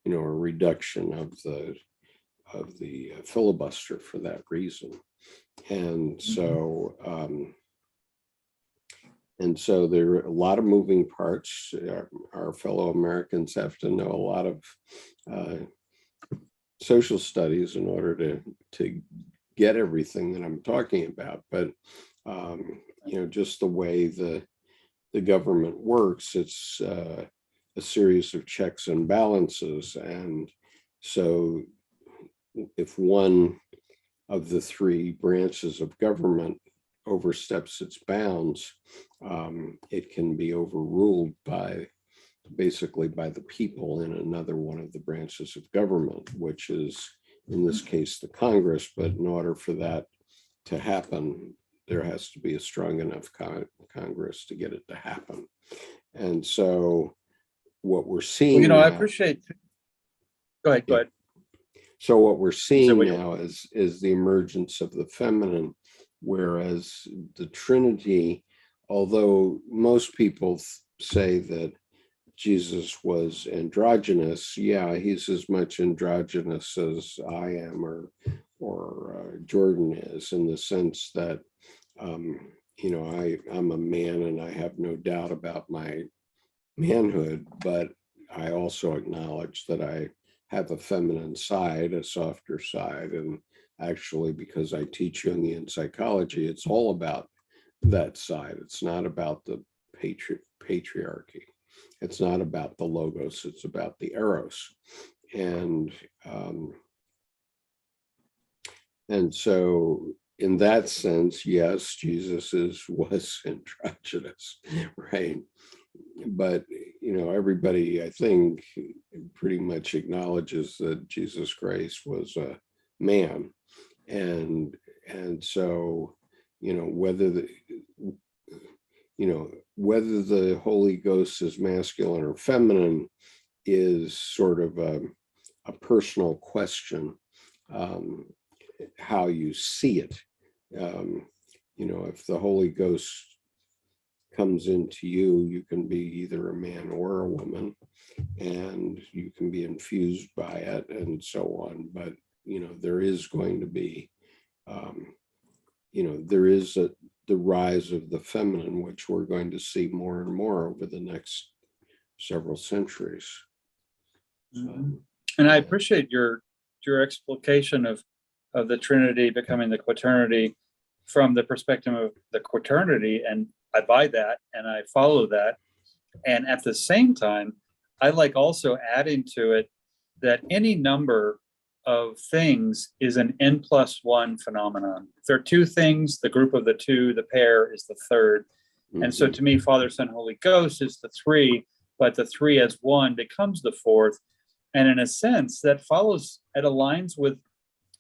a reduction of the filibuster for that reason. And so there are a lot of moving parts. Our fellow Americans have to know a lot of social studies in order to get everything that I'm talking about. But just the way the government works, it's a series of checks and balances. And so if one of the three branches of government oversteps its bounds, it can be overruled basically by the people in another one of the branches of government, which is in this case the Congress. But in order for that to happen, there has to be a strong enough Congress to get it to happen. And so what we're seeing I now, appreciate. Go ahead. So what we're seeing now is the emergence of the feminine, whereas the Trinity, although most people say that Jesus was androgynous, yeah, he's as much androgynous as I am or Jordan is, in the sense that I'm a man and I have no doubt about my manhood, but I also acknowledge that I have a feminine side, a softer side. And actually, because I teach Jungian psychology, it's all about that side. It's not about the patriarchy. It's not about the logos. It's about the eros. And so in that sense, yes, Jesus was androgynous, right? But everybody, I think, pretty much acknowledges that Jesus Christ was a man, and so whether the Holy Ghost is masculine or feminine is sort of a personal question, how you see it. If the Holy Ghost comes into you, you can be either a man or a woman, and you can be infused by it and so on. But there is going to be there is the rise of the feminine, which we're going to see more and more over the next several centuries. And I appreciate your explication of the Trinity becoming the quaternity from the perspective of the quaternity, and I buy that and I follow that. And at the same time, I like also adding to it that any number of things is an n+1 phenomenon. If there are two things, the group of the two, the pair is the third. Mm-hmm. And so to me, Father, Son, Holy Ghost is the three, but the three as one becomes the fourth. And in a sense, that aligns with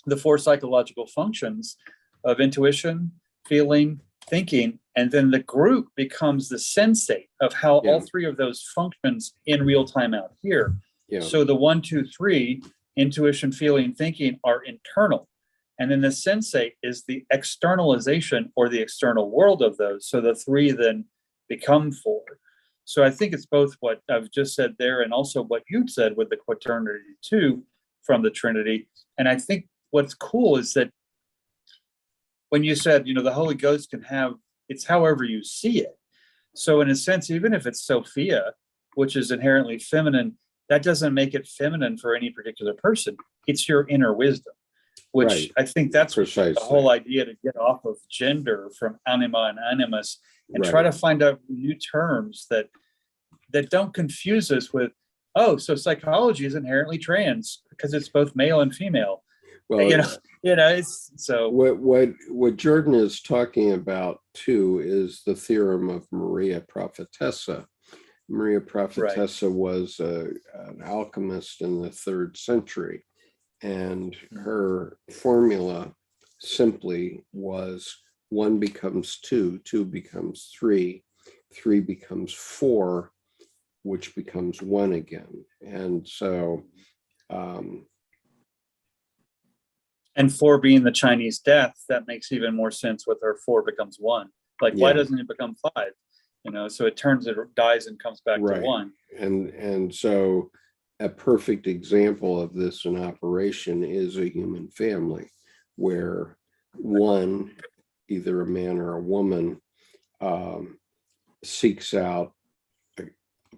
the four psychological functions of intuition, feeling, thinking, and then the group becomes the sensate of how all three of those functions in real time out here. Yeah. So the 1, 2, 3, intuition, feeling, thinking are internal. And then the sensate is the externalization or the external world of those. So the three then become four. So I think it's both what I've just said there and also what you said with the quaternity too from the Trinity. And I think what's cool is that when you said, the Holy Ghost can have, it's however you see it. So in a sense, even if it's Sophia, which is inherently feminine, that doesn't make it feminine for any particular person. It's your inner wisdom, which Right. I think that's Precisely. the whole idea, to get off of gender from anima and animus and Right. try to find out new terms that don't confuse us with, oh, so psychology is inherently trans because it's both male and female. Well, It's so what Jordan is talking about too is the theorem of Maria Prophetessa. Maria Prophetessa was an alchemist in the 3rd century, and her formula simply was 1 becomes 2, 2 becomes 3, 3 becomes 4, which becomes 1 again. And so and 4 being the Chinese death, that makes even more sense with her. 4 becomes 1. Like, why doesn't it become 5? So it dies and comes back to 1. And so a perfect example of this in operation is a human family where one, either a man or a woman, seeks out a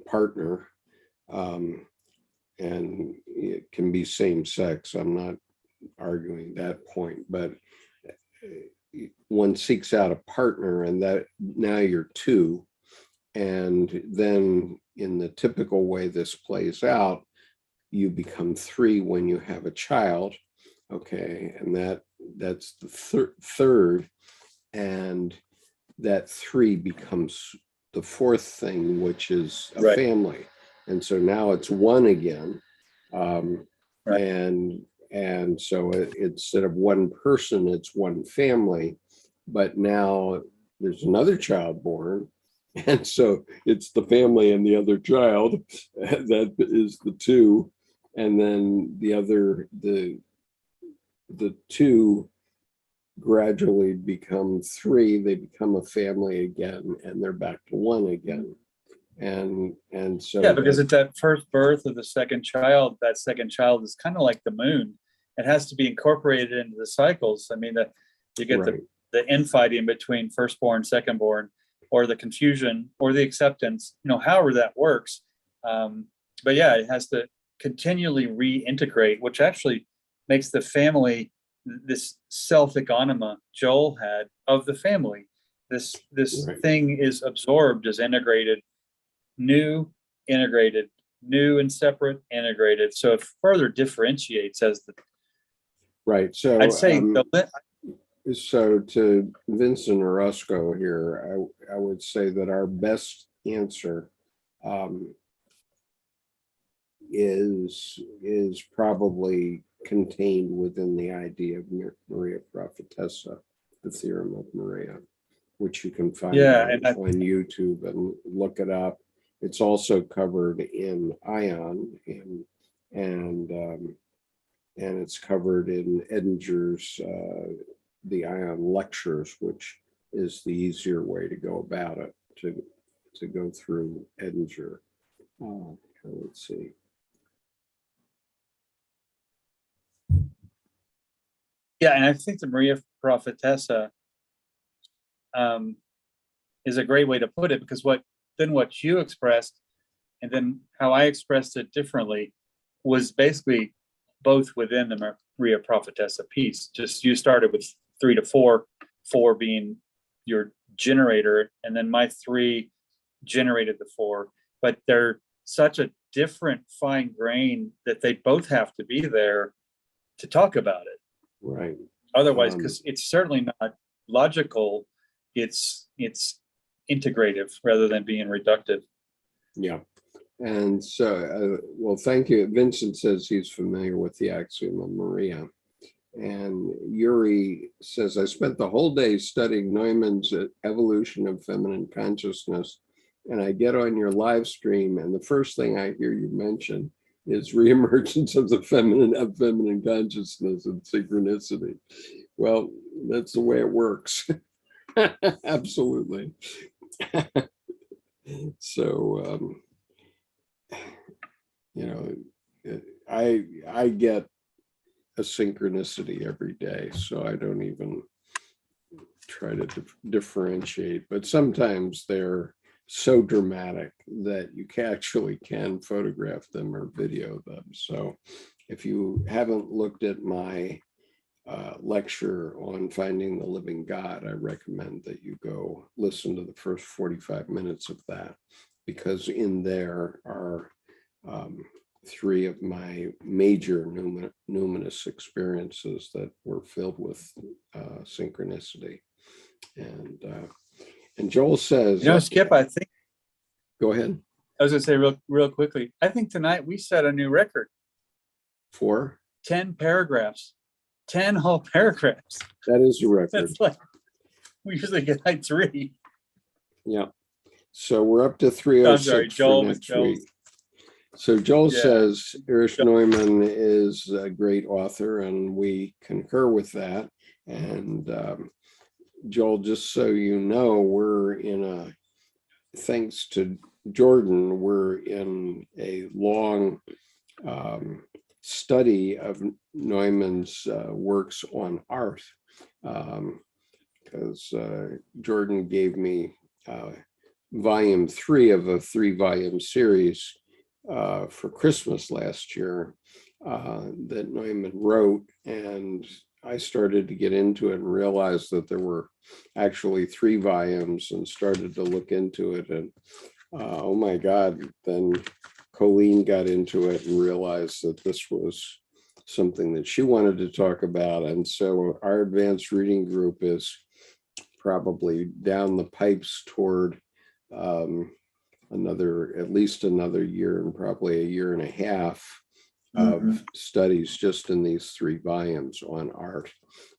partner, and it can be same sex. I'm not arguing that point, but one seeks out a partner, and that now you're 2. And then in the typical way this plays out, you become 3 when you have a child. Okay. And that's the third. And that 3 becomes the 4th thing, which is a family. And so now it's 1 again. And so instead of 1 person, it's 1 family. But now there's another child born. And so it's the family and the other child that is the 2. And then the 2 gradually become 3. They become a family again, and they're back to 1 again. And so because at that first birth of the second child, that second child is kind of like the moon. It has to be incorporated into the cycles. I mean, you get the infighting between firstborn, secondborn, or the confusion or the acceptance, however that works. But it has to continually reintegrate, which actually makes the family this selfic anima Joel had of the family. This thing is absorbed, is integrated, new, integrated, new and separate, integrated. So it further differentiates as the So I'd say so to Vincent Orozco here, I would say that our best answer is probably contained within the idea of Maria Prophetessa, the theorem of Maria, which you can find on YouTube and look it up. It's also covered in Ion and it's covered in Edinger's the Ion lectures, which is the easier way to go about it, to go through Edinger. Let's see. And I think the Maria Prophetessa is a great way to put it, because what you expressed and then how I expressed it differently was basically both within the Maria Prophetessa piece. Just you started with 3 to 4, 4 being your generator, and then my 3 generated the 4, but they're such a different fine grain that they both have to be there to talk about it. Right. Otherwise, because it's certainly not logical, it's integrative rather than being reductive. Yeah. And so, well, thank you. Vincent says he's familiar with the axiom of Maria. And Yuri says, I spent the whole day studying Neumann's evolution of feminine consciousness, and I get on your live stream, and the first thing I hear you mention is reemergence of the feminine consciousness and synchronicity. Well, that's the way it works. Absolutely. So, I get a synchronicity every day, so I don't even try to differentiate, but sometimes they're so dramatic that you actually can photograph them or video them. So if you haven't looked at my lecture on finding the living God, I recommend that you go listen to the first 45 minutes of that, because in there are three of my major numinous experiences that were filled with synchronicity. And Joel says, Skip, I think, go ahead. I was going to say real quickly, I think tonight we set a new record for 10 paragraphs, 10 whole paragraphs. That is a record. That's like, we usually get like 3. Yeah. So we're up to 306 Joel, for next week. So Joel says Erich Neumann is a great author, and we concur with that. And Joel, just so you know, thanks to Jordan, we're in a long study of Neumann's works on art, because Jordan gave me volume 3 of a 3-volume series for Christmas last year that Neumann wrote, and I started to get into it and realized that there were actually 3 volumes, and started to look into it, and oh my God, then Colleen got into it and realized that this was something that she wanted to talk about. And so our advanced reading group is probably down the pipes toward at least another year, and probably a year and a half of studies just in these 3 volumes on art.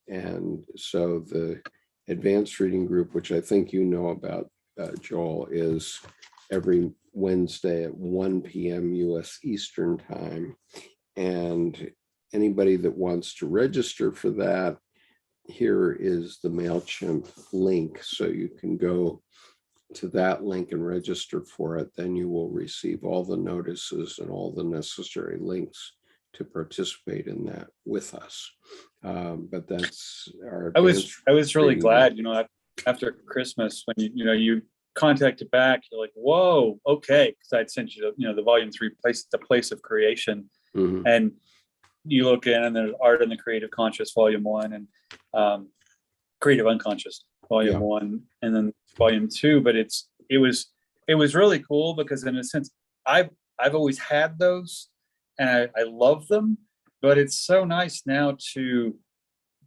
And so the advanced reading group, which I think you know about, Joel, is every Wednesday at 1 p.m. U.S. Eastern Time. And anybody that wants to register for that, here is the MailChimp link. So you can go to that link and register for it. Then you will receive all the notices and all the necessary links to participate in that with us. But that's our. I was really glad, after Christmas, when you contacted back, you're like, whoa, okay, because I'd sent you the volume 3 the place of creation, and you look in and there's art in the creative conscious volume 1 and creative unconscious volume 1, and then volume 2. But it was really cool because in a sense I've always had those and I love them, but it's so nice now to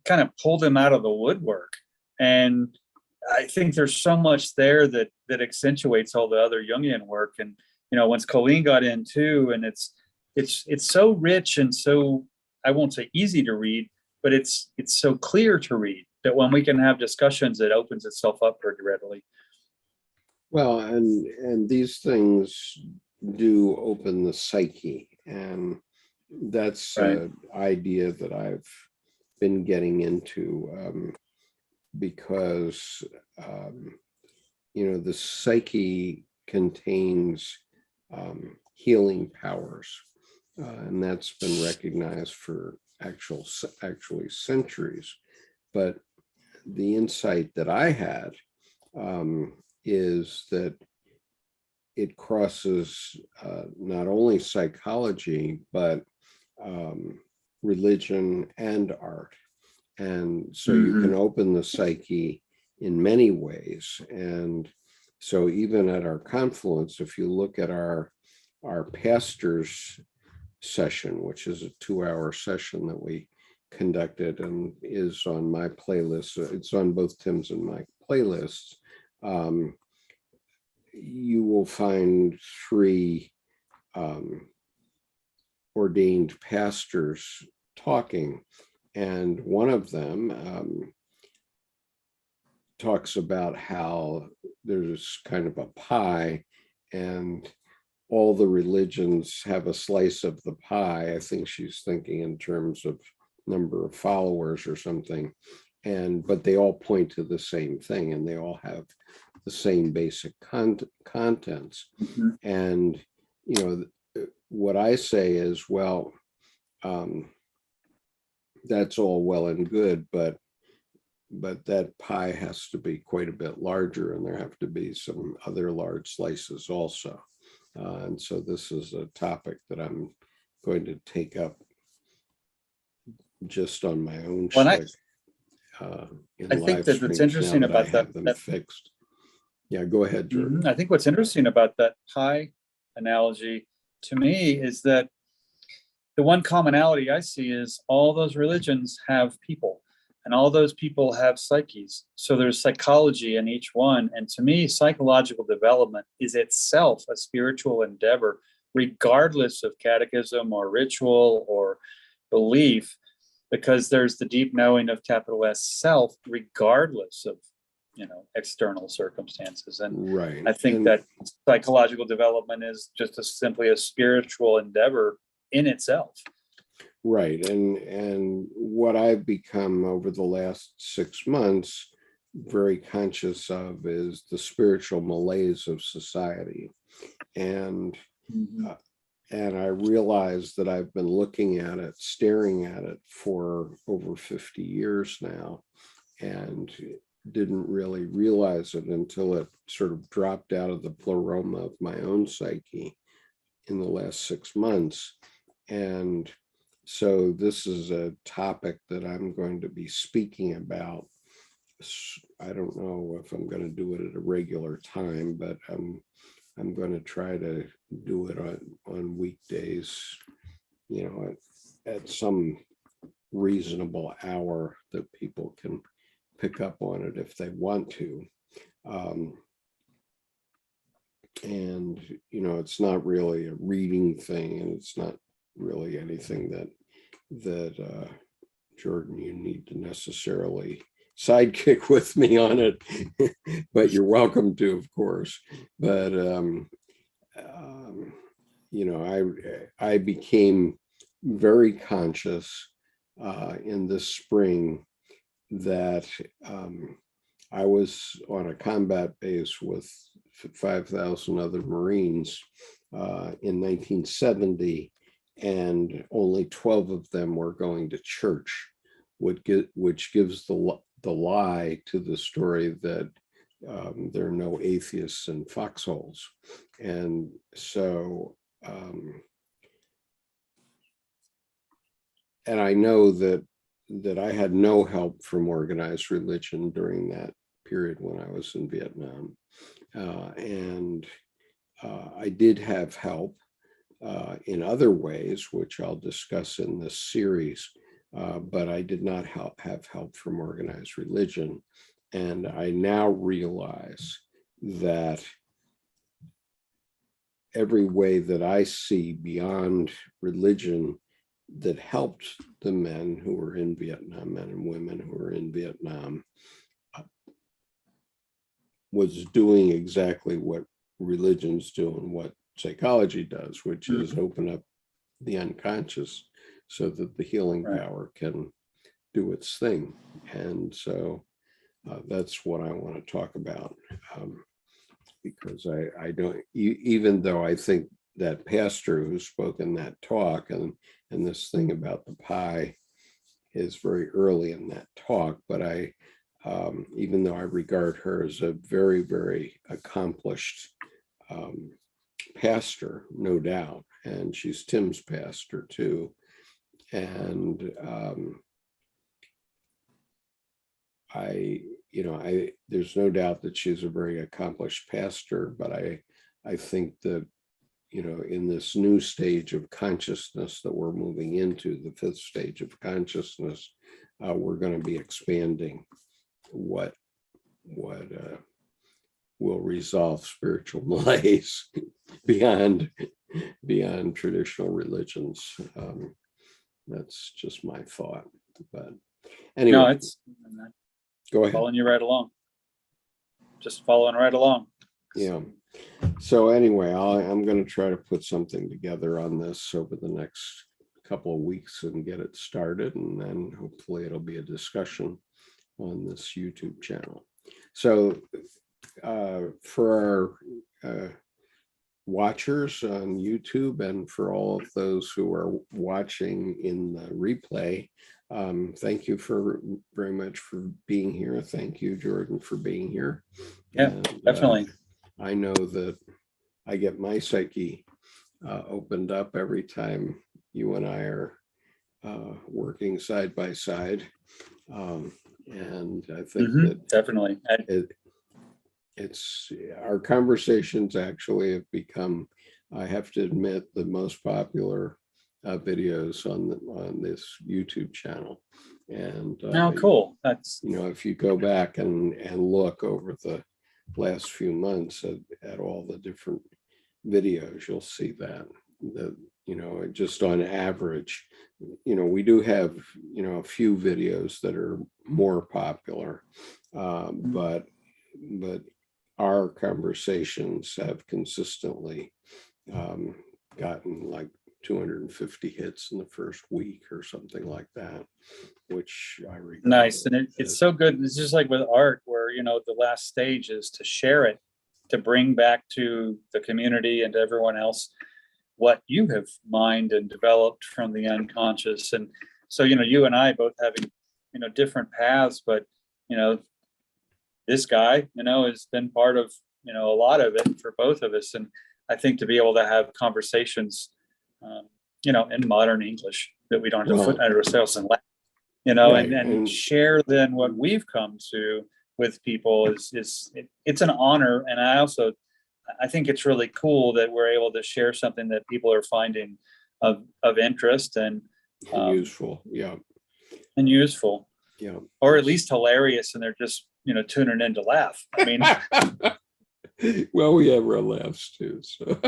kind of pull them out of the woodwork. And I think there's so much there that accentuates all the other Jungian work. And once Colleen got in too, and it's so rich and so, I won't say easy to read, but it's so clear to read that when we can have discussions, it opens itself up pretty readily. Well, and these things do open the psyche, and that's an idea that I've been getting into, because the psyche contains healing powers, and that's been recognized for actually centuries. But the insight that I had is that it crosses not only psychology, but religion and art. And so you can open the psyche in many ways. And so even at our confluence, if you look at our pastors session, which is a 2-hour session that we conducted and is on my playlist, it's on both Tim's and my playlists, you will find 3 ordained pastors talking, And one of them talks about how there's kind of a pie, and all the religions have a slice of the pie. I think she's thinking in terms of number of followers or something. But they all point to the same thing, and they all have the same basic contents. Mm-hmm. And, what I say is, well, that's all well and good, but that pie has to be quite a bit larger, and there have to be some other large slices also. And so this is a topic that I'm going to take up just on my own stick. I think that what's interesting about that fixed. Yeah, go ahead, Jordan. I think what's interesting about that pie analogy to me is that the one commonality I see is all those religions have people, and all those people have psyches. So there's psychology in each one. And to me, psychological development is itself a spiritual endeavor, regardless of catechism or ritual or belief, because there's the deep knowing of capital S self, regardless of, external circumstances. And right. I think that psychological development is just simply a spiritual endeavor in itself. Right. And what I've become over the last 6 months very conscious of is the spiritual malaise of society. And I realized that I've been looking at it, staring at it for over 50 years now, and didn't really realize it until it sort of dropped out of the pleroma of my own psyche in the last 6 months. And so this is a topic that I'm going to be speaking about. I don't know if I'm going to do it at a regular time, but I'm going to try to do it on weekdays, at some reasonable hour that people can pick up on it if they want to. And, it's not really a reading thing, and it's not really anything that Jordan, you need to necessarily sidekick with me on it, but you're welcome to, of course. But I became very conscious in this spring that I was on a combat base with 5,000 other Marines in 1970, and only 12 of them were going to church, which gives the lie to the story that there are no atheists in foxholes. And so, and I know that I had no help from organized religion during that period when I was in Vietnam. And I did have help in other ways, which I'll discuss in this series, but I did not have help from organized religion. And I now realize that every way that I see beyond religion that helped the men who were in Vietnam, men and women who were in Vietnam, was doing exactly what religions do and what psychology does, which is open up the unconscious so that the healing power can do its thing. And so that's what I want to talk about, because I don't, even though I think that pastor who spoke in that talk and this thing about the pie is very early in that talk, but even though I regard her as a very, very accomplished pastor, no doubt, and she's Tim's pastor too, and there's no doubt that she's a very accomplished pastor, but I think that, in this new stage of consciousness that we're moving into, the 5th stage of consciousness, we're going to be expanding what will resolve spiritual malaise beyond traditional religions. That's just my thought. But No, anyway, it's go ahead. following you right along. Just following right along. Yeah. So anyway, I'm going to try to put something together on this over the next couple of weeks and get it started. And then hopefully it'll be a discussion on this YouTube channel. So for our watchers on YouTube and for all of those who are watching in the replay, thank you very much for being here. Thank you, Jordan, for being here. Yeah, and, definitely. I know that I get my psyche opened up every time you and I are working side by side. And I think that definitely. it's our conversations actually have become, I have to admit, the most popular videos on this YouTube channel. And cool. That's, if you go back and look over the last few months at all the different videos, you'll see that just on average, we do have a few videos that are more popular, but our conversations have consistently gotten like 250 hits in the first week or something like that, which I regard. Nice. And it's so good. It's just like with art where, the last stage is to share it, to bring back to the community and to everyone else what you have mined and developed from the unconscious. And so, you and I both having, different paths, but, this guy, has been part of, a lot of it for both of us. And I think to be able to have conversations, in modern English that we don't have to foot under ourselves and laugh, Right. and share then what we've come to with people it's an honor. And I think it's really cool that we're able to share something that people are finding of interest and useful. Yeah. And useful. Yeah. Or at least hilarious. And they're just, tuning in to laugh. I mean, well, we have our laughs too. So,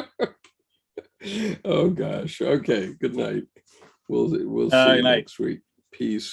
oh gosh. Okay. Good night. We'll see you next week. Peace.